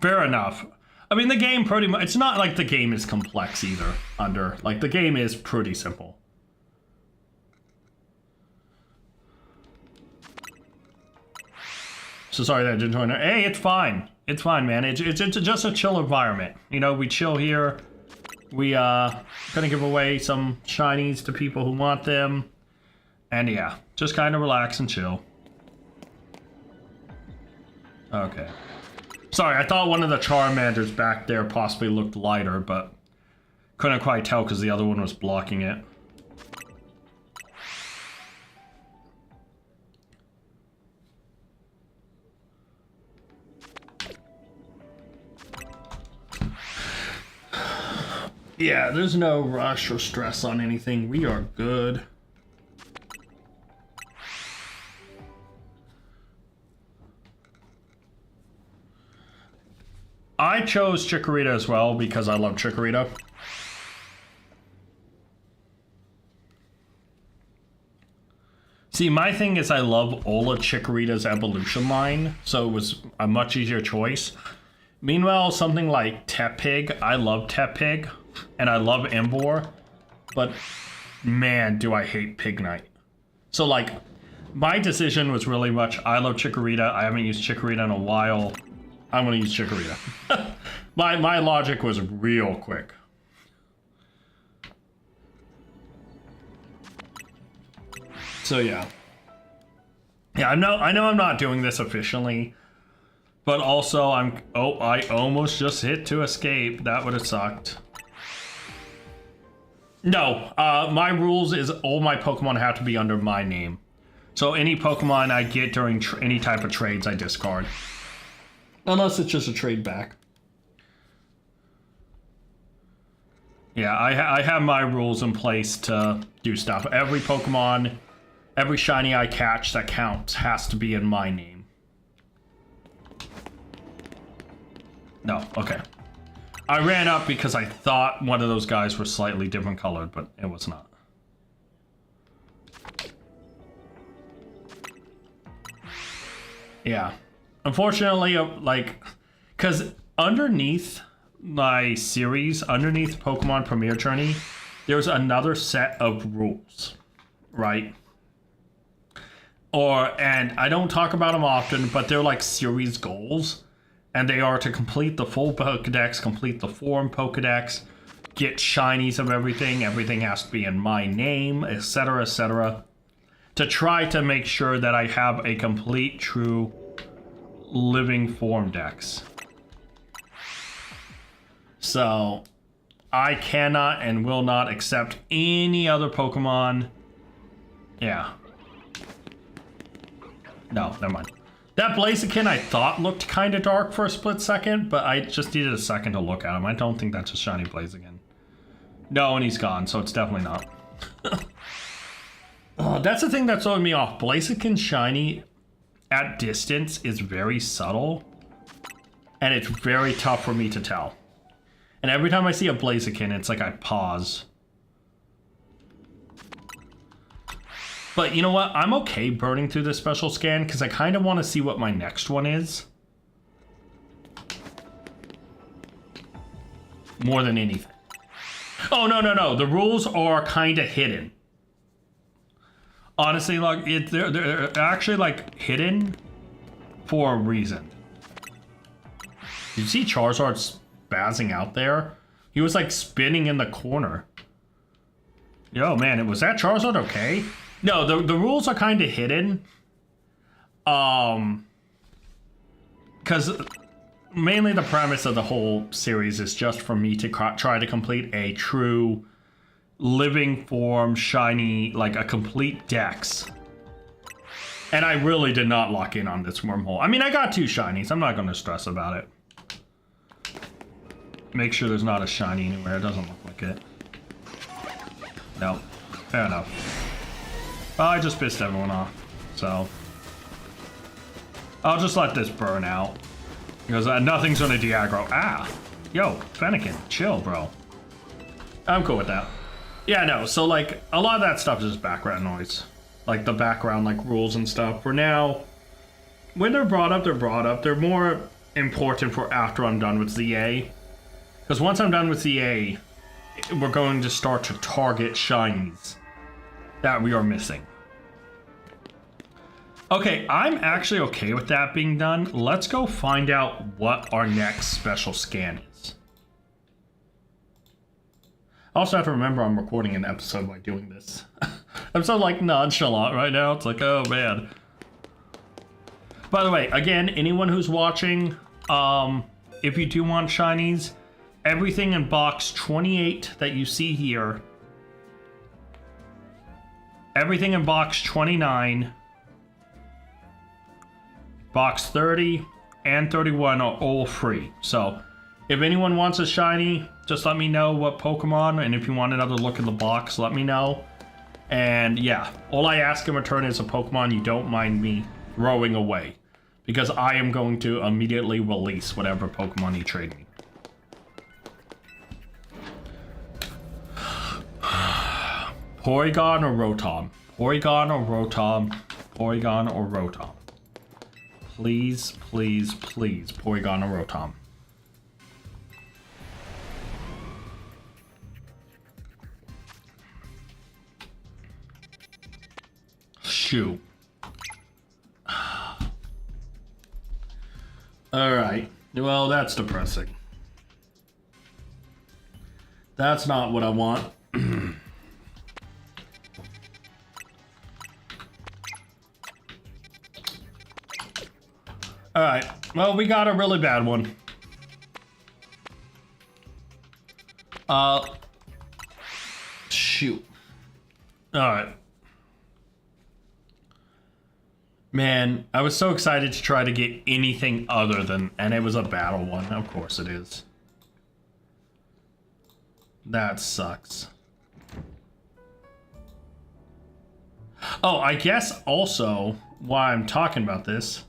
A: Fair enough. I mean, the game pretty much, it's not like the game is complex either, Under. Like, the game is pretty simple. So sorry that I didn't join. Hey, it's fine. It's fine, man. It's just a chill environment. You know, we chill here. We gonna give away some shinies to people who want them. And yeah, just kind of relax and chill. Okay. Sorry, I thought one of the Charmanders back there possibly looked lighter, but couldn't quite tell because the other one was blocking it. Yeah, there's no rush or stress on anything. We are good. I chose Chikorita as well because I love Chikorita. See, my thing is I love Ola Chikorita's evolution line, so it was a much easier choice. Meanwhile, something like Tepig, I love Tepig, and I love Emboar, but man, do I hate Pignite. So like, my decision was really much, I love Chikorita, I haven't used Chikorita in a while, I'm gonna use Chikorita. my logic was real quick. So yeah. Yeah, I know I'm not doing this efficiently, but also I almost just hit to escape. That would have sucked. No, my rules is all my Pokemon have to be under my name. So any Pokemon I get during any type of trades, I discard. Unless it's just a trade back. Yeah, I have my rules in place to do stuff. Every Pokemon, every shiny I catch that counts has to be in my name. No, okay. I ran up because I thought one of those guys was slightly different colored, but it was not. Yeah. Unfortunately, like, because underneath my series, underneath Pokemon Premier Journey, there's another set of rules, right? And I don't talk about them often, but they're like series goals. And they are to complete the full Pokedex, complete the Forum Pokedex, get shinies of everything. Everything has to be in my name, etc., etc. To try to make sure that I have a complete, true, living Forum Dex. So, I cannot and will not accept any other Pokemon. Yeah. No, never mind. That Blaziken I thought looked kind of dark for a split second, but I just needed a second to look at him. I don't think that's a shiny Blaziken. No, and he's gone, so it's definitely not. That's the thing that's throwing me off. Blaziken shiny at distance is very subtle, and it's very tough for me to tell. And every time I see a Blaziken, it's like I pause. But you know what? I'm okay burning through this special scan because I kind of want to see what my next one is. More than anything. Oh, no. The rules are kind of hidden. Honestly, like, they're actually, like, hidden. for a reason. Did you see Charizard spazzing out there? He was like spinning in the corner. Yo, man, was that Charizard okay? No, the rules are kind of hidden. Because mainly the premise of the whole series is just for me to try to complete a true living form shiny, like a complete Dex. And I really did not lock in on this wormhole. I mean, I got 2 shinies. I'm not going to stress about it. Make sure there's not a shiny anywhere. It doesn't look like it. No. Fair enough. Well, I just pissed everyone off. So I'll just let this burn out. Because nothing's going to de-aggro. Ah! Yo, Fennekin, chill, bro. I'm cool with that. Yeah, no, so like, a lot of that stuff is just background noise. Like the background, like rules and stuff. For now, when they're brought up, they're brought up. They're more important for after I'm done with ZA. Because once I'm done with ZA, we're going to start to target shinies that we are missing. Okay, I'm actually okay with that being done. Let's go find out what our next special scan is. I also have to remember I'm recording an episode while doing this. I'm so like nonchalant right now. It's like, oh man. By the way, again, anyone who's watching, if you do want shinies, everything in box 28 that you see here, everything in box 29, box 30, and 31 are all free. So if anyone wants a shiny, just let me know what Pokemon, and if you want another look in the box, let me know. And yeah, all I ask in return is a Pokemon you don't mind me throwing away, because I am going to immediately release whatever Pokemon you trade me. Porygon or Rotom? Porygon or Rotom? Porygon or Rotom? Please, please, please, Porygon or Rotom. Shoot. Alright. Well, that's depressing. That's not what I want. Alright, well, we got a really bad one. Shoot. Alright. Man, I was so excited to try to get anything other than... And it was a battle one, of course it is. That sucks. Oh, I guess also, while I'm talking about this...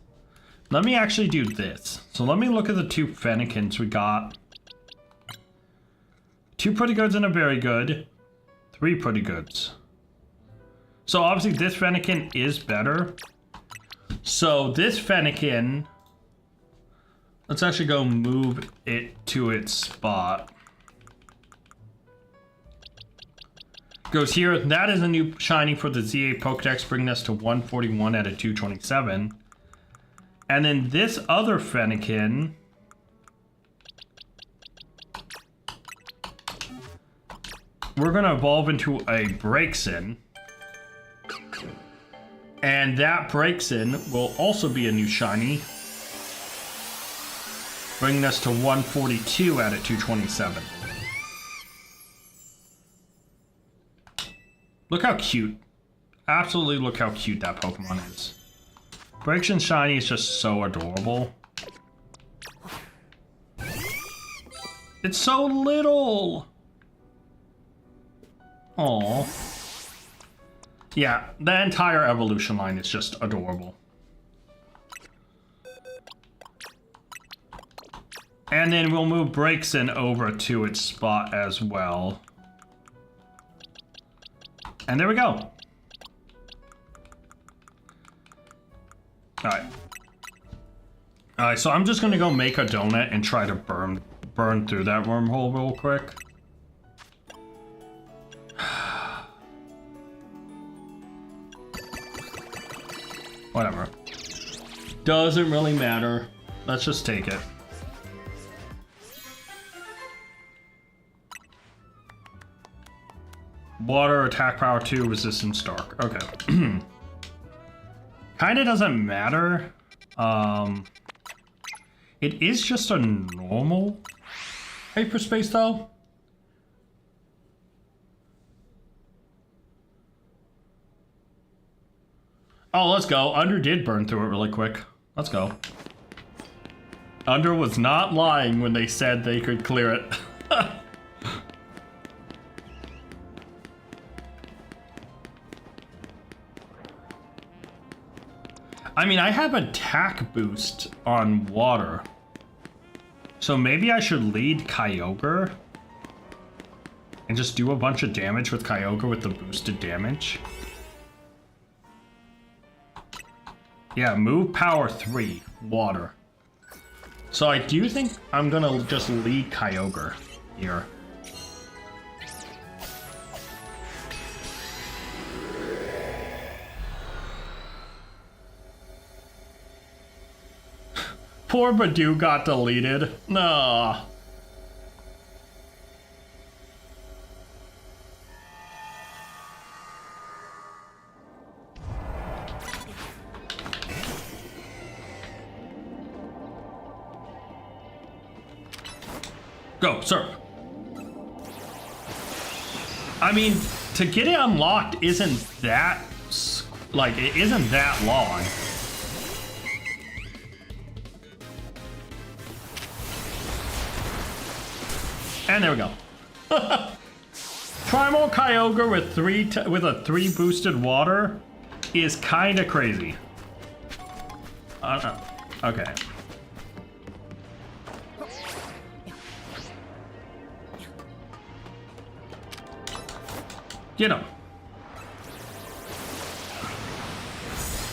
A: Let me actually do this. So let me look at the 2 Fennekins we got. 2 pretty goods and a very good. 3 pretty goods. So obviously this Fennekin is better. So this Fennekin, let's actually go move it to its spot. Goes here. That is a new shiny for the ZA Pokedex, bringing us to 141 out of 227. And then this other Fennekin, we're going to evolve into a Braixen. And that Braixen will also be a new shiny, bringing us to 142 out of 227. Look how cute. Absolutely look how cute that Pokemon is. Braixen shiny is just so adorable. It's so little. Aww. Yeah, the entire evolution line is just adorable. And then we'll move Braixen over to its spot as well. And there we go. Alright. Alright, so I'm just gonna go make a donut and try to burn through that wormhole real quick. Whatever. Doesn't really matter. Let's just take it. Water, attack power 2, resistance dark. Okay. Kinda doesn't matter. It is just a normal hyperspace though. Oh, let's go. Under did burn through it really quick. Let's go. Under was not lying when they said they could clear it. I mean, I have attack boost on water. So maybe I should lead Kyogre and just do a bunch of damage with Kyogre with the boosted damage. Yeah, move power 3, water. So I do think I'm gonna just lead Kyogre here. Poor Badoo got deleted. Nah. Go, sir. I mean, to get it unlocked isn't that, like, it isn't that long. And there we go. Primal Kyogre with a 3 boosted water is kind of crazy. Okay. Get him.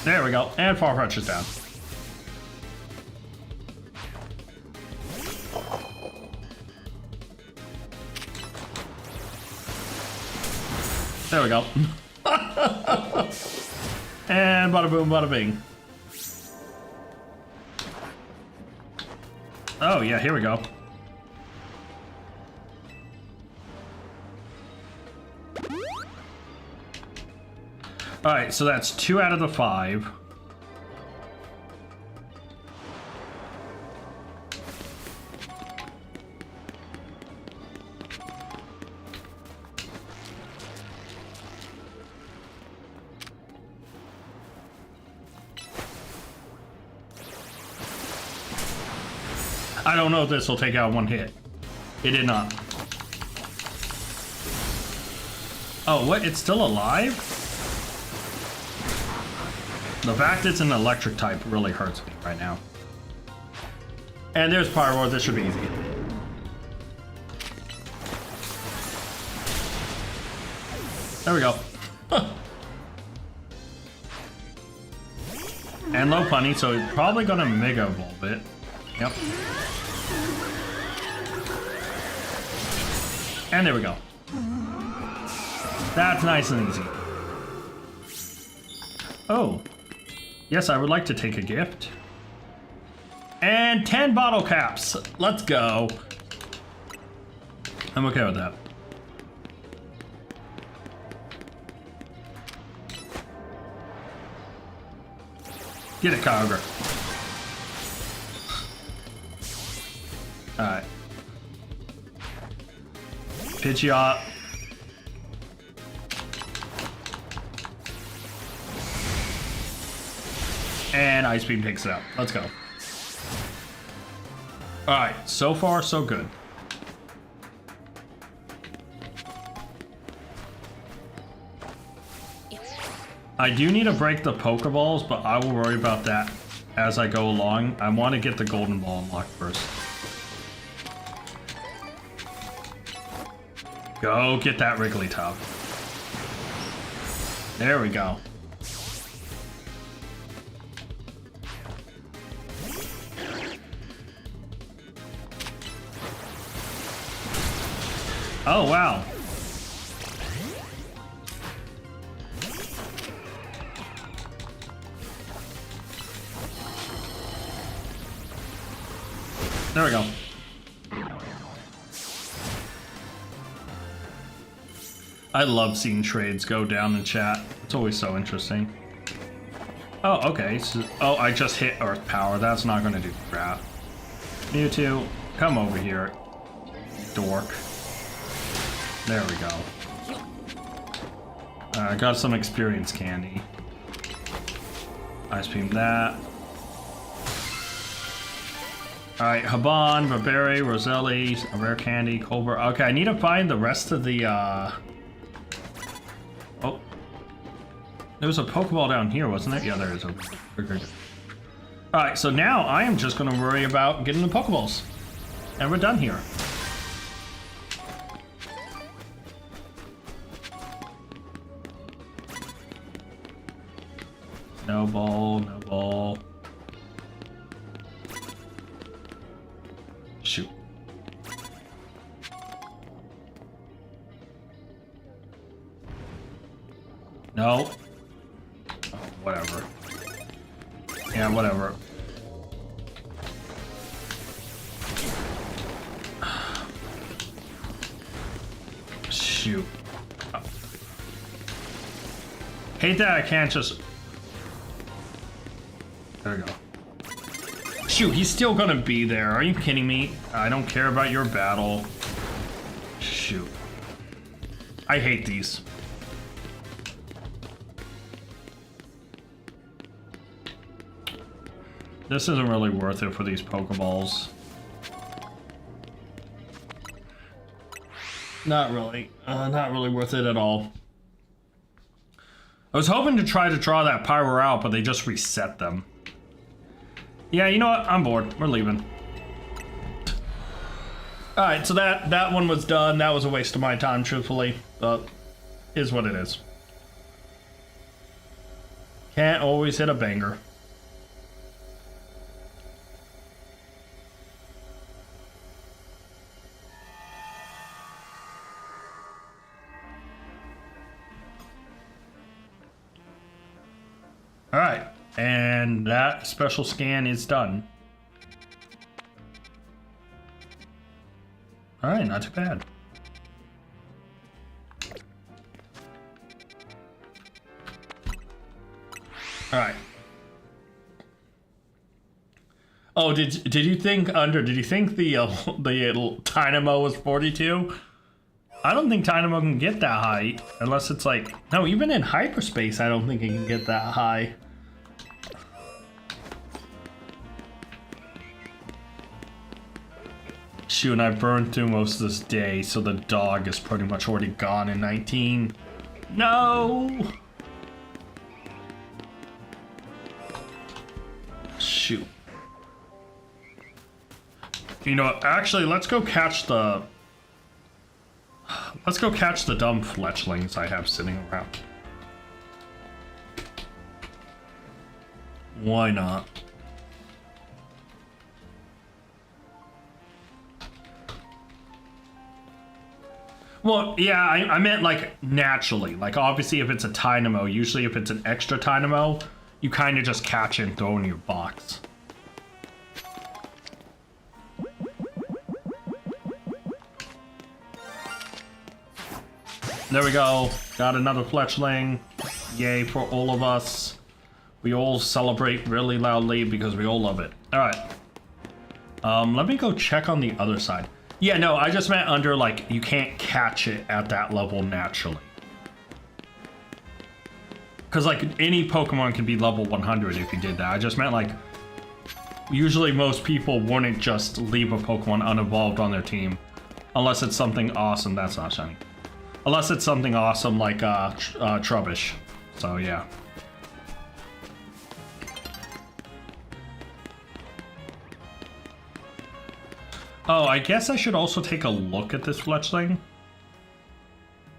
A: There we go. And Farfetch'd is down. There we go. And bada boom, bada bing. Oh yeah, here we go. Alright, so that's 2 out of the 5. I don't know if this will take out 1 hit. It did not. Oh, what? It's still alive? The fact it's an electric type really hurts me right now. And there's Pyroar. This should be easy. There we go. And low punny, so it's probably gonna Mega Evolve it. Yep. And there we go. That's nice and easy. Oh. Yes, I would like to take a gift. And 10 bottle caps. Let's go. I'm okay with that. Get it, Kyogre. Alright. Pidgeot. And Ice Beam takes it out. Let's go. Alright, so far so good. I do need to break the Pokeballs, but I will worry about that as I go along. I want to get the Golden Ball unlocked first. Go get that Wigglytuff. There we go. Oh, wow. There we go. I love seeing trades go down in chat. It's always so interesting. Oh, okay. So, oh, I just hit Earth Power. That's not going to do crap. Mewtwo, come over here. Dork. There we go. I got some experience candy. Ice Beam that. Alright, Haban, Barberry, Roselli, a rare candy, Cobra. Okay, I need to find the rest of the, Oh. There was a Pokeball down here, wasn't it? Yeah, there is a... Alright, so now I am just going to worry about getting the Pokeballs. And we're done here. No ball, no ball. Shoot. No. Oh, whatever. Yeah, whatever. Shoot. Oh. Hate that I can't just... There we go. Shoot, he's still gonna be there. Are you kidding me? I don't care about your battle. Shoot. I hate these. This isn't really worth it for these Pokeballs. Not really. Not really worth it at all. I was hoping to try to draw that Pyro out, but they just reset them. Yeah, you know what? I'm bored. We're leaving. Alright, so that one was done. That was a waste of my time, truthfully. But is what it is. Can't always hit a banger. Alright, and that special scan is done. Alright, not too bad. Alright. Oh, did you think did you think the Dynamo was 42? I don't think Dynamo can get that high unless it's like, no, even in hyperspace I don't think it can get that high. Shoot, and I burned through most of this day, so the dog is pretty much already gone in 19. No! Shoot. You know what, actually, let's go catch the... Let's go catch the dumb fletchlings I have sitting around. Why not? Well, yeah, I meant like naturally. Like obviously if it's a Dynamo, usually if it's an extra Dynamo, you kind of just catch it and throw it in your box. There we go. Got another fletchling. Yay for all of us. We all celebrate really loudly because we all love it. Alright. Let me go check on the other side. Yeah, no, I just meant under, like, you can't catch it at that level naturally. Because, like, any Pokemon can be level 100 if you did that. I just meant, like, usually most people wouldn't just leave a Pokemon unevolved on their team. Unless it's something awesome. That's not shiny. Unless it's something awesome like Trubbish. So, yeah. Oh, I guess I should also take a look at this fletchling.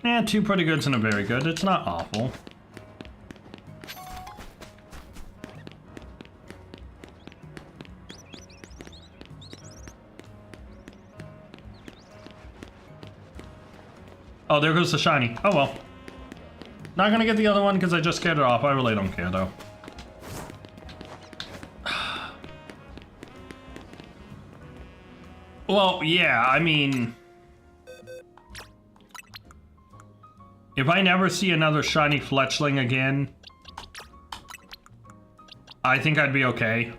A: Yeah, 2 pretty goods and a very good. It's not awful. Oh, there goes the shiny. Oh well. Not gonna get the other one because I just scared it off. I really don't care though. Well, yeah, I mean... If I never see another shiny Fletchling again, I think I'd be okay.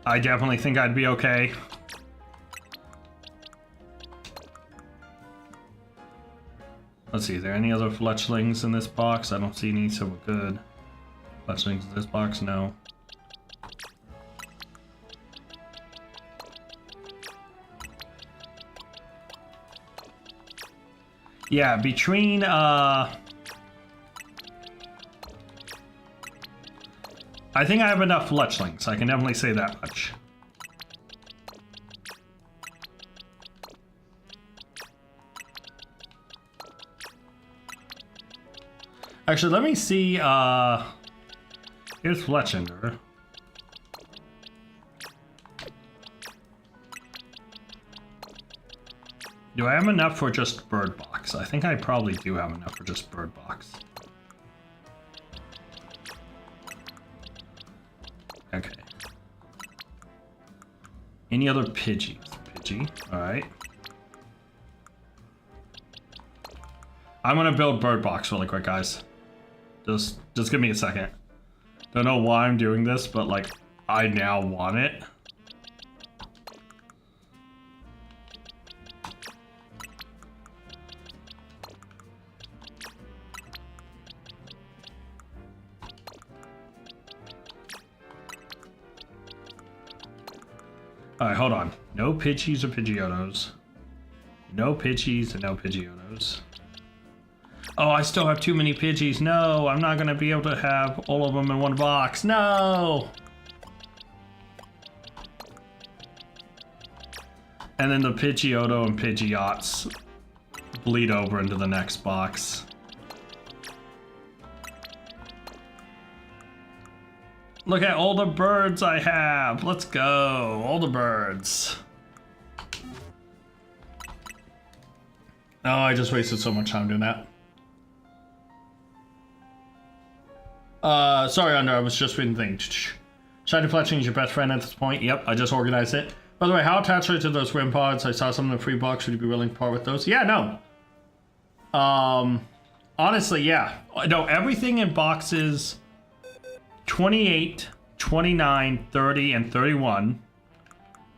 A: I definitely think I'd be okay. Let's see, are there any other Fletchlings in this box? I don't see any, so we're good. Fletchlings in this box? No. Yeah, between, I think I have enough Fletchlings, I can definitely say that much. Actually, let me see, here's Fletchinder. Do I have enough for just Bird Box? I think I probably do have enough for just Bird Box. Okay. Any other Pidgeys? Pidgey, alright. I'm gonna build Bird Box really quick, guys. Just give me a second. Don't know why I'm doing this, but like, I now want it. Alright, hold on. No Pidgeys or Pidgeotos. No Pidgeys and no Pidgeotos. Oh, I still have too many Pidgeys. No, I'm not gonna be able to have all of them in one box. No! And then the Pidgeotto and Pidgeots bleed over into the next box. Look at all the birds I have. Let's go. All the birds. Oh, I just wasted so much time doing that. Sorry, Under, I was just reading things. Shiny Fletchling is your best friend at this point. Yep, I just organized it. By the way, how attached are you to those Wimpods? I saw some in the free box. Would you be willing to part with those? Yeah, no. Honestly, yeah. No, everything in boxes 28, 29, 30, and 31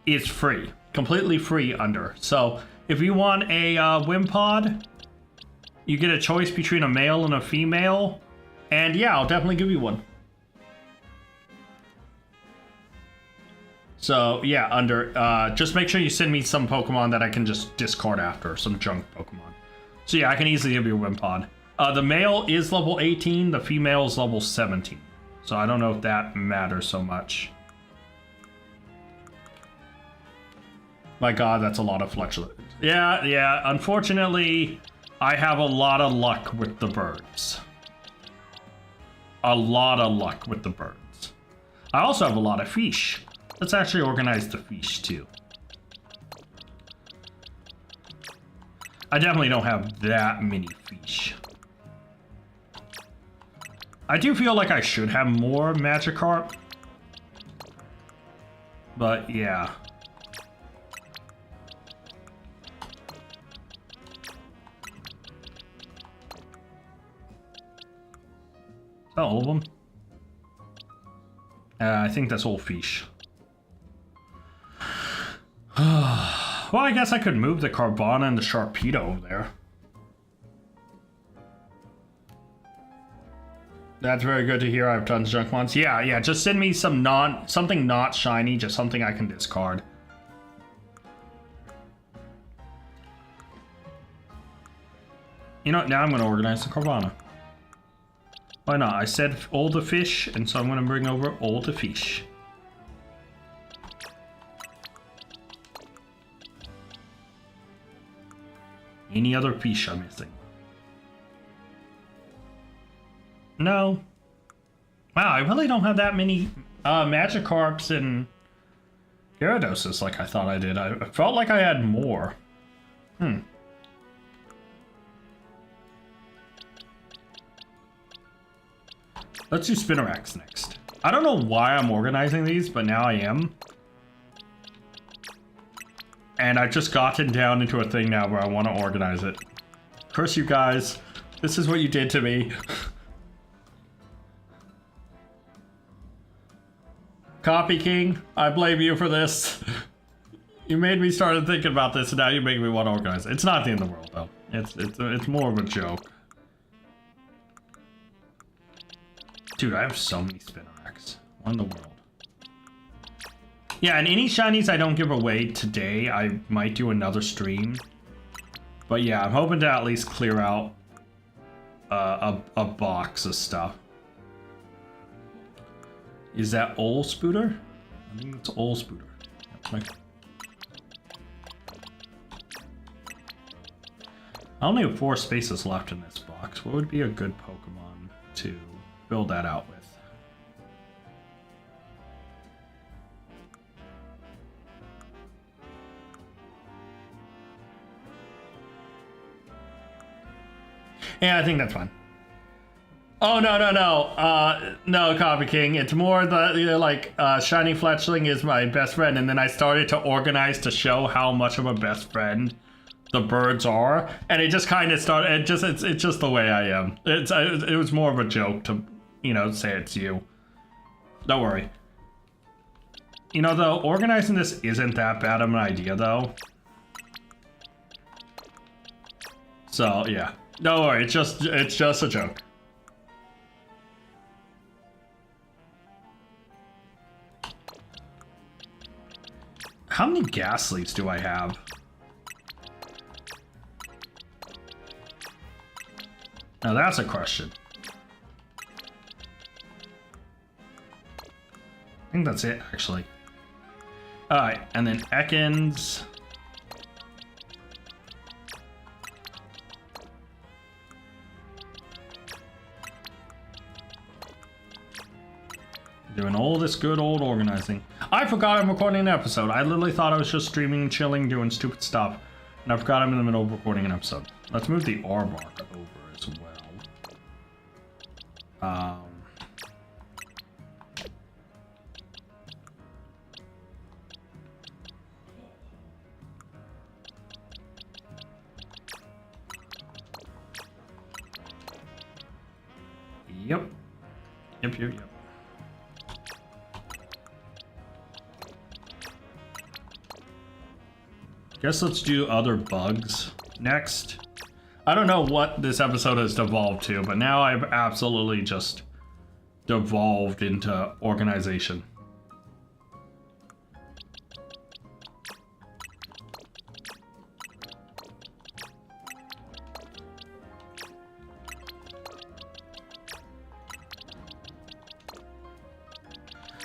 A: is free. Completely free, Under. So, if you want a Wimpod, you get a choice between a male and a female. And yeah, I'll definitely give you one. So yeah, Under, just make sure you send me some Pokemon that I can just discard after, some junk Pokemon. So yeah, I can easily give you a Wimpod. The male is level 18, the female is level 17. So I don't know if that matters so much. My god, that's a lot of Fletchling. Yeah, unfortunately, I have a lot of luck with the birds. A lot of luck with the birds. I also have a lot of fish. Let's actually organize the fish too. I definitely don't have that many fish. I do feel like I should have more Magikarp. But yeah. Is that all of them? I think that's all fish. Well, I guess I could move the Carvana and the Sharpedo over there. That's very good to hear. I have tons of junk ones. Yeah, just send me some something not shiny, just something I can discard. You know what, now I'm going to organize the Carvana. Why not? I said all the fish, and so I'm going to bring over all the fish. Any other fish I'm missing? No. Wow, I really don't have that many Magikarps and Gyarados like I thought I did. I felt like I had more. Let's do Spinnerax next. I don't know why I'm organizing these, but now I am. And I've just gotten down into a thing now where I want to organize it. Curse you guys. This is what you did to me. Copy King, I blame you for this. You made me start thinking about this, and now you make me want to organize it. It's not the end of the world, though. It's more of a joke. Dude, I have so many Spinnerax. What in the world? Yeah, and any shinies I don't give away today, I might do another stream. But yeah, I'm hoping to at least clear out a box of stuff. Is that Ol Spooter? I think it's Ol Spooter. Yep, okay. I only have 4 spaces left in this box. What would be a good Pokemon to build that out with? Yeah, I think that's fine. Oh, no. No, Copy King. It's more the, you know, like, Shiny Fletchling is my best friend, and then I started to organize to show how much of a best friend the birds are, and it just kind of started, it's just the way I am. It was more of a joke to, you know, say it's you. Don't worry. You know, though, organizing this isn't that bad of an idea, though. So, yeah. Don't worry, it's just a joke. How many Ghastlies do I have? Now that's a question. I think that's it, actually. Alright, and then Ekans. Doing all this good old organizing. I forgot I'm recording an episode. I literally thought I was just streaming and chilling, doing stupid stuff. And I forgot I'm in the middle of recording an episode. Let's move the Arbok over as well. Yep. Guess let's do other bugs next. I don't know what this episode has devolved to, but now I've absolutely just devolved into organization.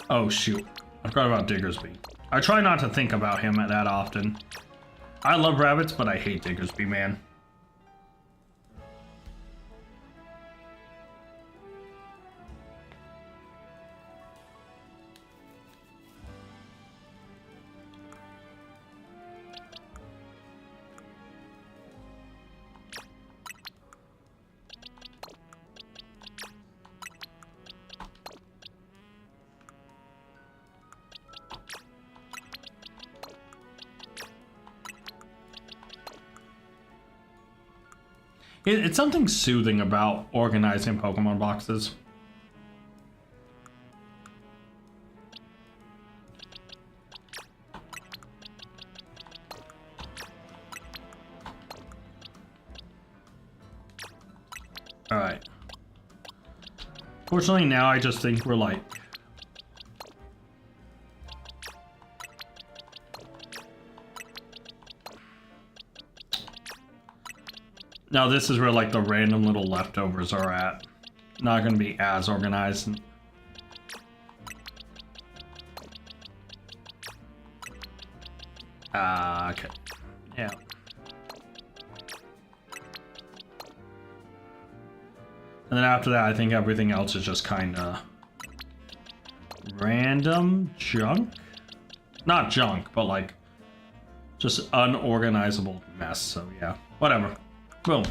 A: Oh shoot, I forgot about Diggersby. I try not to think about him that often. I love rabbits, but I hate Diggersby, man. It's something soothing about organizing Pokemon boxes. Alright. Fortunately, now I just think we're like... Now this is where like the random little leftovers are at. Not gonna be as organized. Okay. Yeah. And then after that, I think everything else is just kind of random junk? Not junk, but like just unorganizable mess. So yeah, whatever. Boom.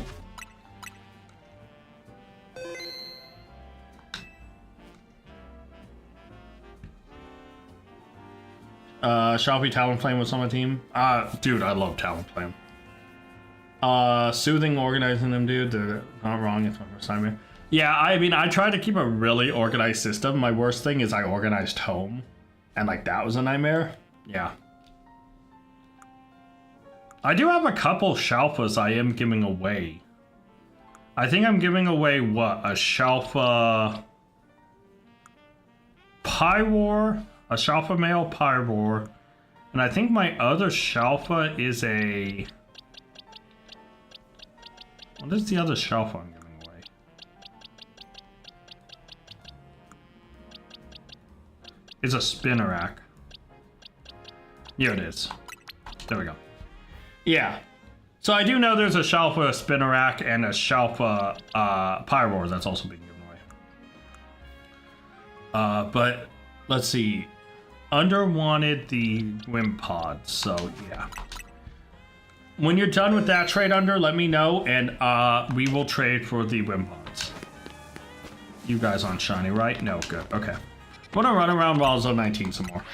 A: Sharpie Talonflame was on my team. Dude, I love Talonflame. Soothing, organizing them, dude. They're not wrong. It's my first time here. Yeah, I mean, I try to keep a really organized system. My worst thing is I organized home. And, like, that was a nightmare. Yeah. I do have a couple Shalfas I am giving away. I think I'm giving away, what? A Shalfa... Pyroar? A Shalfa male Pyroar. And I think my other Shalfa is a... What is the other Shalfa I'm giving away? It's a Spinarak. Here it is. There we go. Yeah. So I do know there's a Shalfa, a Spinarak, and a Shalfa Pyroar that's also being given away. But let's see. Under wanted the Wimpod, so yeah. When you're done with that trade, Under, let me know, and we will trade for the Wimpods. You guys aren't shiny, right? No, good. Okay. I'm gonna run around while Zone 19 some more.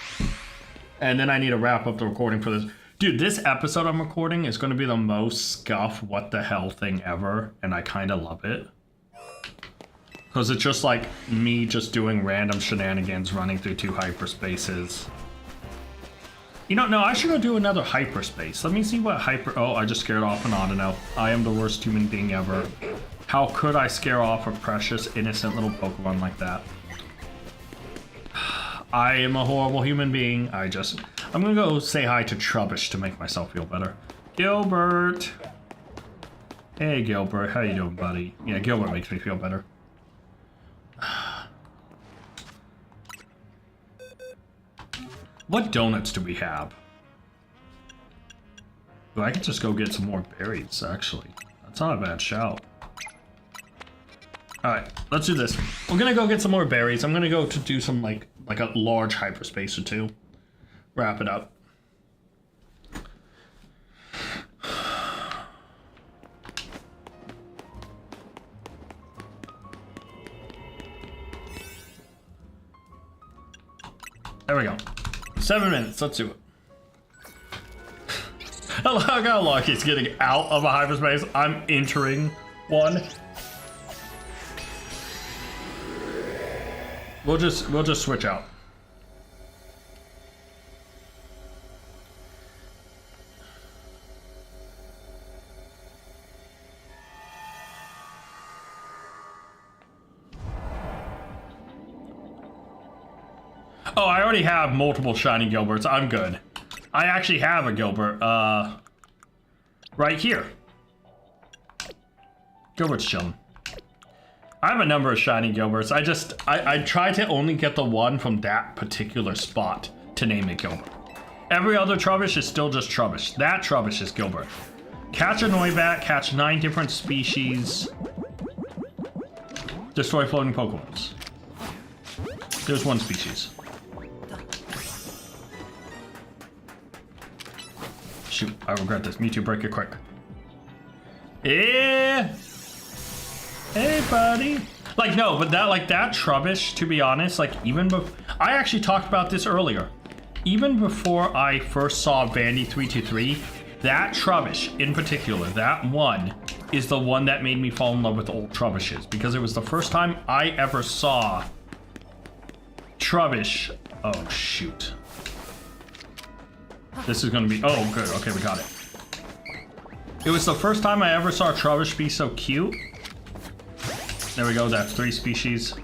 A: And then I need to wrap up the recording for this. Dude, this episode I'm recording is gonna be the most scuff what the hell thing ever, and I kinda love it. Because it's just like me just doing random shenanigans running through 2 hyperspaces. You don't know, I should go do another hyperspace. Let me see what oh, I just scared off an Audino. I am the worst human being ever. How could I scare off a precious, innocent little Pokemon like that? I am a horrible human being. I'm gonna go say hi to Trubbish to make myself feel better. Gilbert! Hey Gilbert, how you doing, buddy? Yeah, Gilbert makes me feel better. What donuts do we have? Well, I could just go get some more berries, actually. That's not a bad shout. Alright, let's do this. We're gonna go get some more berries. I'm gonna go to do some, like a large hyperspace or 2. Wrap it up. There we go. 7 minutes, let's do it. Look how long he's getting out of a hyperspace. I'm entering one. We'll just switch out. Oh, I already have multiple shiny Gilberts. I'm good. I actually have a Gilbert, right here. Gilbert's chilling. I have a number of shiny Gilberts. I tried to only get the one from that particular spot to name it Gilbert. Every other Trubbish is still just Trubbish. That Trubbish is Gilbert. Catch a Noibat, catch 9 different species. Destroy floating Pokemons. There's 1 species. Shoot, I regret this. Mewtwo, break it quick. Yeah! Hey, buddy. Like, no, but that Trubbish, to be honest, like, even before... I actually talked about this earlier. Even before I first saw Vandy 323, that Trubbish, in particular, that one, is the one that made me fall in love with old Trubbishes. Because it was the first time I ever saw Trubbish... Oh, shoot. This is gonna be... Oh, good. Okay, we got it. It was the first time I ever saw Trubbish be so cute. There we go. That's 3 species.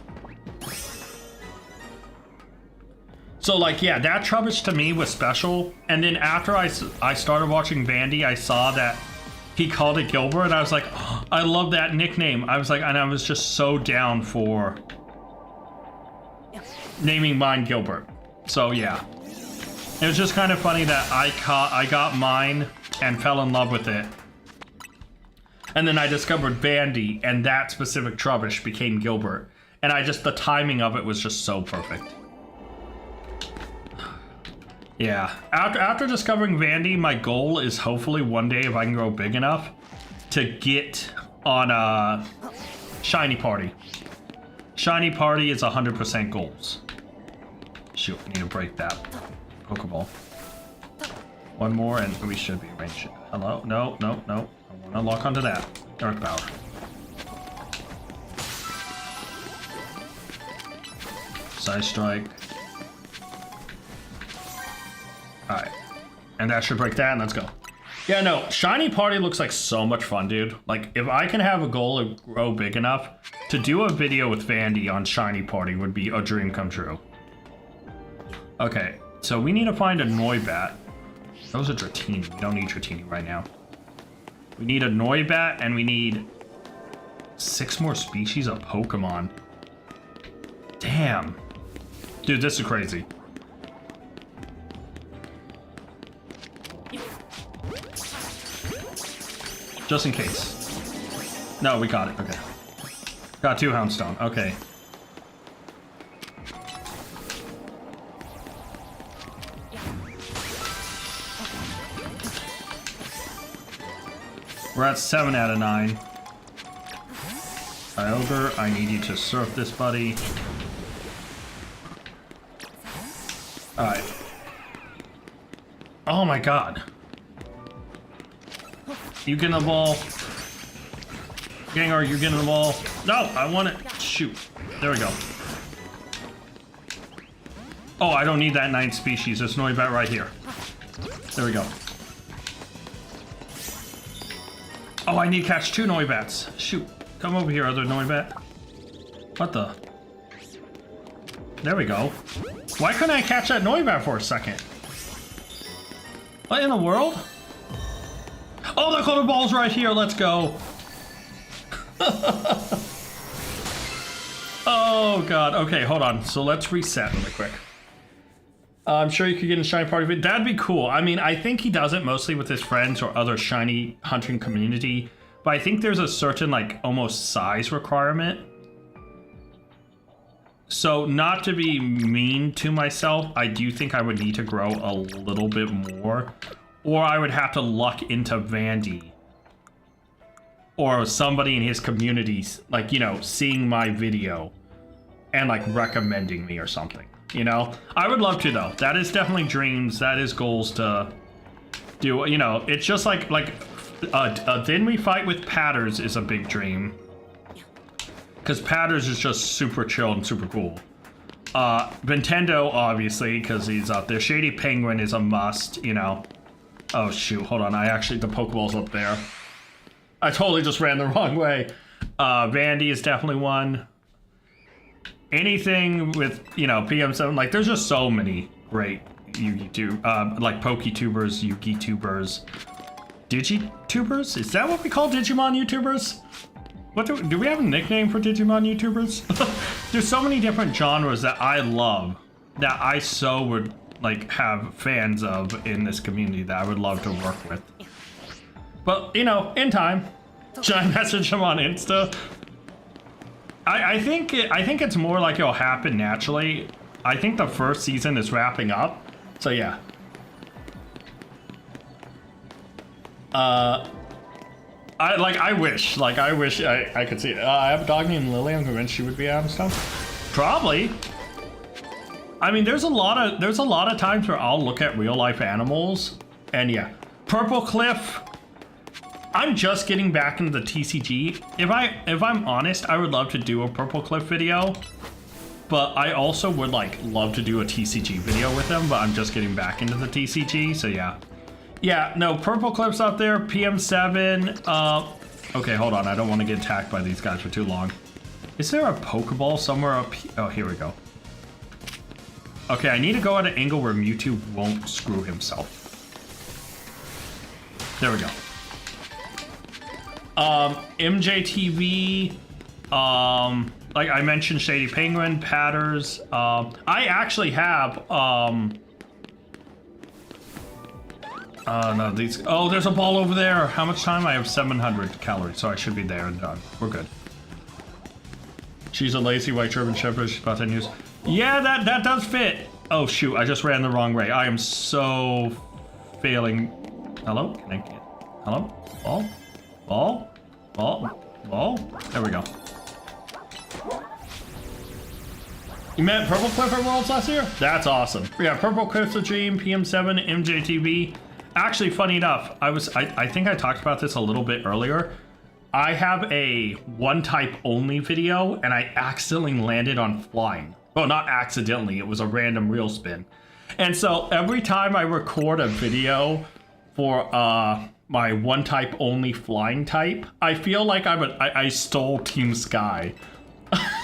A: So, like, yeah, that Trubbish to me was special. And then after I started watching Vandy, I saw that he called it Gilbert. And I was like, oh, I love that nickname. I was like, and I was just so down for naming mine Gilbert. So, yeah. It was just kind of funny that I got mine and fell in love with it. And then I discovered Vandy, and that specific Trubbish became Gilbert. And the timing of it was just so perfect. Yeah. After discovering Vandy, my goal is hopefully one day, if I can grow big enough, to get on a Shiny Party. Shiny Party is 100% goals. Shoot, I need to break that Pokeball. One more and we should be ranged. Hello? No, no, no. I want to lock onto that. Dark Power. Side Strike. Alright. And that should break that, and let's go. Yeah, no, Shiny Party looks like so much fun, dude. Like, if I can have a goal to grow big enough, to do a video with Vandy on Shiny Party would be a dream come true. Okay, so we need to find a Noibat. That was a Dratini. We don't need Dratini right now. We need a Noibat, and we need 6 more species of Pokemon. Damn. Dude, this is crazy. Just in case. No, we got it. Okay. Got 2 Houndstone. Okay. We're at 7 out of 9. Kyogre, I need you to surf this, buddy. Alright. Oh my god. You getting the ball? Gengar, you getting the ball? No, I want it. Shoot. There we go. Oh, I don't need that 9 species. There's Noibat right here. There we go. Oh, I need to catch 2 Noibats. Shoot. Come over here, other Noibat. What the? There we go. Why couldn't I catch that Noibat for a second? What in the world? Oh, the color ball's right here. Let's go. Oh, God. Okay, hold on. So let's reset really quick. I'm sure you could get in Shiny Party. That'd be cool. I mean, I think he does it mostly with his friends or other shiny hunting community. But I think there's a certain, like, almost size requirement. So, not to be mean to myself, I do think I would need to grow a little bit more. Or I would have to luck into Vandy. Or somebody in his community, like, you know, seeing my video and, like, recommending me or something. You know? I would love to, though. That is definitely dreams. That is goals to do. You know, it's just like Then We Fight with Patters is a big dream. Because Patters is just super chill and super cool. Nintendo, obviously, because he's out there. Shady Penguin is a must, you know. Oh, shoot. Hold on. The Pokeball's up there. I totally just ran the wrong way. Vandy is definitely one. Anything with, you know, PM7. Like, there's just so many great Yu-Gi-Oh! Like, Poketubers, Yu-Gi-Tubers. Digitubers? Is that what we call Digimon YouTubers? What do we have a nickname for Digimon YouTubers? There's so many different genres that I love that I so would like have fans of in this community that I would love to work with. But you know, in time, should I message him on Insta? I think it's more like it'll happen naturally. I think the first season is wrapping up, so yeah. I wish I could see it. I have a dog named Lily. I'm convinced she would be out and stuff. Probably. I mean, there's a lot of times where I'll look at real life animals, and yeah, Purple Cliff. I'm just getting back into the TCG. If I'm honest, I would love to do a Purple Cliff video, but I also would like love to do a TCG video with them. But I'm just getting back into the TCG, so yeah. Yeah, no, Purple Cliff's up there, PM7, okay, hold on, I don't want to get attacked by these guys for too long. Is there a Pokeball somewhere up here? Oh, here we go. Okay, I need to go at an angle where Mewtwo won't screw himself. There we go. MJTV, like I mentioned, Shady Penguin, Patters, I actually have, no, these. Oh, there's a ball over there. How much time? I have 700 calories, so I should be there and done. We're good. She's a lazy white German Shepherd. She's about 10 years. Yeah, that does fit. Oh shoot! I just ran the wrong way. I am so failing. Hello? Can I get? Hello? Ball? Ball? Ball? Ball? There we go. You met Purple Cliff at Worlds last year? That's awesome. Yeah, Purple Cliff's a dream, PM7, MJTV. Actually, funny enough, I think I talked about this a little bit earlier. I have a one type only video and I accidentally landed on flying. Well, not accidentally, it was a random reel spin. And so every time I record a video for my one type only flying type, I feel like I stole Team Sky.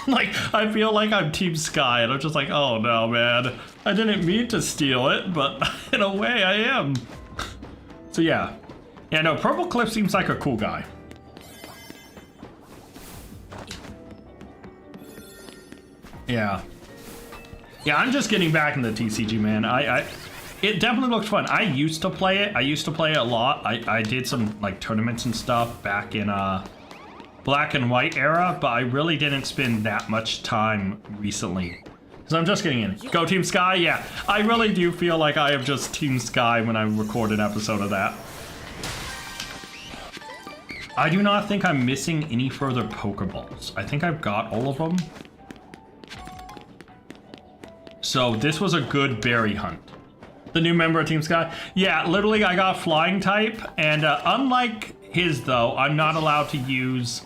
A: Like, I feel like I'm Team Sky and I'm just like, oh no, man. I didn't mean to steal it, but in a way I am. So yeah. Yeah, no, Purple Cliff seems like a cool guy. Yeah. Yeah, I'm just getting back into TCG, man. It definitely looks fun. I used to play it. I used to play it a lot. I did some like tournaments and stuff back in Black and White era, but I really didn't spend that much time recently. Because I'm just getting in. Go Team Sky? Yeah. I really do feel like I am just Team Sky when I record an episode of that. I do not think I'm missing any further Pokeballs. I think I've got all of them. So this was a good berry hunt. The new member of Team Sky? Yeah, literally I got flying type, and unlike his though, I'm not allowed to use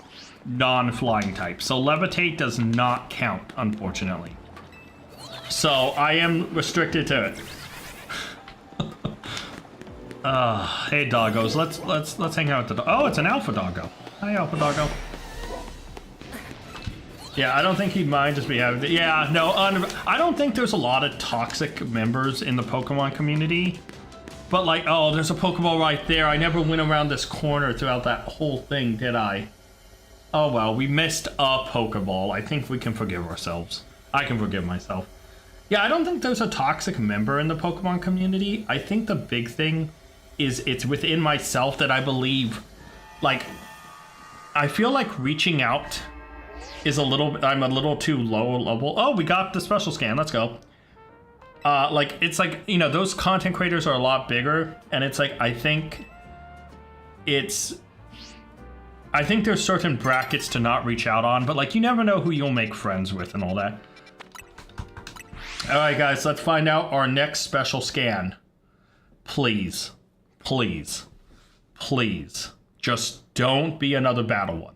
A: non-flying type. So levitate does not count, unfortunately. So I am restricted to it. Hey doggos, let's hang out with the oh, it's an alpha doggo. Hi alpha doggo. Yeah, I don't think he'd mind just be having. Yeah, no, I don't think there's a lot of toxic members in the Pokemon community. But like, oh, there's a Pokeball right there. I never went around this corner throughout that whole thing, did I? Oh well, we missed a Pokeball. I think we can forgive ourselves. I can forgive myself. Yeah, I don't think there's a toxic member in the Pokemon community. I think the big thing is it's within myself that I believe, like, I feel like reaching out is I'm a little too low level. Oh, we got the special scan. Let's go. Like, it's like, you know, those content creators are a lot bigger, and it's like, I think there's certain brackets to not reach out on, but like, you never know who you'll make friends with and all that. All right, guys, let's find out our next special scan. Please, please, please, just don't be another battle one.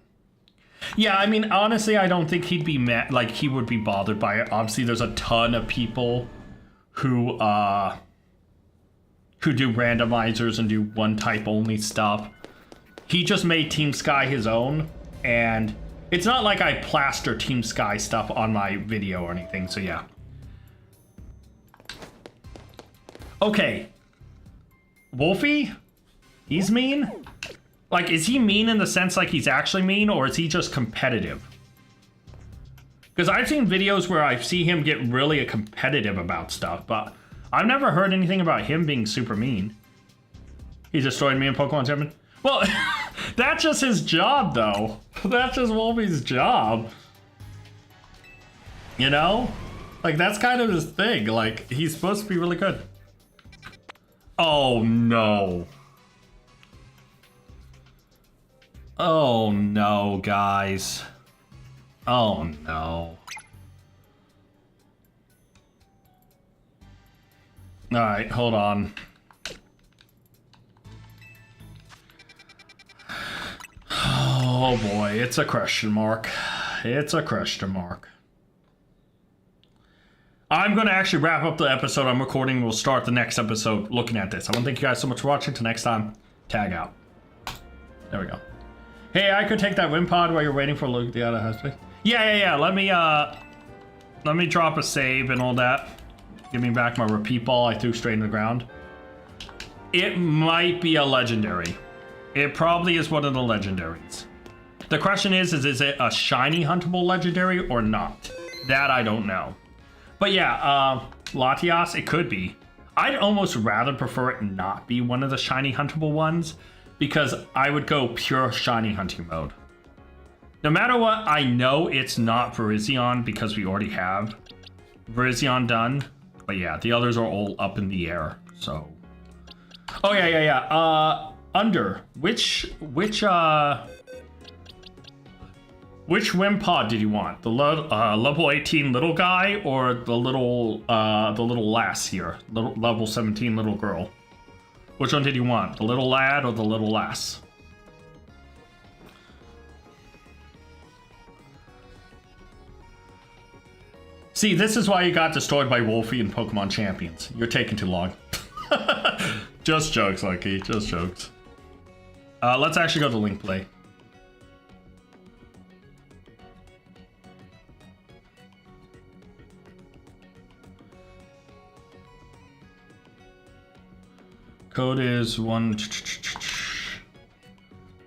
A: Yeah, I mean, honestly, I don't think he'd be mad, like, he would be bothered by it. Obviously, there's a ton of people who do randomizers and do one type only stuff. He just made Team Sky his own, and it's not like I plaster Team Sky stuff on my video or anything, so yeah. Okay. Wolfie? He's mean? Like, is he mean in the sense like he's actually mean, or is he just competitive? Because I've seen videos where I see him get really competitive about stuff, but I've never heard anything about him being super mean. He destroyed me in Pokemon Tournament. Well, that's just his job, though. That's just Wolfie's job. You know? Like, that's kind of his thing. Like, he's supposed to be really good. Oh, no. Oh no, guys. Oh no. Alright, hold on. Oh boy, it's a question mark. It's a question mark. I'm going to actually wrap up the episode I'm recording. We'll start the next episode looking at this. I want to thank you guys so much for watching. Till next time, tag out. There we go. Hey, I could take that wind pod while you're waiting for Luke the other husband. Yeah. Let me drop a save and all that. Give me back my repeat ball I threw straight in the ground. It might be a legendary. It probably is one of the legendaries. The question is it a shiny huntable legendary or not? That I don't know. But yeah, Latias, it could be. I'd almost rather prefer it not be one of the shiny huntable ones, because I would go pure shiny hunting mode. No matter what, I know it's not Virizion because we already have Virizion done. But yeah, the others are all up in the air, so. Oh yeah. Under, which Which Wimpod did you want? The level 18 little guy or the little lass here? Level 17 little girl. Which one did you want? The little lad or the little lass? See, this is why you got destroyed by Wolfie and Pokemon Champions. You're taking too long. Just jokes, Lucky. Just jokes. Let's actually go to Link Play. Code is 1...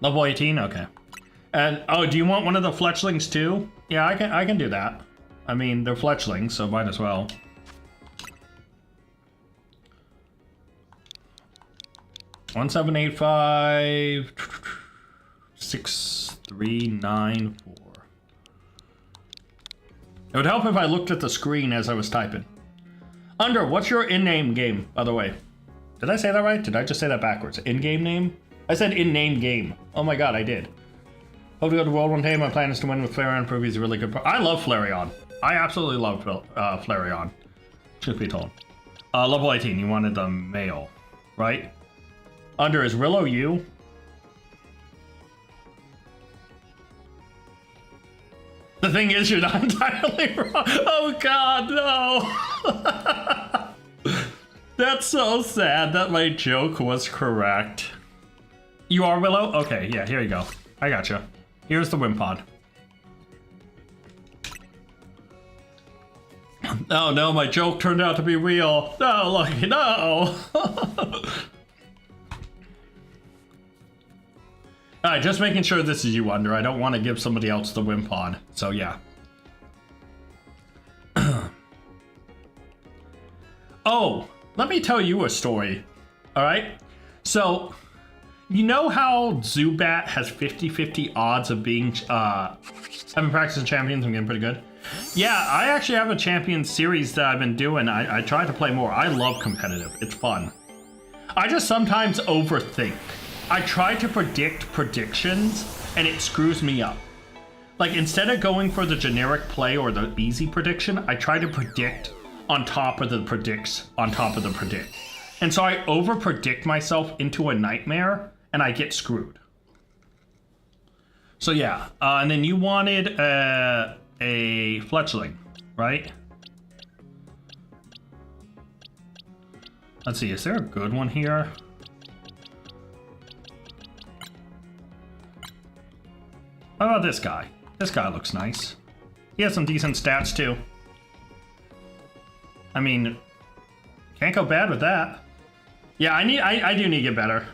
A: Level 18? Okay. And, oh, do you want one of the fletchlings too? Yeah, I can do that. I mean, they're fletchlings, so might as well. One 785 6394. It would help if I looked at the screen as I was typing. Under, what's your in-name game, by the way? Did I say that right? Did I just say that backwards? In-game name? I said in-name game. Oh my god, I did. Hope to go to World one day. My plan is to win with Flareon. Prove he's a really good I love Flareon. I absolutely love Flareon. Truth be told. Level 18, you wanted the male, right? Under, is Rillo you? The thing is, you're not entirely wrong. Oh god, no! That's so sad that my joke was correct. You are Willow? Okay, yeah, here you go. I gotcha. Here's the Wimpod. Oh no, my joke turned out to be real. No, Lucky, no! Alright, just making sure this is you, Under. I don't want to give somebody else the Wimpod. So yeah. Oh, let me tell you a story. Alright? So, you know how Zubat has 50-50 odds of being, I've been practicing champions, I'm getting pretty good. Yeah, I actually have a champion series that I've been doing. I try to play more. I love competitive. It's fun. I just sometimes overthink. I try to predict predictions, and it screws me up. Like, instead of going for the generic play or the easy prediction, I try to predict on top of the predicts on top of the predict. And so I over-predict myself into a nightmare, and I get screwed. So yeah, and then you wanted a fletchling, right? Let's see, is there a good one here? How about this guy? This guy looks nice. He has some decent stats too. I mean, can't go bad with that. Yeah, I do need to get better.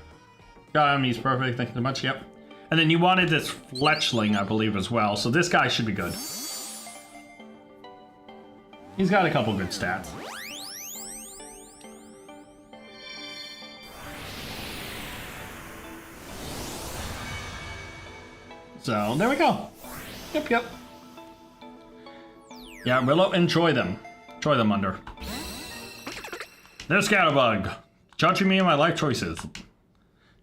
A: Got him, he's perfect, thank you so much, yep. And then you wanted this fletchling, I believe, as well, so this guy should be good. He's got a couple good stats. So, there we go. Yep, yep. Yeah, Rillo, enjoy them. Enjoy them, Under. There's Scatterbug, judging me and my life choices.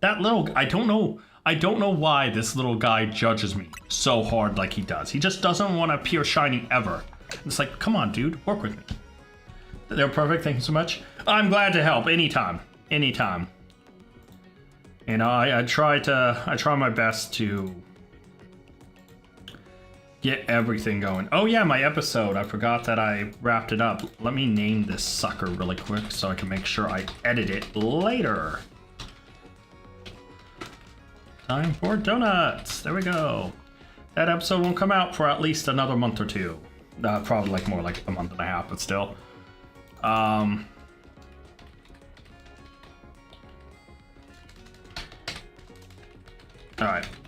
A: That little, I don't know why this little guy judges me so hard like he does. He just doesn't want to appear shiny ever. It's like, come on, dude, work with me. They're perfect, thank you so much. I'm glad to help, anytime, anytime. You know, I try my best to get everything going. Oh yeah, my episode, I forgot that I wrapped it up. Let me name this sucker really quick so I can make sure I edit it later. Time for donuts, there we go. That episode won't come out for at least another month or two. Probably like more like a month and a half, but still. Alright,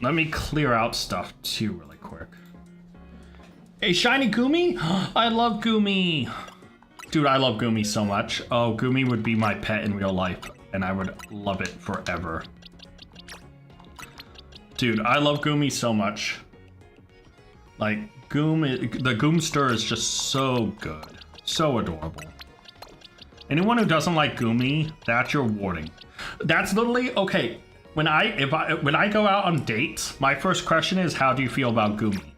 A: let me clear out stuff too really quick. A shiny Goomy? I love Goomy. Dude, I love Goomy so much. Oh, Goomy would be my pet in real life, and I would love it forever. Dude, I love Goomy so much. Like, the Goomster is just so good. So adorable. Anyone who doesn't like Goomy, that's your warning. That's literally, okay, when I go out on dates, my first question is, how do you feel about Goomy?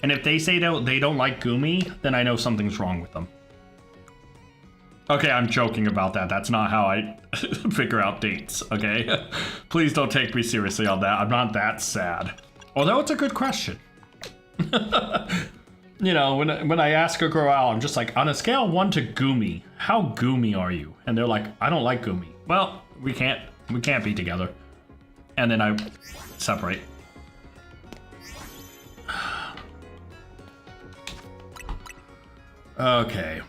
A: And if they say they don't like Gumi, then I know something's wrong with them. Okay, I'm joking about that. That's not how I figure out dates, okay? Please don't take me seriously on that. I'm not that sad. Although it's a good question. You know, when I ask a girl out, I'm just like, on a scale of 1 to Gumi, how Gumi are you? And they're like, I don't like Gumi. Well, we can't be together. And then I separate. Okay.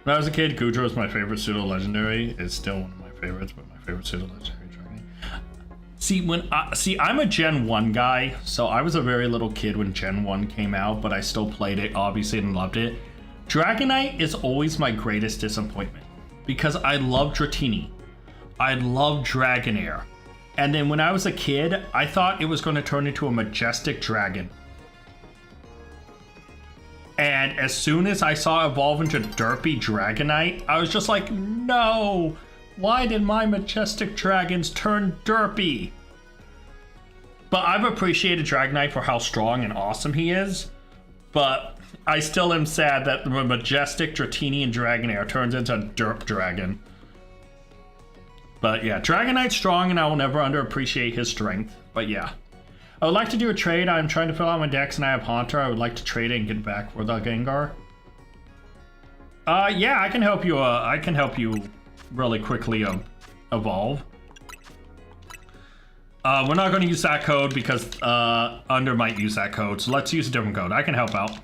A: When I was a kid, Goodra was my favorite pseudo-legendary. It's still one of my favorites, but my favorite pseudo-legendary Dragonite. See, I'm a Gen 1 guy, so I was a very little kid when Gen 1 came out, but I still played it, obviously, and loved it. Dragonite is always my greatest disappointment, because I love Dratini. I love Dragonair. And then when I was a kid, I thought it was going to turn into a majestic dragon. And as soon as I saw it evolve into Derpy Dragonite, I was just like, no! Why did my majestic dragons turn derpy? But I've appreciated Dragonite for how strong and awesome he is. But I still am sad that the majestic Dratini and Dragonair turns into Derp Dragon. But yeah, Dragonite's strong and I will never underappreciate his strength. But yeah. I would like to do a trade. I'm trying to fill out my decks and I have Haunter. I would like to trade it and get back for the Gengar. Yeah, I can help you really quickly evolve. We're not going to use that code because Under might use that code, so let's use a different code. I can help out.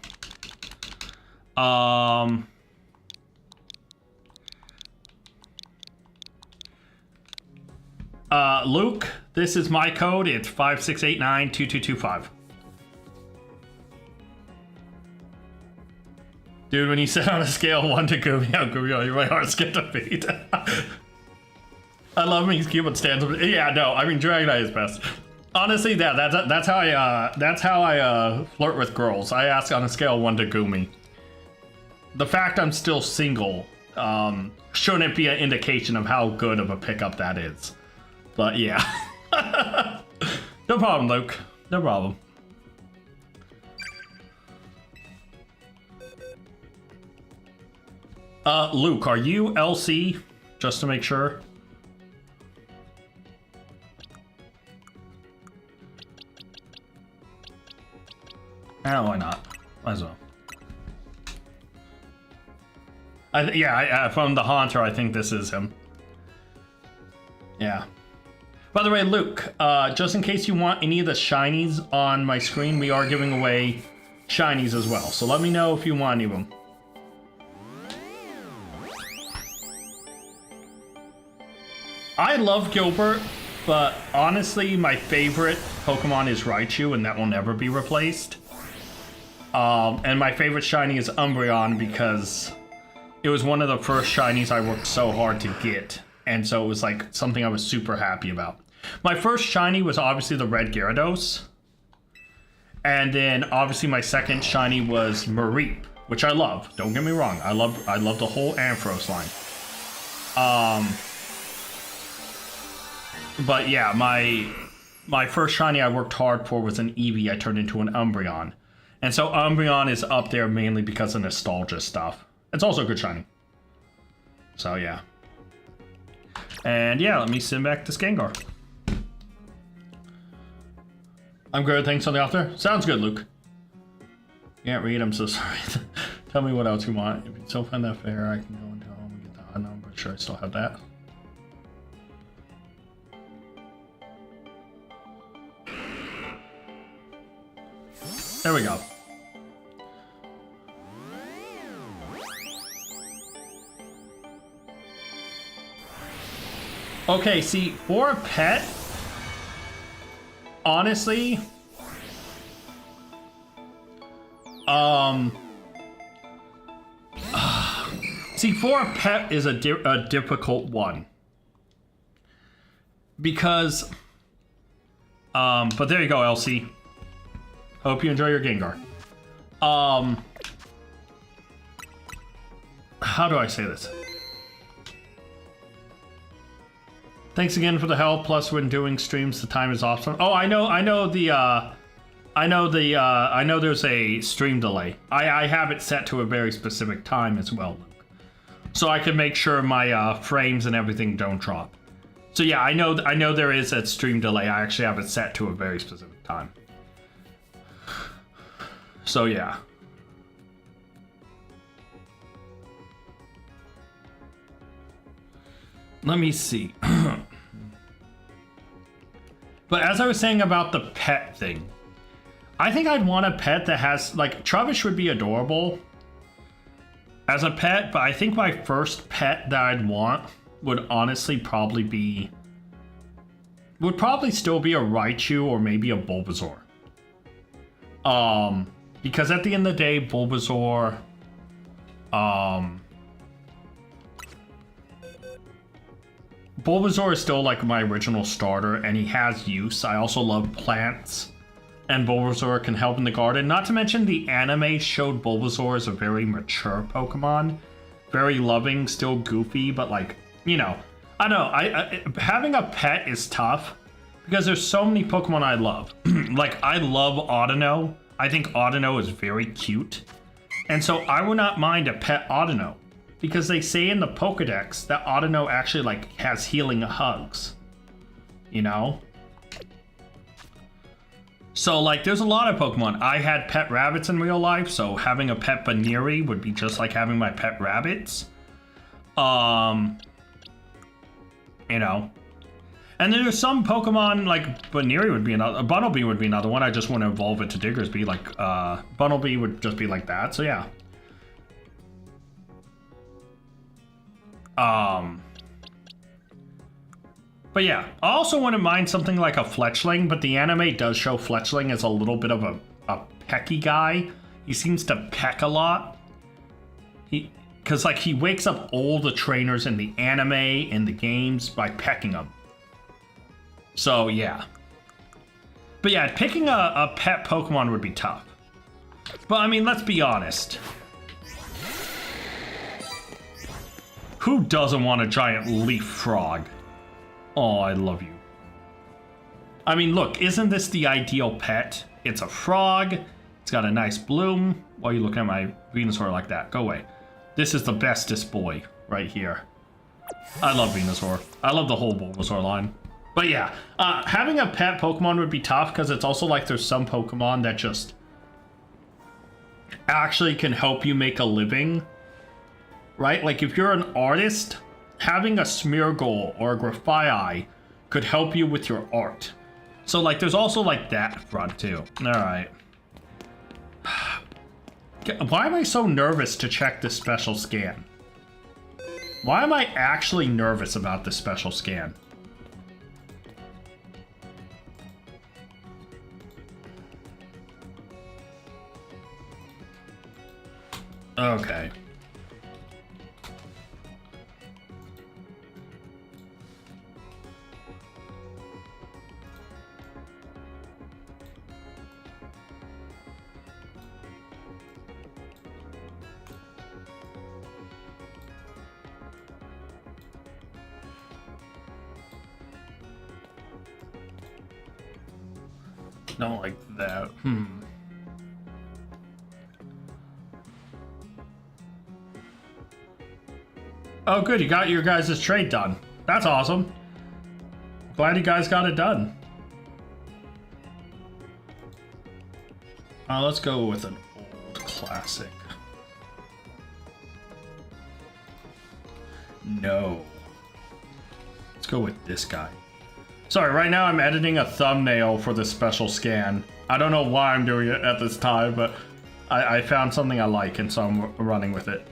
A: Luke, this is my code. It's 56892225. Dude, when you said on a scale of 1 to Gumio, my heart skipped a beat. I love him. He's cute, but stands up. Yeah, no, I mean Dragonite is best. Honestly, that's how I flirt with girls. I ask on a scale of 1 to Gumi. The fact I'm still single shouldn't be an indication of how good of a pickup that is. But yeah. No problem, Luke. No problem. Luke, are you LC? Just to make sure. Oh, why not? Might as well. From the Haunter, I think this is him. Yeah. By the way, Luke, just in case you want any of the shinies on my screen, we are giving away shinies as well. So let me know if you want any of them. I love Gilbert, but honestly, my favorite Pokemon is Raichu, and that will never be replaced. And my favorite shiny is Umbreon because it was one of the first shinies I worked so hard to get. And so it was like something I was super happy about. My first shiny was obviously the red Gyarados. And then obviously my second shiny was Mareep, which I love. Don't get me wrong. I love the whole Ampharos line. But yeah, my first shiny I worked hard for was an Eevee. I turned into an Umbreon. And so Umbreon is up there mainly because of nostalgia stuff. It's also a good shiny. So yeah. And yeah, let me send back this Gengar. I'm good, thanks on the author. Sounds good, Luke. Can't read, I'm so sorry. Tell me what else you want. If you still find that fair, I can go into home and get the odd number. Sure, I still have that. There we go. Okay, see, for a pet, honestly, see, for a pet is a difficult one. Because, but there you go, Elsie. Hope you enjoy your Gengar. How do I say this? Thanks again for the help. Plus, when doing streams, the time is off. Oh, I know there's a stream delay. I have it set to a very specific time as well, Luke. So I can make sure my frames and everything don't drop. So yeah, I know there is a stream delay. I actually have it set to a very specific time. So yeah. Let me see. But as I was saying about the pet thing, I think I'd want a pet that has, like, Trubbish would be adorable as a pet, but I think my first pet that I'd want would honestly probably still be a Raichu or maybe a Bulbasaur. Because at the end of the day, Bulbasaur, Bulbasaur is still like my original starter, and he has use. I also love plants, and Bulbasaur can help in the garden. Not to mention the anime showed Bulbasaur as a very mature Pokemon. Very loving, still goofy, but like, you know. I don't know, I having a pet is tough, because there's so many Pokemon I love. Like, I love Audino. I think Audino is very cute. And so I would not mind a pet Audino. Because they say in the Pokedex that Audino actually, like, has healing hugs. You know? So, like, there's a lot of Pokemon. I had pet rabbits in real life, so having a pet Baneri would be just like having my pet rabbits. You know? And then there's some Pokemon, like, Baneri would be another, Bunnelby would be another one. I just want to evolve it to Diggersby. Like, Bunnelby would just be like that, so yeah. But yeah, I also wouldn't mind something like a Fletchling, but the anime does show Fletchling as a little bit of a pecky guy. He seems to peck a lot. Because, like, he wakes up all the trainers in the anime, in the games, by pecking them. So, yeah. But yeah, picking a pet Pokemon would be tough. But, I mean, let's be honest. Who doesn't want a giant leaf frog? Oh, I love you. I mean, look, isn't this the ideal pet? It's a frog. It's got a nice bloom. Why are you looking at my Venusaur like that? Go away. This is the bestest boy right here. I love Venusaur. I love the whole Bulbasaur line. But yeah, having a pet Pokemon would be tough because it's also like there's some Pokemon that just actually can help you make a living. Right? Like, if you're an artist, having a Smeargle or a Grafaiai could help you with your art. So, like, there's also, like, that front, too. Alright. Why am I so nervous to check this special scan? Why am I actually nervous about this special scan? Okay. Don't like that. Oh, good. You got your guys' trade done. That's awesome. Glad you guys got it done. Let's go with an old classic. No. Let's go with this guy. Sorry, right now I'm editing a thumbnail for this special scan. I don't know why I'm doing it at this time, but I found something I like, and so I'm running with it.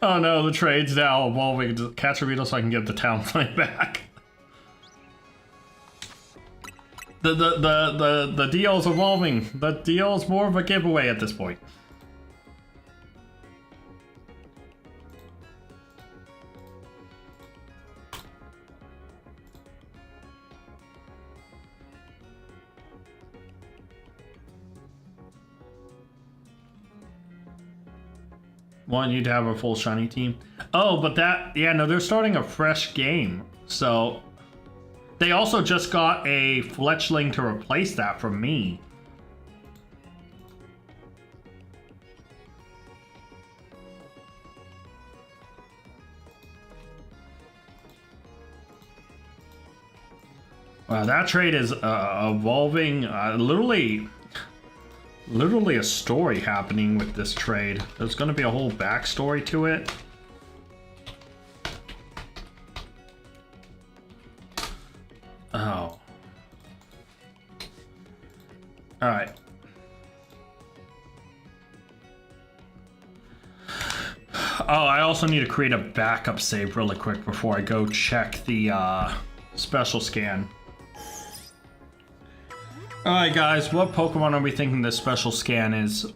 A: Oh no, the trade's now evolving to catch a beetle so I can get the town flame back. The deal's evolving. The deal's more of a giveaway at this point. Want you to have a full shiny team. Oh, but that, yeah, no, they're starting a fresh game. So they also just got a Fletchling to replace that from me. Wow, that trade is evolving. Literally a story happening with this trade. There's going to be a whole backstory to it. Oh. All right. Oh, I also need to create a backup save really quick before I go check the special scan. Alright guys, what Pokemon are we thinking this special scan is?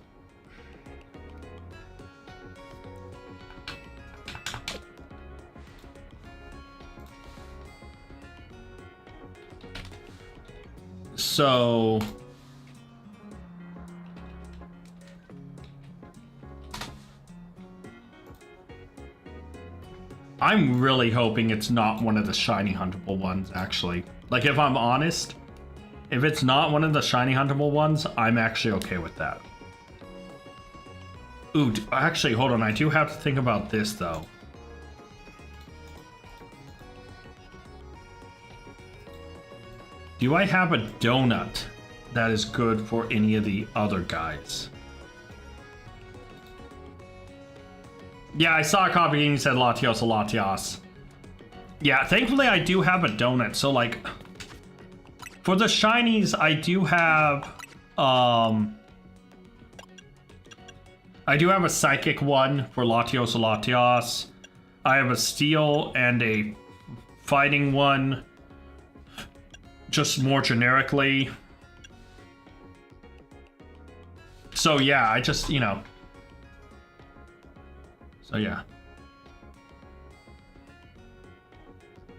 A: So... I'm really hoping it's not one of the shiny huntable ones, actually. Like, if I'm honest... If it's not one of the shiny huntable ones, I'm actually okay with that. Ooh, actually, hold on. I do have to think about this, though. Do I have a donut that is good for any of the other guys? Yeah, I saw a copy game that said Latios or Latias. Yeah, thankfully I do have a donut, so like... For the shinies, I do have a psychic one for Latios or Latias. I have a steel and a fighting one, just more generically. So yeah, I just, you know. So yeah.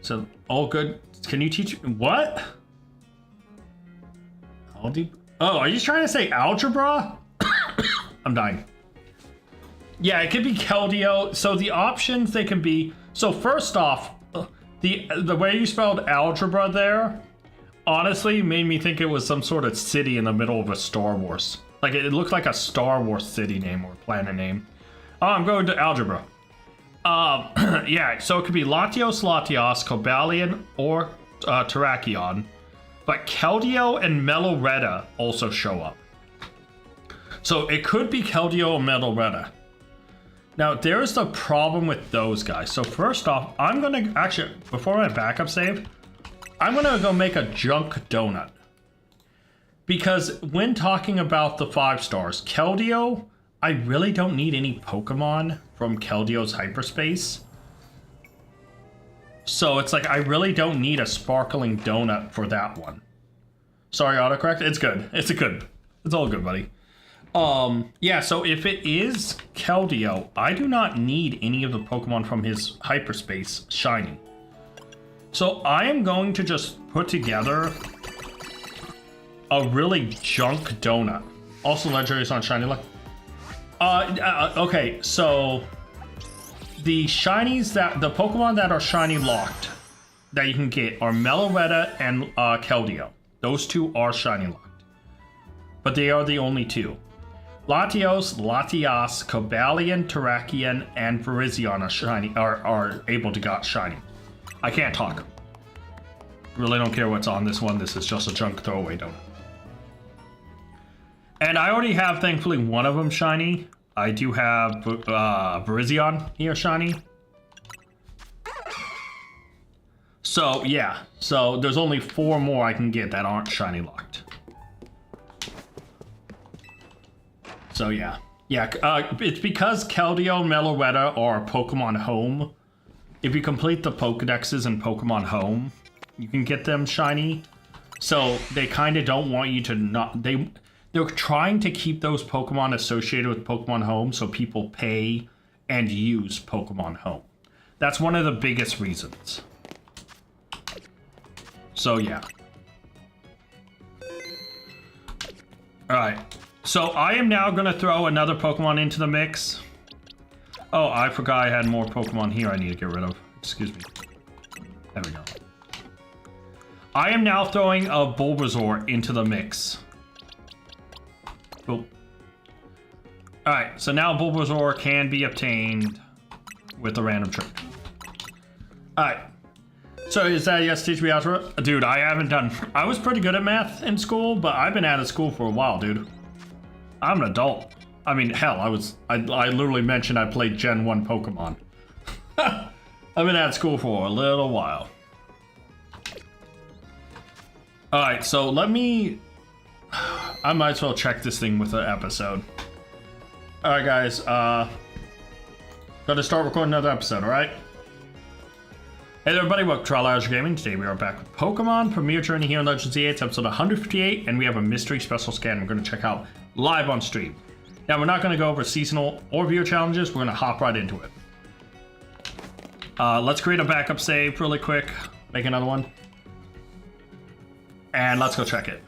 A: So all good. Can you teach what? Oh, are you trying to say algebra? I'm dying. Yeah, it could be Keldeo. So the options they can be. So first off, the way you spelled algebra there, honestly, made me think it was some sort of city in the middle of a Star Wars. Like it looked like a Star Wars city name or planet name. Oh, I'm going to algebra. Yeah. So it could be Latios, Latias, Cobalion, or Terrakion. But Keldeo and Meloretta also show up. So it could be Keldeo or Meloretta. Now, there's the problem with those guys. So first off, I'm going to... Actually, before my backup save, I'm going to go make a junk donut. Because when talking about the 5 stars, Keldeo, I really don't need any Pokemon from Keldeo's hyperspace. So it's like, I really don't need a sparkling donut for that one. Sorry, autocorrect. It's good. It's all good, buddy. Yeah, so if it is Keldeo, I do not need any of the Pokemon from his hyperspace shiny. So I am going to just put together a really junk donut. Also, legendary is on shiny luck. Okay, so the shinies the Pokemon that are shiny locked that you can get are Meloretta and Keldeo. Those two are shiny locked, but they are the only two. Latios, Latias, Cobalion, Terrakion, and Virizion are shiny. Are able to get shiny. I can't talk. Really don't care what's on this one. This is just a junk throwaway donut. And I already have, thankfully, one of them shiny. I do have Virizion here shiny. So, yeah. So, there's only 4 more I can get that aren't shiny locked. So, yeah. Yeah, it's because Keldeo and Meloretta are Pokemon Home. If you complete the Pokedexes in Pokemon Home, you can get them shiny. So, they kind of don't want you to not... They're trying to keep those Pokemon associated with Pokemon Home so people pay and use Pokemon Home. That's one of the biggest reasons. So, yeah. Alright. So, I am now going to throw another Pokemon into the mix. Oh, I forgot I had more Pokemon here I need to get rid of. Excuse me. There we go. I am now throwing a Bulbasaur into the mix. Cool. Alright, so now Bulbasaur can be obtained with a random trick. Alright. So is that yes, teach me algebra? Dude, I haven't done... I was pretty good at math in school, but I've been out of school for a while, dude. I'm an adult. I mean, hell, I literally mentioned I played Gen 1 Pokemon. I've been out of school for a little while. Alright, so let me... I might as well check this thing with the episode. Alright, guys, gotta start recording another episode, alright? Hey there, everybody, welcome to Trial Gaming. Today we are back with Pokemon Premier Journey here in Legends EA. It's episode 158, and we have a mystery special scan we're gonna check out live on stream. Now, we're not gonna go over seasonal or viewer challenges, we're gonna hop right into it. Let's create a backup save really quick, make another one. And let's go check it.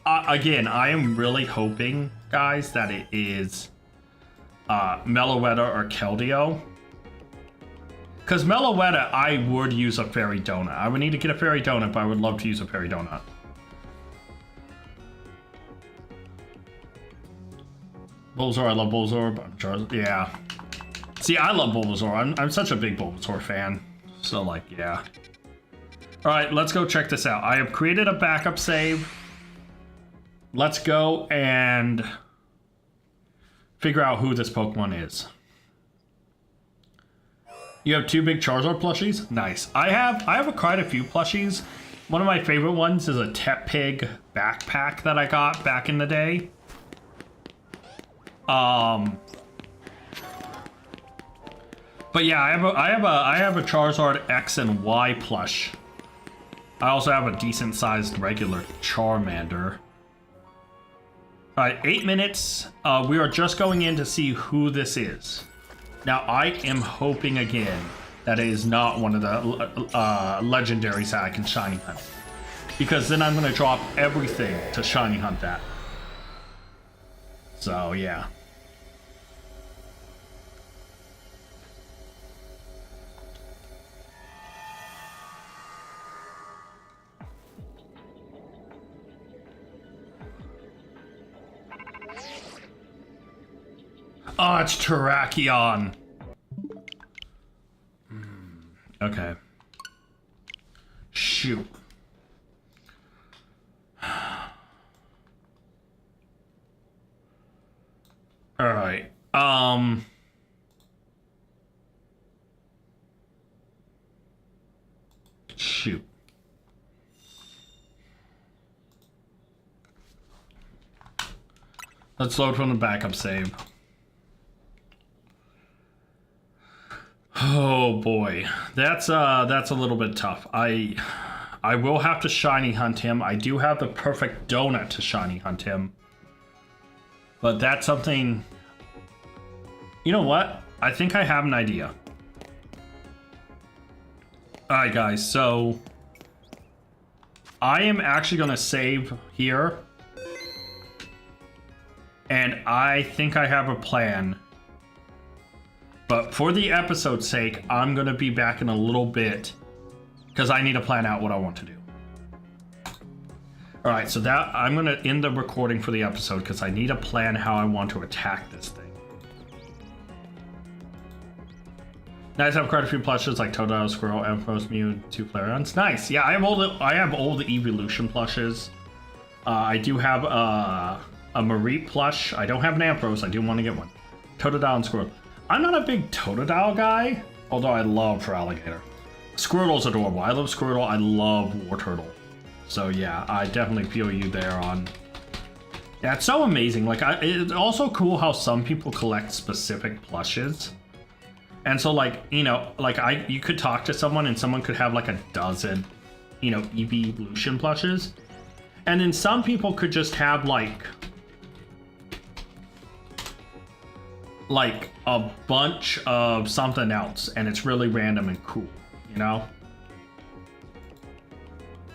A: Again, I am really hoping, guys, that it is Meloetta or Keldeo. Because Meloetta, I would use a Fairy Donut. I would need to get a Fairy Donut, but I would love to use a Fairy Donut. Bulbasaur, I love Bulbasaur, but Charizard, yeah. See, I love Bulbasaur. I'm such a big Bulbasaur fan. So, like, yeah. Alright, let's go check this out. I have created a backup save. Let's go and figure out who this Pokemon is. You have 2 big Charizard plushies? Nice. I have quite a few plushies. One of my favorite ones is a Tepig backpack that I got back in the day. But yeah, I have a Charizard X and Y plush. I also have a decent sized regular Charmander. Alright, 8 minutes. We are just going in to see who this is. Now, I am hoping again that it is not one of the legendaries that I can shiny hunt. Because then I'm going to drop everything to shiny hunt that. So, yeah. Oh, it's Terrakion. Okay. Shoot. All right. Shoot. Let's load from the backup save. Oh boy, that's a little bit tough. I will have to shiny hunt him. I do have the perfect donut to shiny hunt him. But that's something... You know what? I think I have an idea. Alright guys, so... I am actually going to save here. And I think I have a plan. But for the episode's sake, I'm going to be back in a little bit because I need to plan out what I want to do. All right, so that I'm going to end the recording for the episode because I need to plan how I want to attack this thing. Nice, I have quite a few plushes like Totodile, Squirrel, Ampharos, Mew, 2 Flareons. Nice, yeah, I have all the evolution plushes. I do have a Mareep plush. I don't have an Ampharos. I do want to get one. Totodile and Squirrel. I'm not a big Totodile guy, although I love Feraligatr. Squirtle's adorable. I love Squirtle. I love Wartortle. So yeah, I definitely feel you there on... Yeah, it's so amazing. Like, it's also cool how some people collect specific plushes. And so, like, you know, like, you could talk to someone and someone could have, like, a dozen, you know, evolution plushes. And then some people could just have, like a bunch of something else, and it's really random and cool, you know?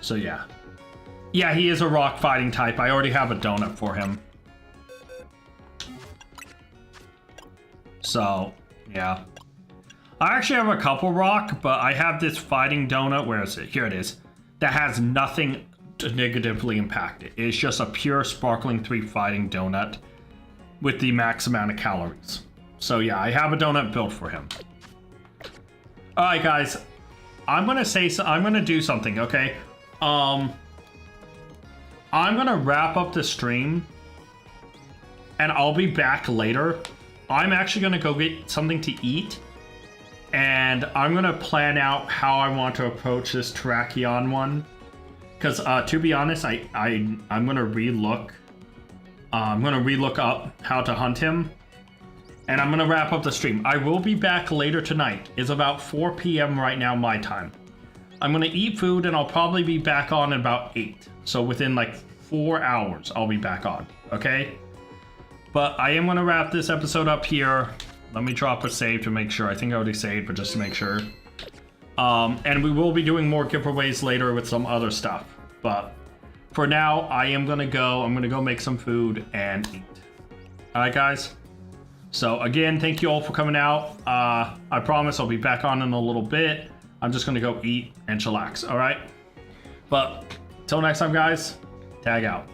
A: So yeah. Yeah, he is a rock fighting type. I already have a donut for him. So, Yeah. I actually have a couple rock, but I have this fighting donut. Where is it? Here it is. That has nothing to negatively impact it. It's just a pure sparkling 3 fighting donut with the max amount of calories. So yeah, I have a donut built for him. All right, guys. I'm gonna do something, okay? I'm gonna wrap up the stream, and I'll be back later. I'm actually gonna go get something to eat, and I'm gonna plan out how I want to approach this Terrakion one. Because to be honest, I'm gonna relook. I'm gonna relook up how to hunt him, and I'm gonna wrap up the stream. I will be back later tonight. It's about 4 p.m. right now, my time. I'm gonna eat food, and I'll probably be back on at about 8. So within like 4 hours, I'll be back on. Okay. But I am gonna wrap this episode up here. Let me drop a save to make sure. I think I already saved, but just to make sure. And we will be doing more giveaways later with some other stuff. But for now, I am gonna go. I'm gonna go make some food and eat. All right, guys. So again, thank you all for coming out. I promise I'll be back on in a little bit. I'm just gonna go eat and chillax. All right. But till next time, guys. Tag out.